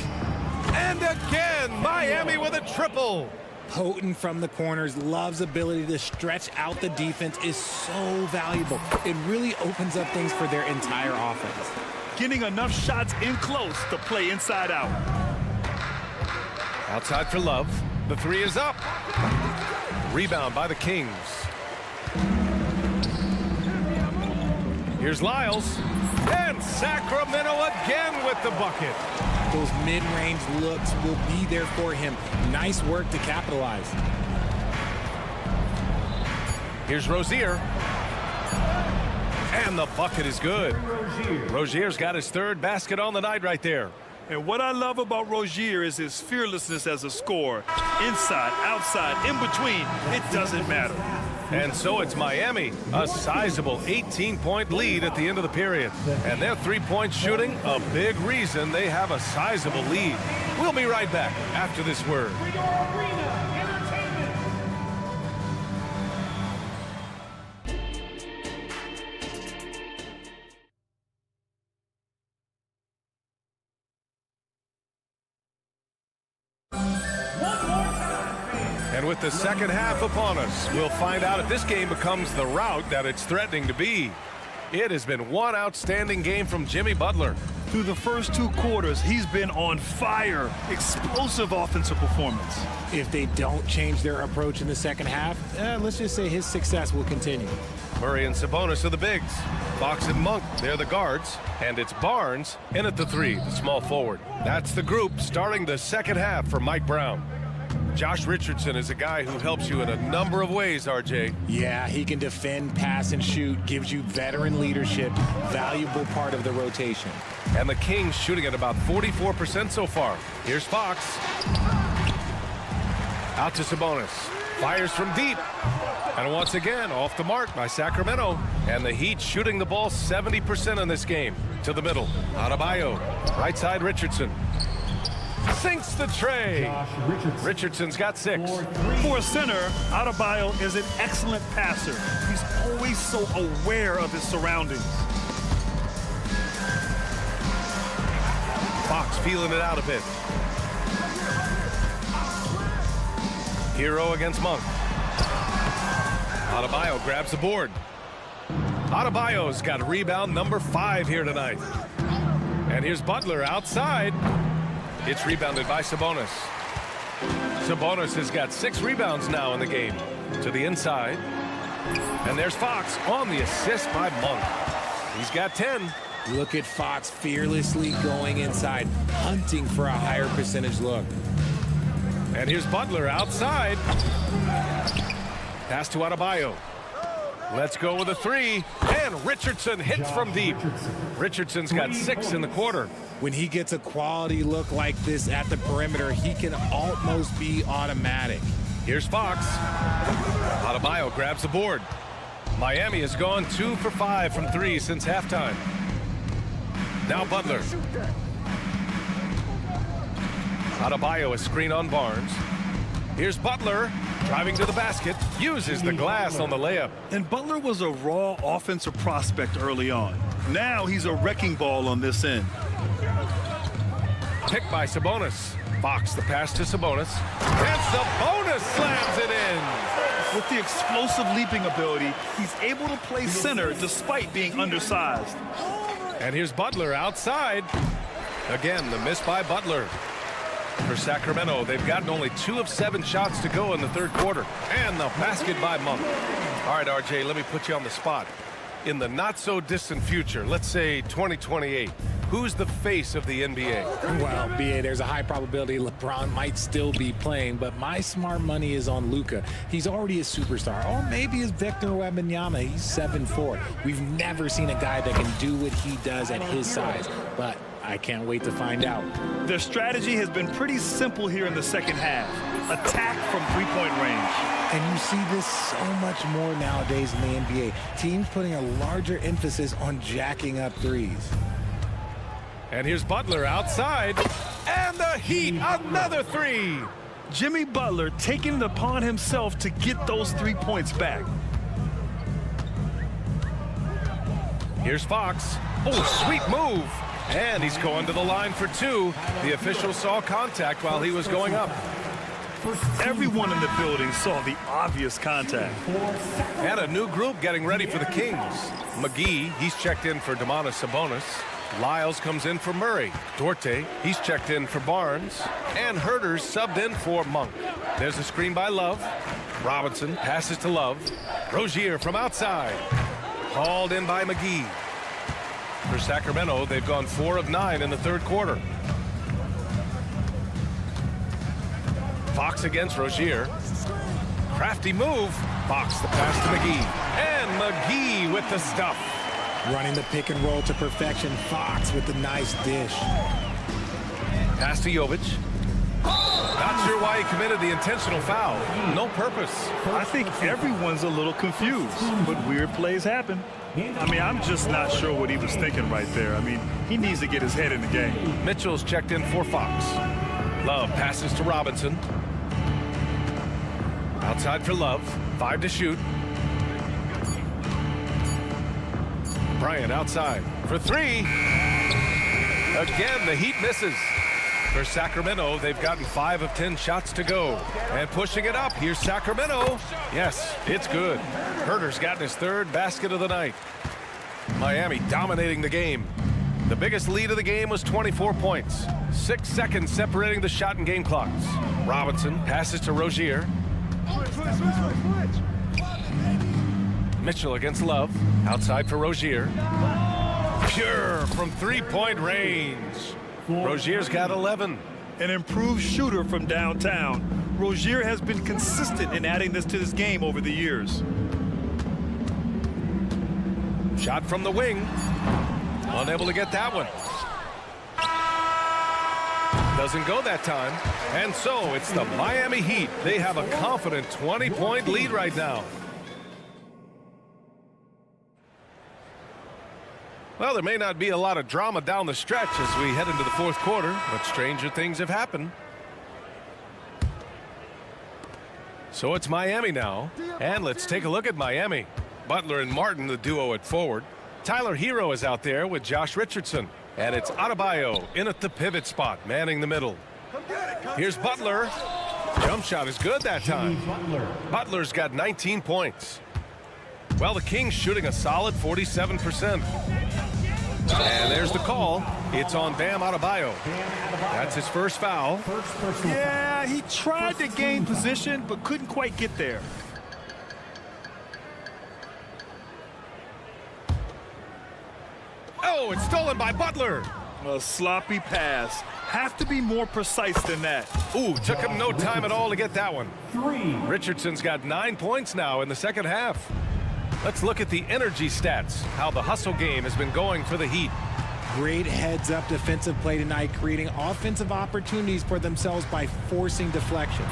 Speaker 1: And again, Miami with a triple.
Speaker 3: Potent from the corners. Love's ability to stretch out the defense is so valuable. It really opens up things for their entire offense.
Speaker 2: Getting enough shots in close to play inside out.
Speaker 1: Outside for Love. The 3 is up. Rebound by the Kings. Here's Lyles. And Sacramento again with the bucket.
Speaker 3: Those mid-range looks will be there for him. Nice work to capitalize.
Speaker 1: Here's Rozier. And the bucket is good. Rozier's got his 3rd basket on the night right there.
Speaker 2: And what I love about Rozier is his fearlessness as a scorer. Inside, outside, in between, it doesn't matter.
Speaker 1: And so it's Miami, a sizable 18-point lead at the end of the period. And their 3-point shooting, a big reason they have a sizable lead. We'll be right back after this word. And with the second half upon us, we'll find out if this game becomes the rout that it's threatening to be. It has been one outstanding game from Jimmy Butler.
Speaker 2: Through the first 2 quarters, he's been on fire. Explosive offensive performance.
Speaker 3: If they don't change their approach in the second half, let's just say his success will continue.
Speaker 1: Murray and Sabonis are the bigs. Fox and Monk, they're the guards. And it's Barnes in at the 3, the small forward. That's the group starting the second half for Mike Brown. Josh Richardson is a guy who helps you in a number of ways, RJ.
Speaker 3: Yeah, he can defend, pass, and shoot, gives you veteran leadership, valuable part of the rotation.
Speaker 1: And the Kings shooting at about 44% so far. Here's Fox. Out to Sabonis. Fires from deep. And once again, off the mark by Sacramento. And the Heat shooting the ball 70% in this game. To the middle. Adebayo. Right side Richardson. Sinks the tray. Richardson's got 6.
Speaker 2: For a center, Adebayo is an excellent passer. He's always so aware of his surroundings.
Speaker 1: Fox feeling it out a bit. Hero against Monk. Adebayo grabs the board. Adebayo's got rebound number 5 here tonight. And here's Butler outside. It's rebounded by Sabonis. Sabonis has got 6 rebounds now in the game. To the inside. And there's Fox on the assist by Monk. He's got 10.
Speaker 3: Look at Fox fearlessly going inside, hunting for a higher percentage look.
Speaker 1: And here's Butler outside. Pass to Adebayo. Let's go with a 3. And Richardson hits from deep. Richardson's got 6 in the quarter.
Speaker 3: When he gets a quality look like this at the perimeter, he can almost be automatic.
Speaker 1: Here's Fox. Adebayo grabs the board. Miami has gone 2 for 5 from 3 since halftime. Now Butler. Adebayo, a screen on Barnes. Here's Butler, driving to the basket, uses the glass on the layup.
Speaker 2: And Butler was a raw offensive prospect early on. Now he's a wrecking ball on this end.
Speaker 1: Picked by Sabonis. Fox the pass to Sabonis. And Sabonis slams it in.
Speaker 2: With the explosive leaping ability, he's able to play center despite being undersized.
Speaker 1: And here's Butler outside. Again, the miss by Butler. For Sacramento, they've gotten only 2 of 7 shots to go in the third quarter. And the basket by Monk. All right, RJ, let me put you on the spot. In the not-so-distant future, let's say 2028, who's the face of the NBA?
Speaker 3: Well, BA, there's a high probability LeBron might still be playing, but my smart money is on Luka. He's already a superstar. Or maybe it's Victor Wembanyama. He's 7'4". We've never seen a guy that can do what he does at his size, but I can't wait to find out.
Speaker 2: Their strategy has been pretty simple here in the second half. Attack from three-point range.
Speaker 3: And you see this so much more nowadays in the NBA. Teams putting a larger emphasis on jacking up threes.
Speaker 1: And here's Butler outside. And the Heat, another 3.
Speaker 2: Jimmy Butler taking it upon himself to get those 3 points back.
Speaker 1: Here's Fox. Oh, sweet move. And he's going to the line for 2. The official saw contact while he was going up.
Speaker 2: Everyone in the building saw the obvious contact.
Speaker 1: And a new group getting ready for the Kings. McGee, he's checked in for Domantas Sabonis. Lyles comes in for Murray. Duarte, he's checked in for Barnes. And Herter's subbed in for Monk. There's a screen by Love. Robinson passes to Love. Rozier from outside. Hauled in by McGee. For Sacramento, they've gone 4 of 9 in the third quarter. Fox against Rozier. Crafty move. Fox the pass to McGee. And McGee with the stuff.
Speaker 3: Running the pick and roll to perfection. Fox with the nice dish.
Speaker 1: Pass to Jovic. Not sure why he committed the intentional foul. No purpose.
Speaker 2: I think everyone's a little confused, but weird plays happen. I mean, I'm just not sure what he was thinking right there. I mean, he needs to get his head in the game.
Speaker 1: Mitchell's checked in for Fox. Love passes to Robinson. Outside for Love. 5 to shoot. Bryant outside for 3. Again, the Heat misses. For Sacramento, they've gotten 5 of 10 shots to go. And pushing it up, here's Sacramento. Yes, it's good. Herter's gotten his 3rd basket of the night. Miami dominating the game. The biggest lead of the game was 24 points. 6 seconds separating the shot and game clocks. Robinson passes to Rozier. Mitchell against Love. Outside for Rozier. Pure from 3-point range. Rozier's got 11.
Speaker 2: An improved shooter from downtown. Rozier has been consistent in adding this to this game over the years.
Speaker 1: Shot from the wing. Unable to get that one. Doesn't go that time. And so it's the Miami Heat. They have a confident 20-point lead right now. Well, there may not be a lot of drama down the stretch as we head into the fourth quarter, but stranger things have happened. So it's Miami now, and let's take a look at Miami. Butler and Martin, the duo at forward. Tyler Hero is out there with Josh Richardson, and it's Adebayo in at the pivot spot, manning the middle. Here's Butler. Jump shot is good that time. Butler's got 19 points. Well, the Kings shooting a solid 47%. And there's the call. It's on Bam Adebayo. That's his first foul.
Speaker 2: Yeah, he tried to gain position, but couldn't quite get there.
Speaker 1: Oh, it's stolen by Butler.
Speaker 2: A sloppy pass. Have to be more precise than that.
Speaker 1: Ooh, took him no time at all to get that one. Richardson's got 9 points now in the second half. Let's look at the energy stats, how the hustle game has been going for the Heat.
Speaker 3: Great heads-up defensive play tonight, creating offensive opportunities for themselves by forcing deflections.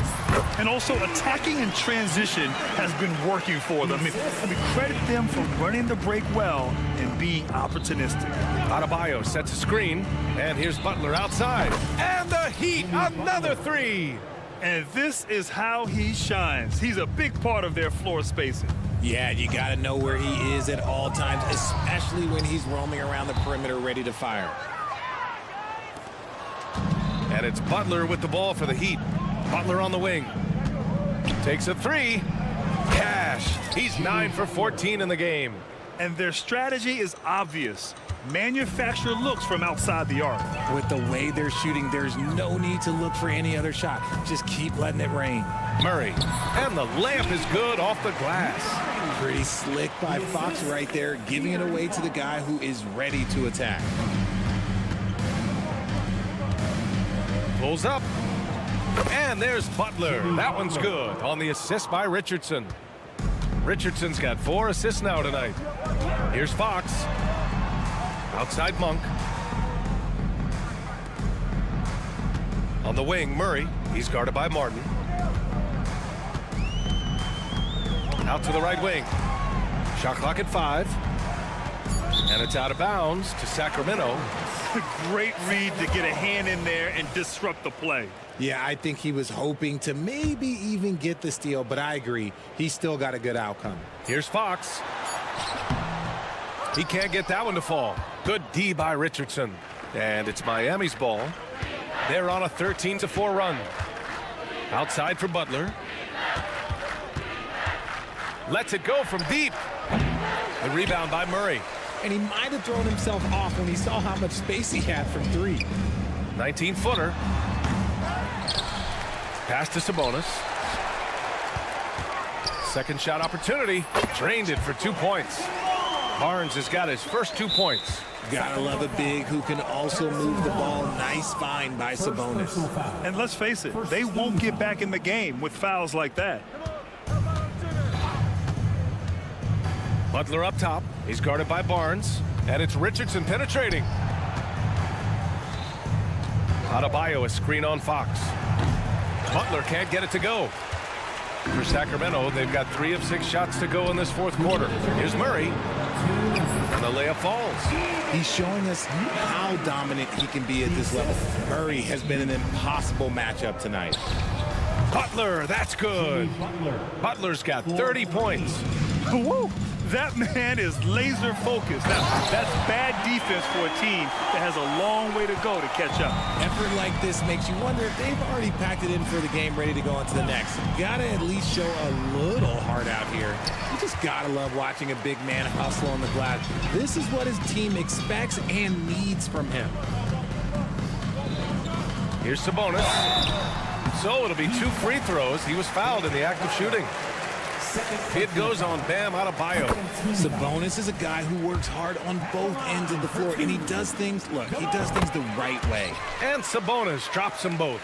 Speaker 2: And also attacking in transition has been working for them. I mean, credit them for running the break well and being opportunistic.
Speaker 1: Adebayo sets a screen, and here's Butler outside. And the Heat, another three.
Speaker 2: And this is how he shines. He's a big part of their floor spacing.
Speaker 3: Yeah, you got to know where he is at all times, especially when he's roaming around the perimeter ready to fire.
Speaker 1: And it's Butler with the ball for the Heat. Butler on the wing. Takes a three. Cash. He's 9 for 14 in the game.
Speaker 2: And their strategy is obvious. Manufacture looks from outside the arc.
Speaker 3: With the way they're shooting, there's no need to look for any other shot. Just keep letting it rain.
Speaker 1: Murray. And the layup is good off the glass.
Speaker 3: Pretty slick by Fox right there, giving it away to the guy who is ready to attack.
Speaker 1: Pulls up. And there's Butler. That one's good on the assist by Richardson. Richardson's got 4 assists now tonight. Here's Fox. Outside Monk. On the wing, Murray. He's guarded by Martin. Out to the right wing. Shot clock at 5. And it's out of bounds to Sacramento.
Speaker 2: Great read to get a hand in there and disrupt the play.
Speaker 3: Yeah, I think he was hoping to maybe even get the steal, but I agree. He still got a good outcome.
Speaker 1: Here's Fox. He can't get that one to fall. Good D by Richardson. And it's Miami's ball. They're on a 13-4 run. Outside for Butler. Lets it go from deep. The rebound by Murray.
Speaker 3: And he might have thrown himself off when he saw how much space he had from 3.
Speaker 1: 19-footer. Pass to Sabonis. Second shot opportunity. Drained it for 2 points. Barnes has got his first 2 points.
Speaker 3: Gotta love a big who can also move the ball. Nice find by Sabonis.
Speaker 2: And let's face it, they won't get back in the game with fouls like that.
Speaker 1: Butler up top. He's guarded by Barnes. And it's Richardson penetrating. Adebayo, a screen on Fox. Butler can't get it to go. For Sacramento, they've got 3 of 6 shots to go in this fourth quarter. Here's Murray. And the layup falls.
Speaker 3: He's showing us how dominant he can be at this level. Murray has been an impossible matchup tonight.
Speaker 1: Butler, that's good. Butler's got 30 points.
Speaker 2: Woo! That man is laser focused. Now, that's bad defense for a team that has a long way to go to catch up.
Speaker 3: Effort like this makes you wonder if they've already packed it in for the game, ready to go into the next. Gotta at least show a little heart out here. You just gotta love watching a big man hustle on the glass. This is what his team expects and needs from him.
Speaker 1: Here's Sabonis. So it'll be 2 free throws. He was fouled in the act of shooting. It goes on Bam Adebayo.
Speaker 3: Sabonis is a guy who works hard on both ends of the floor, and he does things, look, he does things the right way.
Speaker 1: And Sabonis drops them both.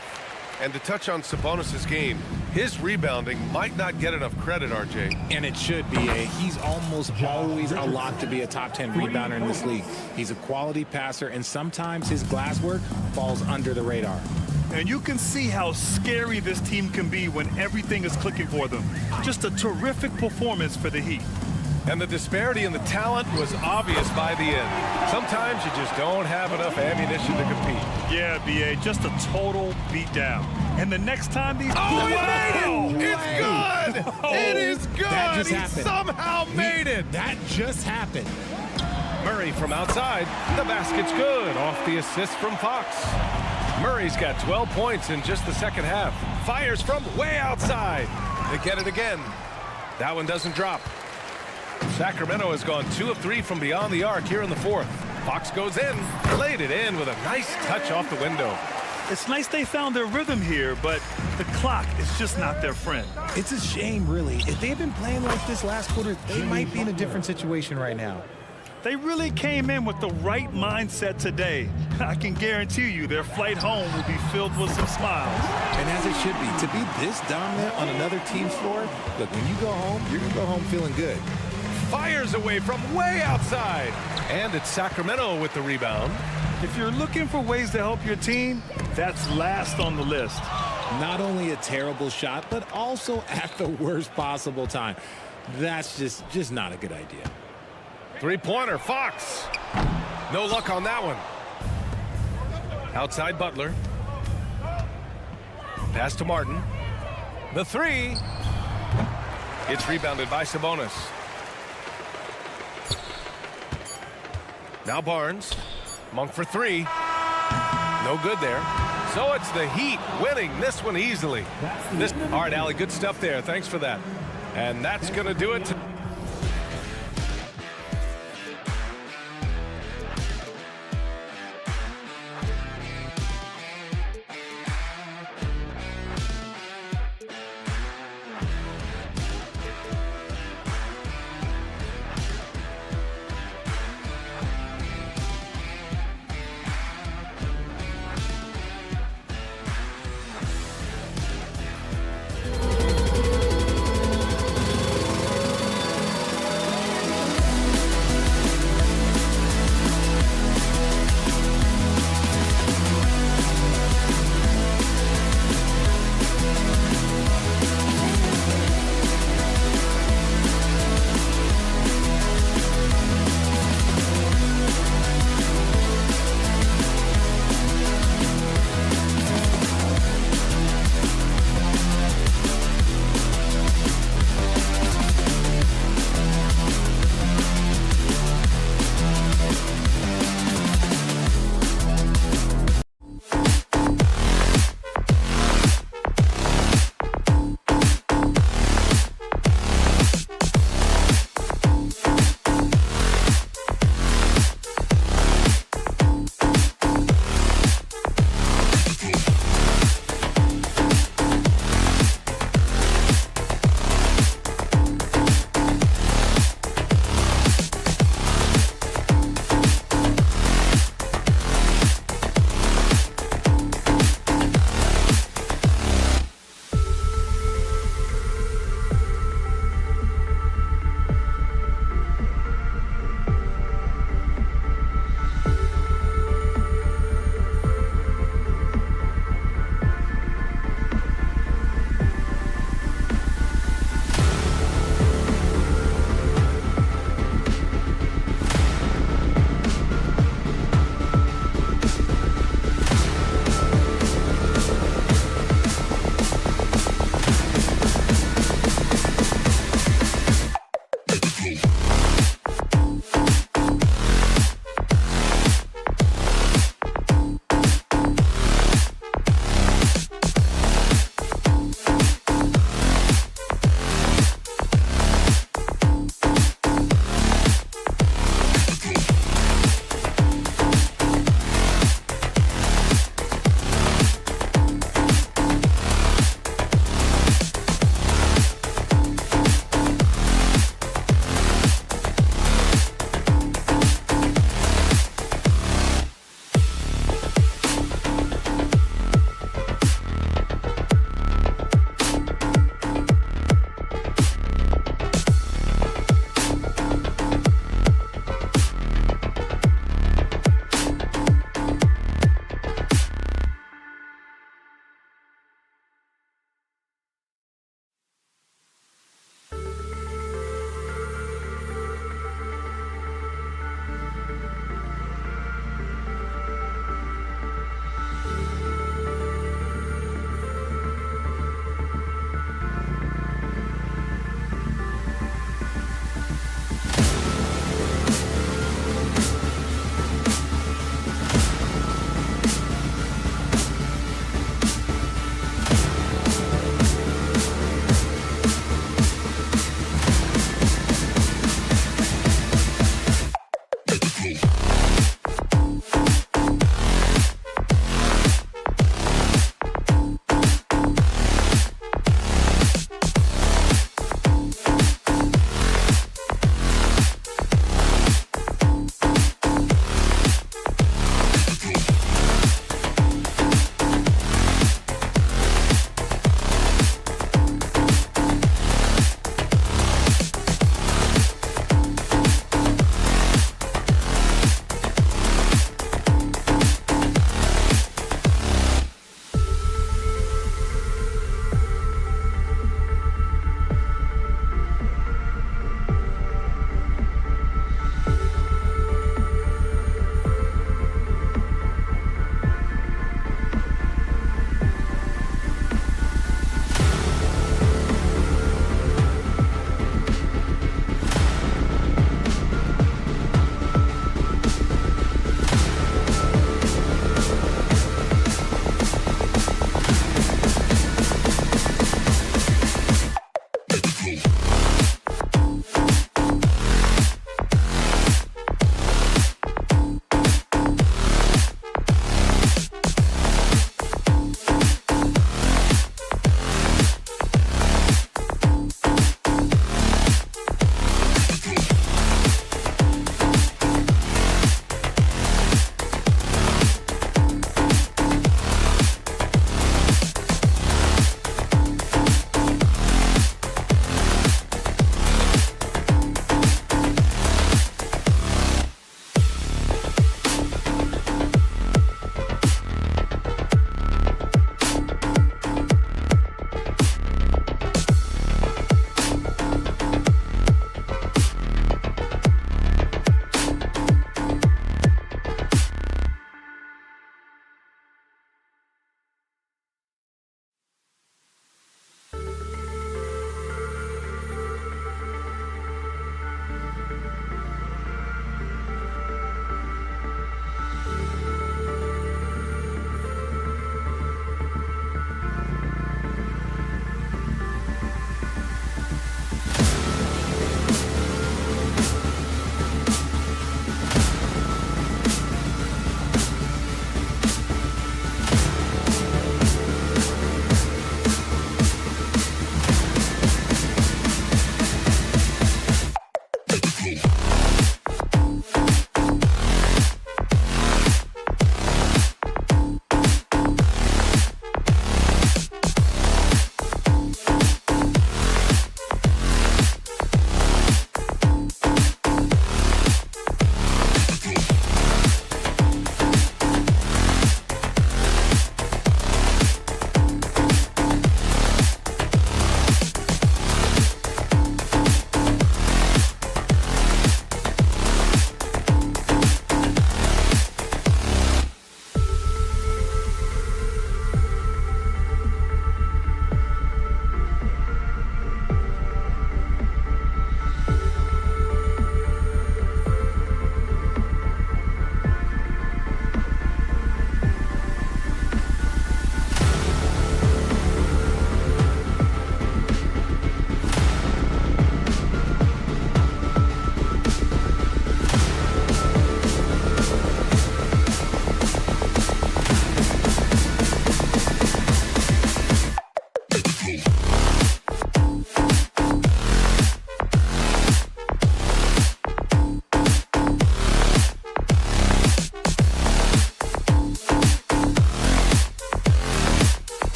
Speaker 1: And to touch on Sabonis' game, his rebounding might not get enough credit, RJ.
Speaker 3: And it should be. He's almost always a lock to be a top 10 rebounder in this league. He's a quality passer, and sometimes his glass work falls under the radar.
Speaker 2: And you can see how scary this team can be when everything is clicking for them. Just a terrific performance for the Heat.
Speaker 1: And the disparity in the talent was obvious by the end. Sometimes you just don't have enough ammunition to compete.
Speaker 2: Yeah, B.A., just a total beatdown. And the next time these...
Speaker 1: Oh, he made it! It's good! It is good!
Speaker 3: That just
Speaker 1: he
Speaker 3: happened.
Speaker 1: Somehow made it!
Speaker 3: That just happened.
Speaker 1: Murray from outside. The basket's good off the assist from Fox. Murray's got 12 points in just the second half. Fires from way outside. They get it again. That one doesn't drop. Sacramento has gone 2 of 3 from beyond the arc here in the fourth. Fox goes in, laid it in with a nice touch off the window.
Speaker 2: It's nice they found their rhythm here, but the clock is just not their friend.
Speaker 3: It's a shame, really. If they had been playing like this last quarter, they might be in a different situation right now.
Speaker 2: They really came in with the right mindset today. I can guarantee you their flight home will be filled with some smiles.
Speaker 3: And as it should be, to be this dominant on another team's floor, look, when you go home, you're going to go home feeling good.
Speaker 1: Fires away from way outside. And it's Sacramento with the rebound.
Speaker 2: If you're looking for ways to help your team, that's last on the list.
Speaker 3: Not only a terrible shot, but also at the worst possible time. That's just not a good idea.
Speaker 1: Three-pointer, Fox. No luck on that one. Outside Butler. Pass to Martin. The three. It's rebounded by Sabonis. Now Barnes. Monk for three. No good there. So it's the Heat winning this one easily. All right, Allie, good stuff there. Thanks for that. And that's going to do it.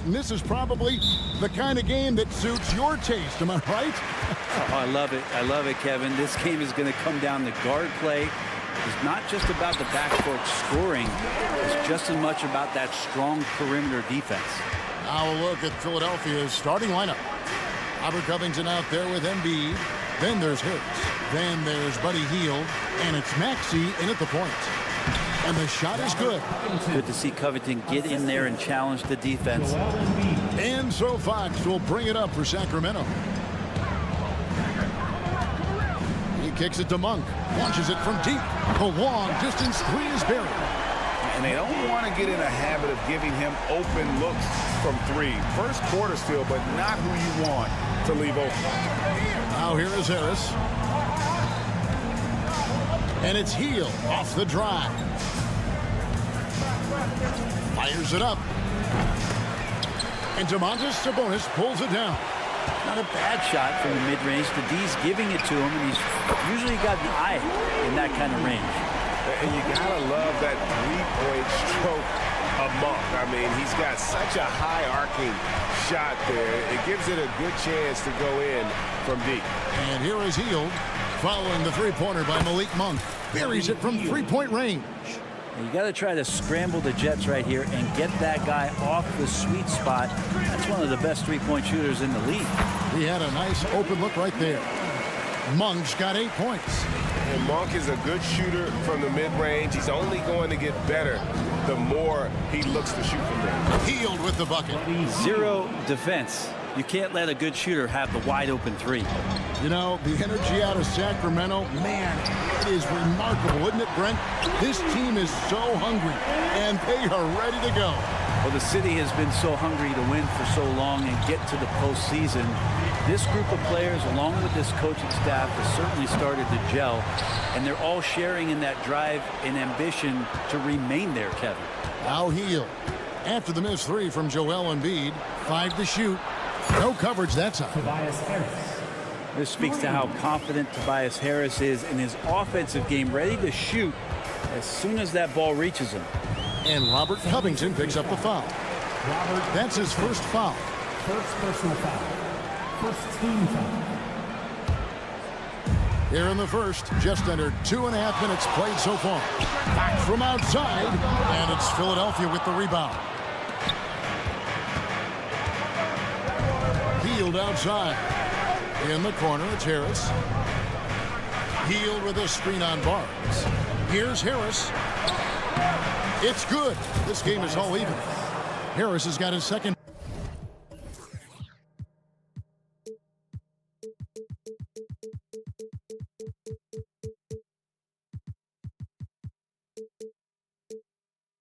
Speaker 6: and this is probably the kind of game that suits your taste. Am I right?
Speaker 8: Oh, I love it. I love it, Kevin. This game is going to come down to guard play. It's not just about the backcourt scoring. It's just as much about that strong perimeter defense.
Speaker 6: Now a look at Philadelphia's starting lineup. Robert Covington out there with Embiid. Then there's Harris. Then there's Buddy Hield. And it's Maxey in at the point. And the shot is good.
Speaker 8: Good to see Covington get in there and challenge the defense.
Speaker 6: And so Fox will bring it up for Sacramento. He kicks it to Monk. Launches it from deep. The long distance three is buried.
Speaker 7: And they don't want to get in a habit of giving him open looks from three. First quarter still, but not who you want to leave open.
Speaker 6: Now here is Harris. And it's Hield off the drive. Fires it up. And Domantas Sabonis pulls it down.
Speaker 8: Not a bad shot from the mid-range. The D's giving it to him, and he's usually got the eye in that kind of range.
Speaker 7: And you gotta love that three-point stroke of Monk. I mean, he's got such a high arcing shot there. It gives it a good chance to go in from deep.
Speaker 6: And here is Hield following the three-pointer by Malik Monk. Buries it from three-point range.
Speaker 8: You got to try to scramble the Jets right here and get that guy off the sweet spot. That's one of the best three-point shooters in the league.
Speaker 6: He had a nice open look right there. Monk's got 8 points.
Speaker 7: And Monk is a good shooter from the mid-range. He's only going to get better the more he looks to shoot from there.
Speaker 6: Hield with the bucket.
Speaker 8: Zero defense. You can't let a good shooter have the wide-open three.
Speaker 6: You know, the energy out of Sacramento, man, it is remarkable, isn't it, Brent? This team is so hungry, and they are ready to go.
Speaker 8: Well, the city has been so hungry to win for so long and get to the postseason. This group of players, along with this coaching staff, has certainly started to gel, and they're all sharing in that drive and ambition to remain there, Kevin.
Speaker 6: Now Hield. After the missed three from Joel Embiid, 5 to shoot. No coverage that time.
Speaker 11: Tobias Harris.
Speaker 8: This speaks to how confident Tobias Harris is in his offensive game, ready to shoot as soon as that ball reaches him.
Speaker 6: And Robert Covington picks up the foul. That's his first foul.
Speaker 11: First personal foul. First team foul.
Speaker 6: Here in the first, just under 2.5 minutes played so far. Back from outside, and it's Philadelphia with the rebound. Hield outside. In the corner, it's Harris. Hield with a screen on Barnes. Here's Harris. It's good. This game is all even. Harris has got his second.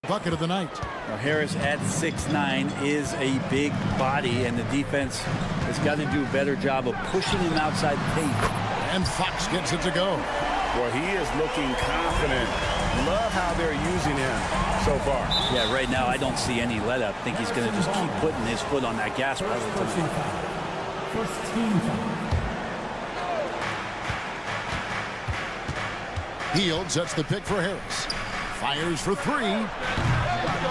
Speaker 6: Bucket of the night.
Speaker 8: Well, Harris at 6'9" is a big body, and the defense has got to do a better job of pushing him outside the paint.
Speaker 6: And Fox gets it to go.
Speaker 7: Well, he is looking confident. Love how they're using him so far.
Speaker 8: Yeah, right now I don't see any let up. I think he's going to just keep putting his foot on that gas pedal.
Speaker 11: First team foul.
Speaker 6: Hield sets the pick for Harris. Fires for three.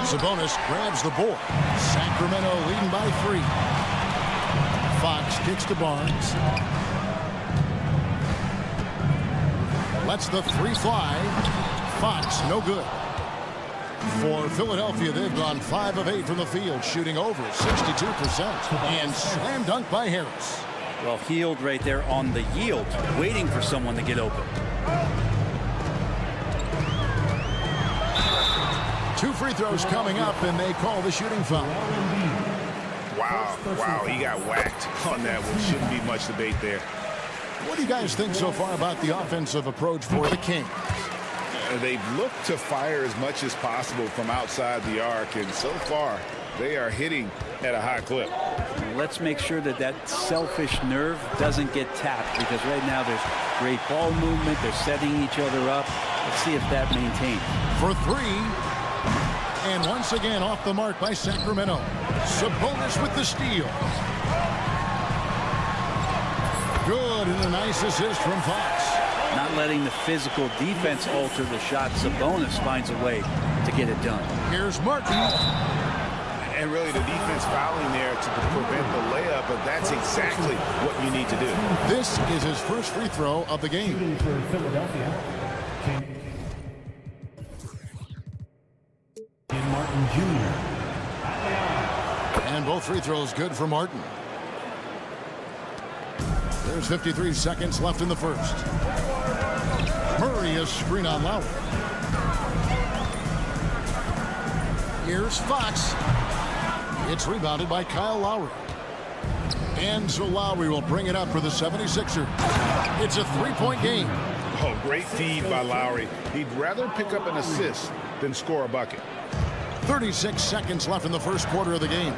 Speaker 6: Sabonis grabs the board. Sacramento leading by 3. Fox kicks to Barnes. Lets the three fly. Fox, no good. For Philadelphia, they've gone 5 of 8 from the field, shooting over 62%. And slam dunk by Harris.
Speaker 8: Well, Hield right there on the yield, waiting for someone to get open.
Speaker 6: 2 free throws coming up, and they call the shooting foul.
Speaker 7: Wow, he got whacked on that one. Shouldn't be much debate there.
Speaker 6: What do you guys think so far about the offensive approach for the Kings?
Speaker 7: They've looked to fire as much as possible from outside the arc, and so far they are hitting at a high clip.
Speaker 8: Let's make sure that that selfish nerve doesn't get tapped, because right now there's great ball movement. They're setting each other up. Let's see if that maintains.
Speaker 6: For 3. And once again off the mark by Sacramento. Sabonis with the steal. Good, and a nice assist from Fox.
Speaker 8: Not letting the physical defense alter the shot. Sabonis finds a way to get it done.
Speaker 6: Here's Martin.
Speaker 7: And really the defense fouling there to prevent the layup, but that's exactly what you need to do.
Speaker 6: This is his first free throw of the game.
Speaker 11: Shooting for Philadelphia, Ken Martin Jr.
Speaker 6: And both free throws good for Martin. There's 53 seconds left in the first. Murray is screen on Lowry. Here's Fox. It's rebounded by Kyle Lowry. And so Lowry will bring it up for the 76ers. It's a three-point game.
Speaker 7: Oh, great feed by Lowry. He'd rather pick up an assist than score a bucket.
Speaker 6: 36 seconds left in the first quarter of the game.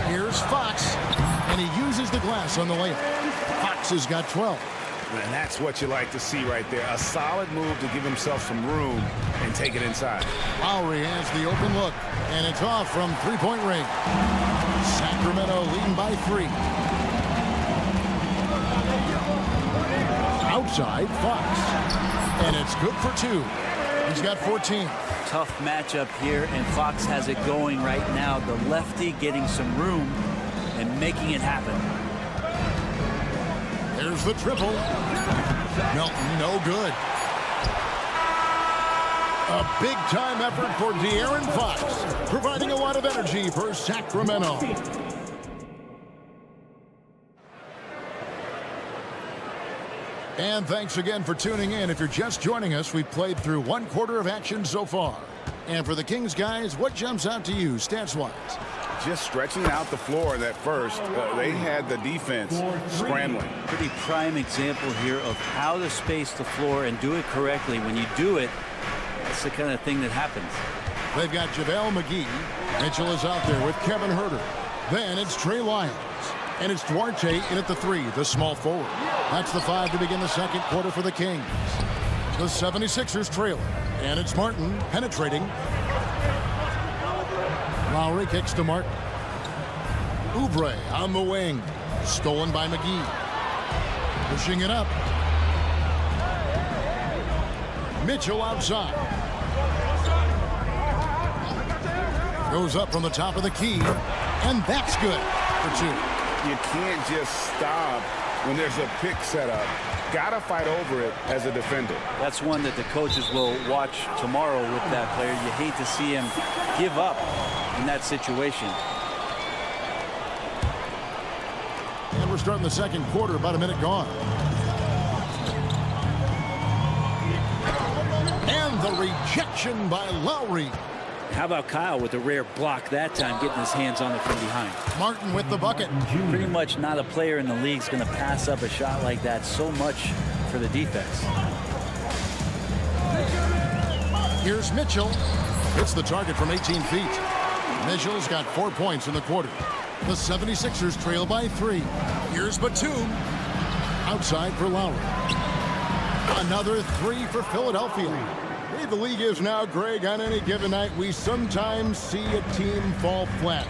Speaker 6: Here's Fox, and he uses the glass on the layup. Fox has got 12.
Speaker 7: And that's what you like to see right there. A solid move to give himself some room and take it inside.
Speaker 6: Lowry has the open look, and it's off from three-point range. Sacramento leading by 3. Outside, Fox. And it's good for 2. He's got 14.
Speaker 8: Tough matchup here, and Fox has it going right now. The lefty getting some room and making it happen.
Speaker 6: There's the triple. Melton, no good. A big-time effort for De'Aaron Fox, providing a lot of energy for Sacramento. And thanks again for tuning in. If you're just joining us, we've played through one quarter of action so far. And for the Kings guys, what jumps out to you stats-wise?
Speaker 7: Just stretching out the floor that first. They had the defense scrambling.
Speaker 8: Pretty prime example here of how to space the floor and do it correctly. When you do it, that's the kind of thing that happens.
Speaker 6: They've got JaVale McGee. Mitchell is out there with Kevin Huerter. Then it's Trey Lyons. And it's Duarte in at the 3, the small forward. That's the 5 to begin the second quarter for the Kings. The 76ers trail. And it's Martin penetrating. Lowry kicks to Martin. Oubre on the wing. Stolen by McGee. Pushing it up. Mitchell outside. Goes up from the top of the key. And that's good for 2.
Speaker 7: You can't just stop when there's a pick set up. Gotta fight over it as a defender.
Speaker 8: That's one that the coaches will watch tomorrow with that player. You hate to see him give up in that situation.
Speaker 6: And we're starting the second quarter, about a minute gone. And the rejection by Lowry.
Speaker 8: How about Kyle with a rare block that time, getting his hands on it from behind.
Speaker 6: Martin with the bucket.
Speaker 8: Pretty much not a player in the league is going to pass up a shot like that so much for the defense.
Speaker 6: Here's Mitchell. It's the target from 18 feet. Mitchell's got 4 points in the quarter. The 76ers trail by 3. Here's Batum. Outside for Lowry. Another 3 for Philadelphia. The way the league is now, Greg, on any given night, we sometimes see a team fall flat.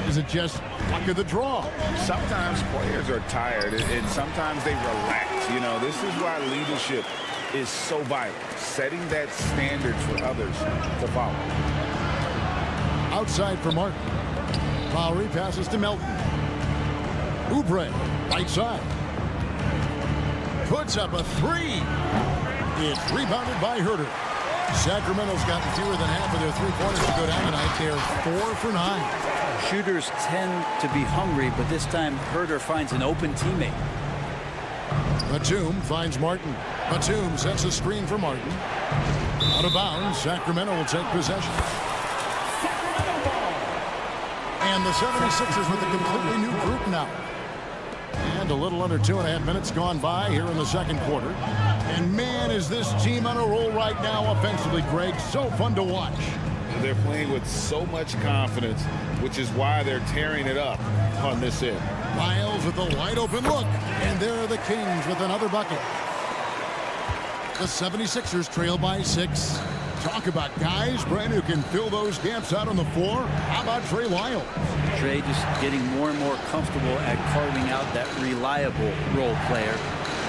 Speaker 6: Is it just luck of the draw?
Speaker 7: Sometimes players are tired, and sometimes they relax. You know, this is why leadership is so vital. Setting that standard for others to follow.
Speaker 6: Outside for Martin. Lowry passes to Melton. Oubre, right side. Puts up a 3. It's rebounded by Huerter. Sacramento's gotten fewer than half of their three-pointers to go down tonight. They're 4 for 9.
Speaker 8: Shooters tend to be hungry, but this time Huerter finds an open teammate.
Speaker 6: Batum finds Martin. Batum sets a screen for Martin. Out of bounds, Sacramento will take possession. And the 76ers with a completely new group now. And a little under 2.5 minutes gone by here in the second quarter. And man, is this team on a roll right now offensively, Greg. So fun to watch.
Speaker 7: They're playing with so much confidence, which is why they're tearing it up on this end.
Speaker 6: Miles with a wide open look. And there are the Kings with another bucket. The 76ers trail by 6. Talk about guys, Brent, who can fill those gaps out on the floor. How about Trey Lyles?
Speaker 8: Trey just getting more and more comfortable at carving out that reliable role player.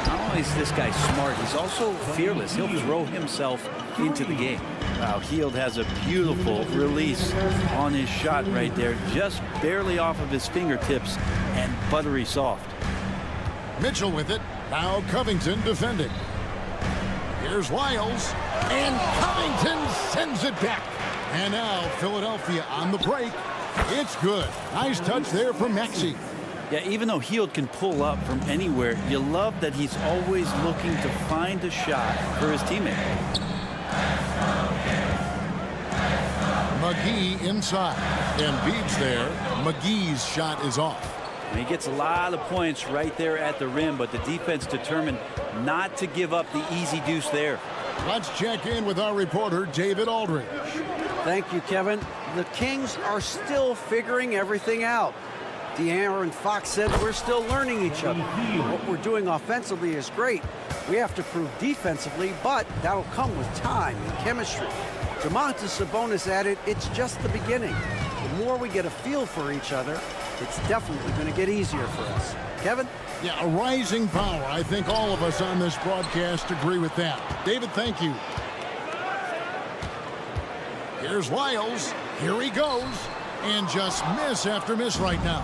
Speaker 8: Not only is this guy smart, he's also fearless. He'll throw himself into the game. Wow, Hield has a beautiful release on his shot right there, just barely off of his fingertips and buttery soft.
Speaker 6: Mitchell with it. Now Covington defending. Here's Lyles. And Covington sends it back. And now Philadelphia on the break. It's good. Nice touch there from Maxey.
Speaker 8: Yeah, even though Hield can pull up from anywhere, you love that he's always looking to find a shot for his teammate.
Speaker 6: McGee inside. Embiid's there. McGee's shot is off.
Speaker 8: And he gets a lot of points right there at the rim, but the defense determined not to give up the easy deuce there.
Speaker 6: Let's check in with our reporter, David Aldridge.
Speaker 10: Thank you, Kevin. The Kings are still figuring everything out. De'Aaron Fox said we're still learning each other. What we're doing offensively is great. We have to prove defensively, but that'll come with time and chemistry. Domantas Sabonis added, it's just the beginning. The more we get a feel for each other, it's definitely going to get easier for us. Kevin?
Speaker 6: Yeah, a rising power. I think all of us on this broadcast agree with that. David, thank you. Here's Lyles. Here he goes. And just miss after miss right now.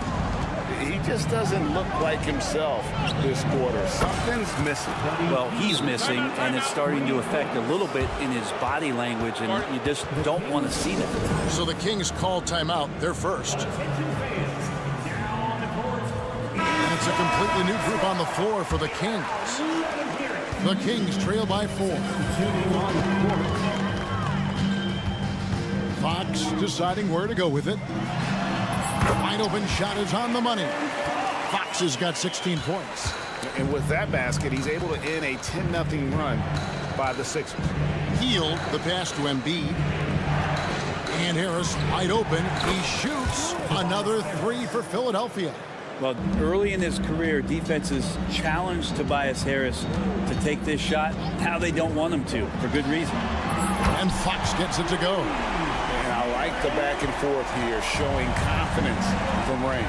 Speaker 7: He just doesn't look like himself this quarter. Something's missing.
Speaker 8: Well, he's missing, and it's starting to affect a little bit in his body language, and you just don't want to see that.
Speaker 6: So the Kings call timeout. They're first. And it's a completely new group on the floor for the Kings. The Kings trail by 4. Fox deciding where to go with it. The wide open shot is on the money. Fox has got 16 points.
Speaker 7: And with that basket, he's able to end a 10-0 run by the Sixers.
Speaker 6: Hield the pass to Embiid. And Harris wide open. He shoots another 3 for Philadelphia.
Speaker 8: Well, early in his career, defenses challenged Tobias Harris to take this shot. Now they don't want him to, for good reason.
Speaker 6: And Fox gets it to go.
Speaker 7: And I like the back and forth here, showing confidence from Rain.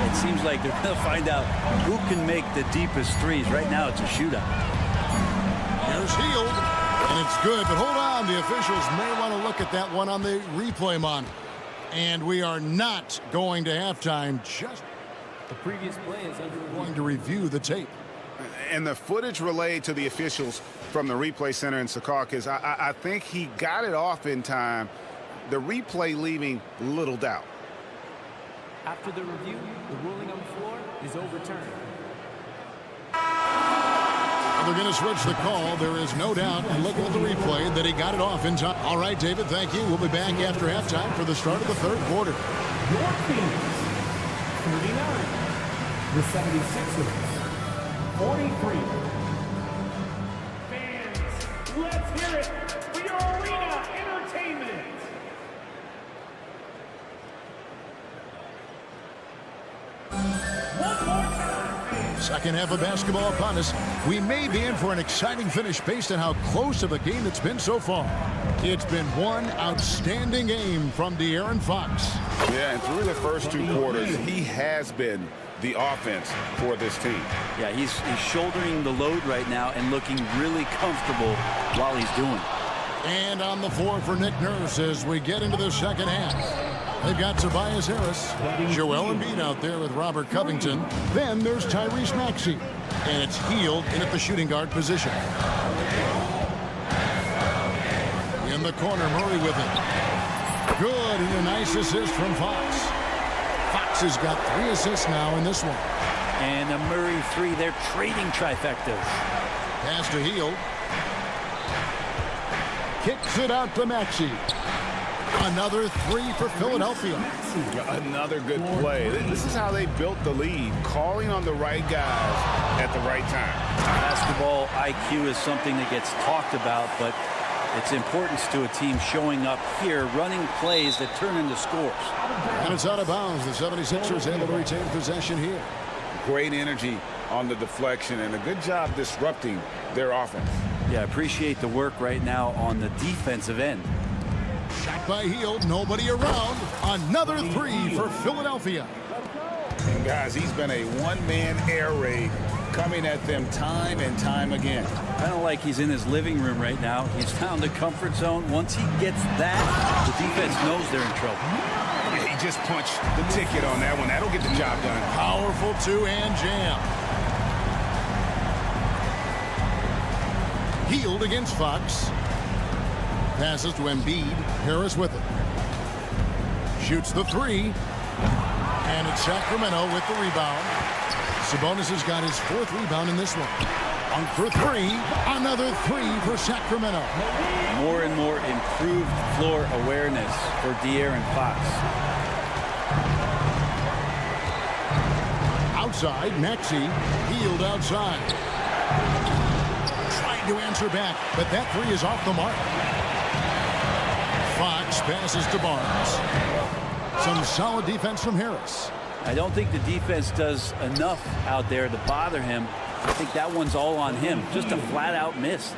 Speaker 8: It seems like they're going to find out who can make the deepest threes. Right now, it's a shootout.
Speaker 6: Here's Hield, and it's good. But hold on, the officials may want to look at that one on the replay monitor. And we are not going to halftime, just
Speaker 9: the previous play is under
Speaker 6: going to review the tape.
Speaker 7: And the footage relayed to the officials from the replay center in Secaucus, I think he got it off in time. The replay leaving little doubt.
Speaker 9: After the review, the ruling on the floor is overturned.
Speaker 6: They're going to switch the call. There is no doubt, and looking at the replay, that he got it off in time. All right, David, thank you. We'll be back after halftime for the start of the third quarter.
Speaker 11: Your Kings, 39. The 76ers, 43. Fans, let's hear it for your arena entertainment. One more time, fans.
Speaker 6: Second half of basketball upon us. We may be in for an exciting finish based on how close of a game it's been so far. It's been one outstanding game from De'Aaron Fox.
Speaker 7: Yeah, and through the first 2 quarters, he has been the offense for this team.
Speaker 8: Yeah, he's shouldering the load right now and looking really comfortable while he's doing it.
Speaker 6: And on the floor for Nick Nurse as we get into the second half. They've got Tobias Harris, Joel Embiid out there with Robert Covington. Then there's Tyrese Maxey. And it's Hield in at the shooting guard position. In the corner, Murray with it. Good, and a nice assist from Fox. Fox has got 3 assists now in this one.
Speaker 8: And a Murray 3, they're trading trifectas.
Speaker 6: Pass to Hield. Kicks it out to Maxey. Another 3 for Philadelphia.
Speaker 7: Another good play. This is how they built the lead, calling on the right guys at the right time.
Speaker 8: Basketball IQ is something that gets talked about, but its importance to a team showing up here, running plays that turn into scores.
Speaker 6: And it's out of bounds. The 76ers able to retain possession here.
Speaker 7: Great energy on the deflection and a good job disrupting their offense.
Speaker 8: Yeah, appreciate the work right now on the defensive end.
Speaker 6: Shot by Hield, nobody around. Another 3 for Philadelphia.
Speaker 7: And guys, he's been a one-man air raid coming at them time and time again.
Speaker 8: Kind of like he's in his living room right now. He's found the comfort zone. Once he gets that, the defense knows they're in trouble.
Speaker 13: Yeah, he just punched the ticket on that one. That'll get the job done.
Speaker 6: Powerful two-hand jam. Hield against Fox. Passes to Embiid. Harris with it. Shoots the three. And it's Sacramento with the rebound. Sabonis has got his 4th rebound in this one. On for three. Another three for Sacramento.
Speaker 8: More and more improved floor awareness for De'Aaron Fox.
Speaker 6: Outside, Maxey. Hield outside. Trying to answer back, but that three is off the mark. Fox passes to Barnes. Some solid defense from Harris.
Speaker 8: I don't think the defense does enough out there to bother him. I think that one's all on him. Just a flat-out miss.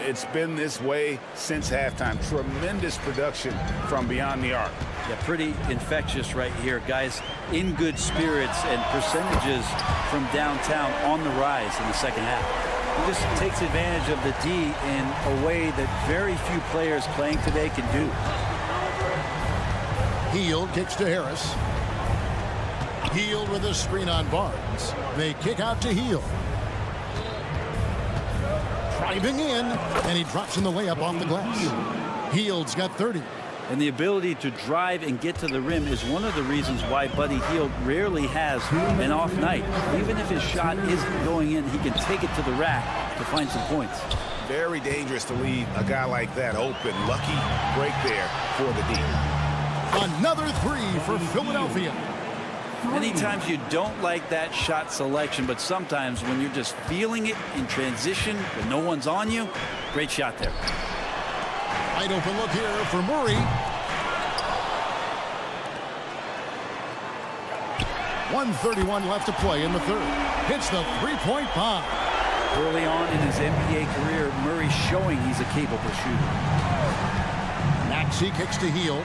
Speaker 7: It's been this way since halftime. Tremendous production from beyond the arc.
Speaker 8: Yeah, pretty infectious right here. Guys in good spirits and percentages from downtown on the rise in the second half. He just takes advantage of the D in a way that very few players playing today can do.
Speaker 6: Hield kicks to Harris. Hield with a screen on Barnes. They kick out to Hield. Driving in, and he drops in the layup off the glass. Hield's got 30.
Speaker 8: And the ability to drive and get to the rim is one of the reasons why Buddy Hield rarely has an off night. Even if his shot isn't going in, he can take it to the rack to find some points.
Speaker 13: Very dangerous to leave a guy like that open. Lucky break there for the D.
Speaker 6: Another three for Philadelphia.
Speaker 8: Many times you don't like that shot selection, but sometimes when you're just feeling it in transition when no one's on you, great shot there.
Speaker 6: Wide open look here for Murray. 1:31 left to play in the third. Hits the three-point bomb.
Speaker 8: Early on in his NBA career, Murray's showing he's a capable shooter.
Speaker 6: Maxey kicks to Hield.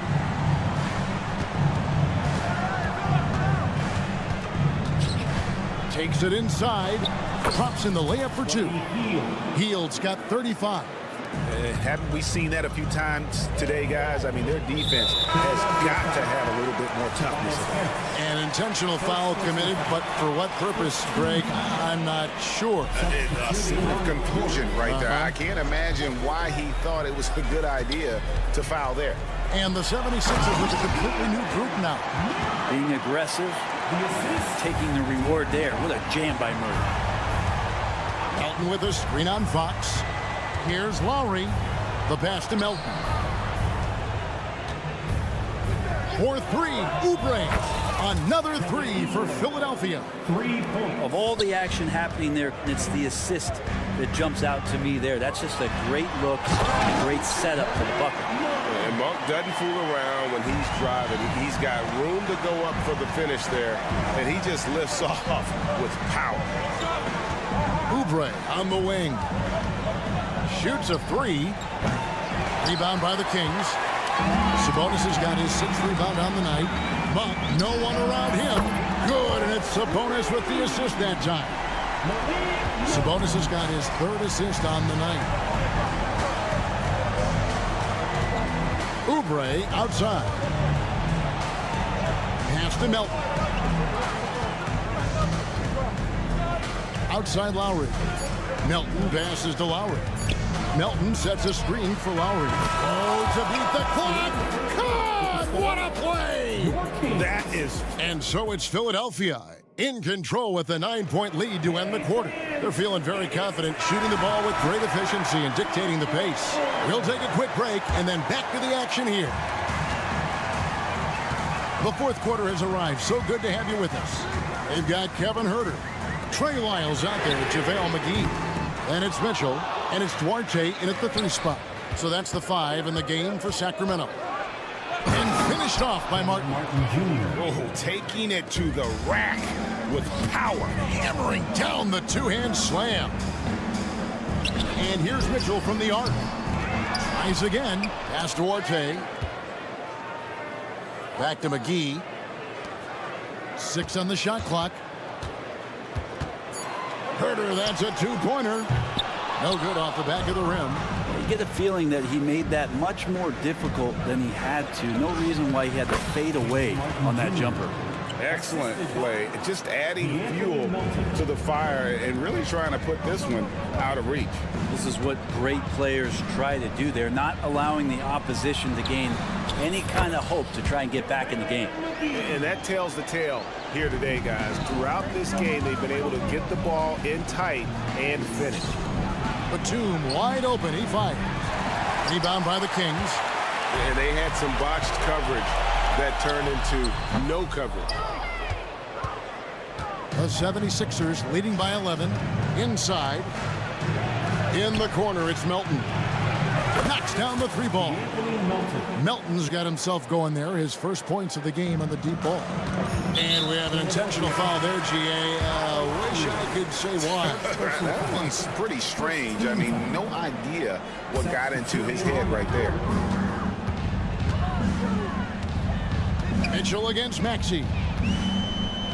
Speaker 6: Takes it inside. Drops in the layup for two. Hield's got 35.
Speaker 13: Haven't we seen that a few times today, guys? I mean, their defense has got to have a little bit more toughness.
Speaker 6: An intentional foul committed, but for what purpose, Greg? I'm not sure.
Speaker 13: A scene of confusion right there. I can't imagine why he thought it was a good idea to foul there.
Speaker 6: And the 76ers with a completely new group now.
Speaker 8: Being aggressive, taking the reward there. What a jam by Murray.
Speaker 6: Melton with a screen on Fox. Here's Lowry. The pass to Melton. 4-3. Oubre. Another three for Philadelphia.
Speaker 8: Of all the action happening there, it's the assist that jumps out to me there. That's just a great look, a great setup for the bucket.
Speaker 1: And Monk doesn't fool around when he's driving. He's got room to go up for the finish there, and he just lifts off with power.
Speaker 6: Oubre on the wing. Shoots a three. Rebound by the Kings. Sabonis has got his 6th rebound on the night, but no one around him. Good, and it's Sabonis with the assist that time. Sabonis has got his 3rd assist on the night. Oubre outside. Pass to Melton. Outside Lowry. Melton passes to Lowry. Melton sets a screen for Lowry. Oh, to beat the clock. God, what a play!
Speaker 13: That is...
Speaker 6: And so it's Philadelphia in control with a 9-point lead to end the quarter. They're feeling very confident, shooting the ball with great efficiency and dictating the pace. We'll take a quick break and then back to the action here. The 4th quarter has arrived. So good to have you with us. They've got Kevin Huerter, Trey Lyles out there, JaVale McGee. And it's Mitchell, and it's Duarte in at the 3 spot. So that's the 5 in the game for Sacramento. And finished off by Martin Jr.
Speaker 13: Oh, taking it to the rack with power.
Speaker 6: Hammering down the 2-hand slam. And here's Mitchell from the arc. Tries again. Pass to Duarte. Back to McGee. 6 on the shot clock. Herder, that's a two-pointer. No good off the back of the rim.
Speaker 8: You get a feeling that he made that much more difficult than he had to. No reason why he had to fade away on that jumper.
Speaker 7: Excellent play. Just adding fuel to the fire and really trying to put this one out of reach.
Speaker 8: This is what great players try to do. They're not allowing the opposition to gain any kind of hope to try and get back in the game.
Speaker 13: And that tells the tale here today, guys. Throughout this game, they've been able to get the ball in tight and finish.
Speaker 6: Batum wide open. He fires. Rebound by the Kings.
Speaker 7: And they had some botched coverage that turned into no coverage.
Speaker 6: The 76ers leading by 11. Inside. In the corner, it's Melton. Knocks down the three ball. Melton's got himself going there. His first points of the game on the deep ball. And we have an intentional foul there, GA. Wish I could say why.
Speaker 7: That one's pretty strange. I mean, no idea what got into his head right there.
Speaker 6: Mitchell against Maxey.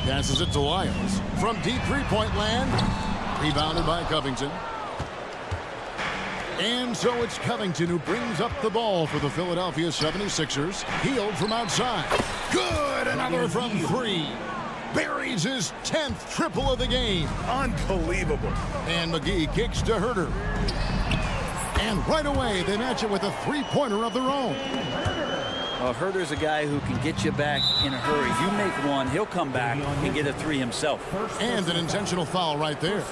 Speaker 6: Passes it to Lyles. From deep three-point land. Rebounded by Covington. And so it's Covington who brings up the ball for the Philadelphia 76ers. Healed from outside. Good! Another from three. Buries his 10th triple of the game.
Speaker 13: Unbelievable.
Speaker 6: And McGee kicks to Herder. And right away, they match it with a three-pointer of their own.
Speaker 8: Well, Herder's a guy who can get you back in a hurry. You make one, he'll come back and get a three himself.
Speaker 6: And an intentional foul right there.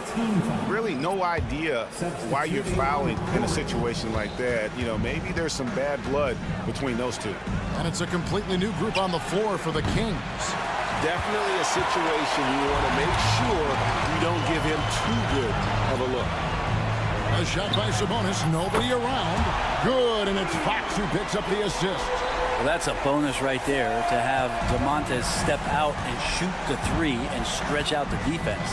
Speaker 7: Really no idea why you're fouling in a situation like that. You know, maybe there's some bad blood between those two.
Speaker 6: And it's a completely new group on the floor for the Kings.
Speaker 7: Definitely a situation you want to make sure you don't give him too good of a look.
Speaker 6: A shot by Sabonis, nobody around. Good, and it's Fox who picks up the assist.
Speaker 8: Well, that's a bonus right there to have DeMontis step out and shoot the three and stretch out the defense.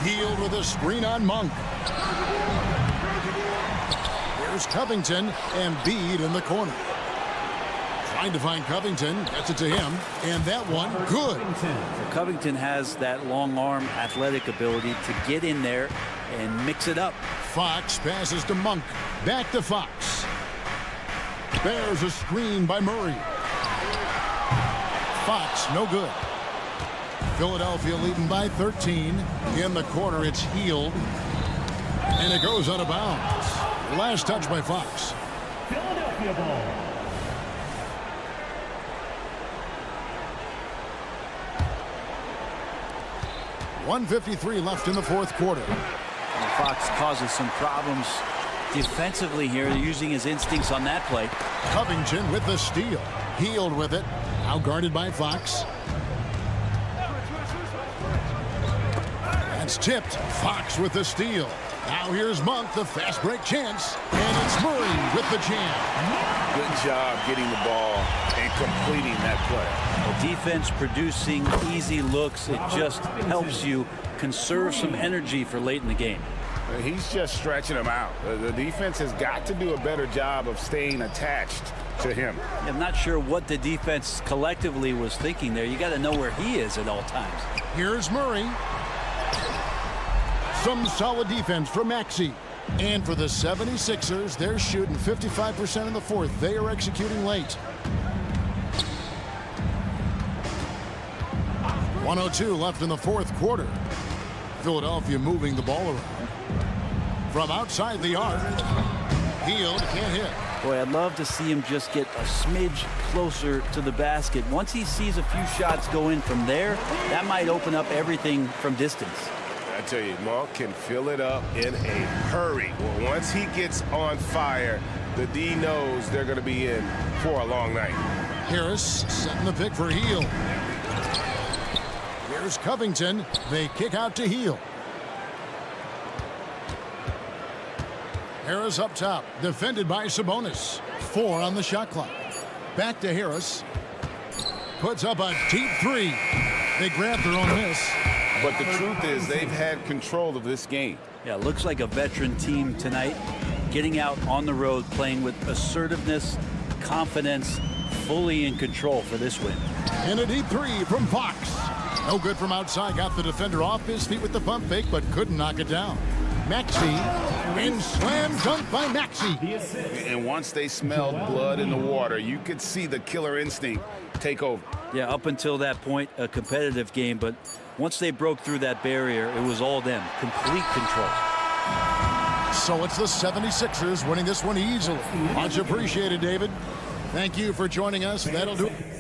Speaker 6: Healed with a screen on Monk. Here's Covington and Bede in the corner. Trying to find Covington, gets it to him, and that one, good.
Speaker 8: Covington has that long arm athletic ability to get in there and mix it up.
Speaker 6: Fox passes to Monk, back to Fox. There's a screen by Murray. Fox, no good. Philadelphia leading by 13. In the corner, it's Healed. And it goes out of bounds. Last touch by Fox.
Speaker 11: Philadelphia ball.
Speaker 6: .153 left in the fourth quarter.
Speaker 8: Fox causes some problems defensively here. They're using his instincts on that play.
Speaker 6: Covington with the steal. Healed with it. Now guarded by Fox. That's tipped. Fox with the steal. Now here's Monk, the fast break chance. And it's Murray with the jam.
Speaker 7: Good job getting the ball and completing that play.
Speaker 8: The defense producing easy looks. It just helps you conserve some energy for late in the game.
Speaker 7: He's just stretching him out. The defense has got to do a better job of staying attached to him.
Speaker 8: I'm not sure what the defense collectively was thinking there. You got to know where he is at all times.
Speaker 6: Here's Murray. Some solid defense from Maxey. And for the 76ers, they're shooting 55% in the fourth. They are executing late. 1:02 left in the fourth quarter. Philadelphia moving the ball around. From outside the arc. Healed, can't hit.
Speaker 8: Boy, I'd love to see him just get a smidge closer to the basket. Once he sees a few shots go in from there, that might open up everything from distance.
Speaker 7: I tell you, Monk can fill it up in a hurry. Well, once he gets on fire, the D knows they're going to be in for a long night.
Speaker 6: Harris setting the pick for Heal. Here's Covington. They kick out to Heal. Harris up top, defended by Sabonis. 4 on the shot clock. Back to Harris. Puts up a deep three. They grab their own miss.
Speaker 7: But the truth is they've had control of this game.
Speaker 8: Yeah, looks like a veteran team tonight. Getting out on the road, playing with assertiveness, confidence, fully in control for this win.
Speaker 6: And a deep three from Fox. No good from outside. Got the defender off his feet with the pump fake, but couldn't knock it down. Maxey, and slam dunk by Maxey.
Speaker 7: And once they smelled blood in the water, you could see the killer instinct take over.
Speaker 8: Yeah, up until that point, a competitive game, but once they broke through that barrier, it was all them. Complete control.
Speaker 6: So it's the 76ers winning this one easily. Much appreciated, David. Thank you for joining us. That'll do it.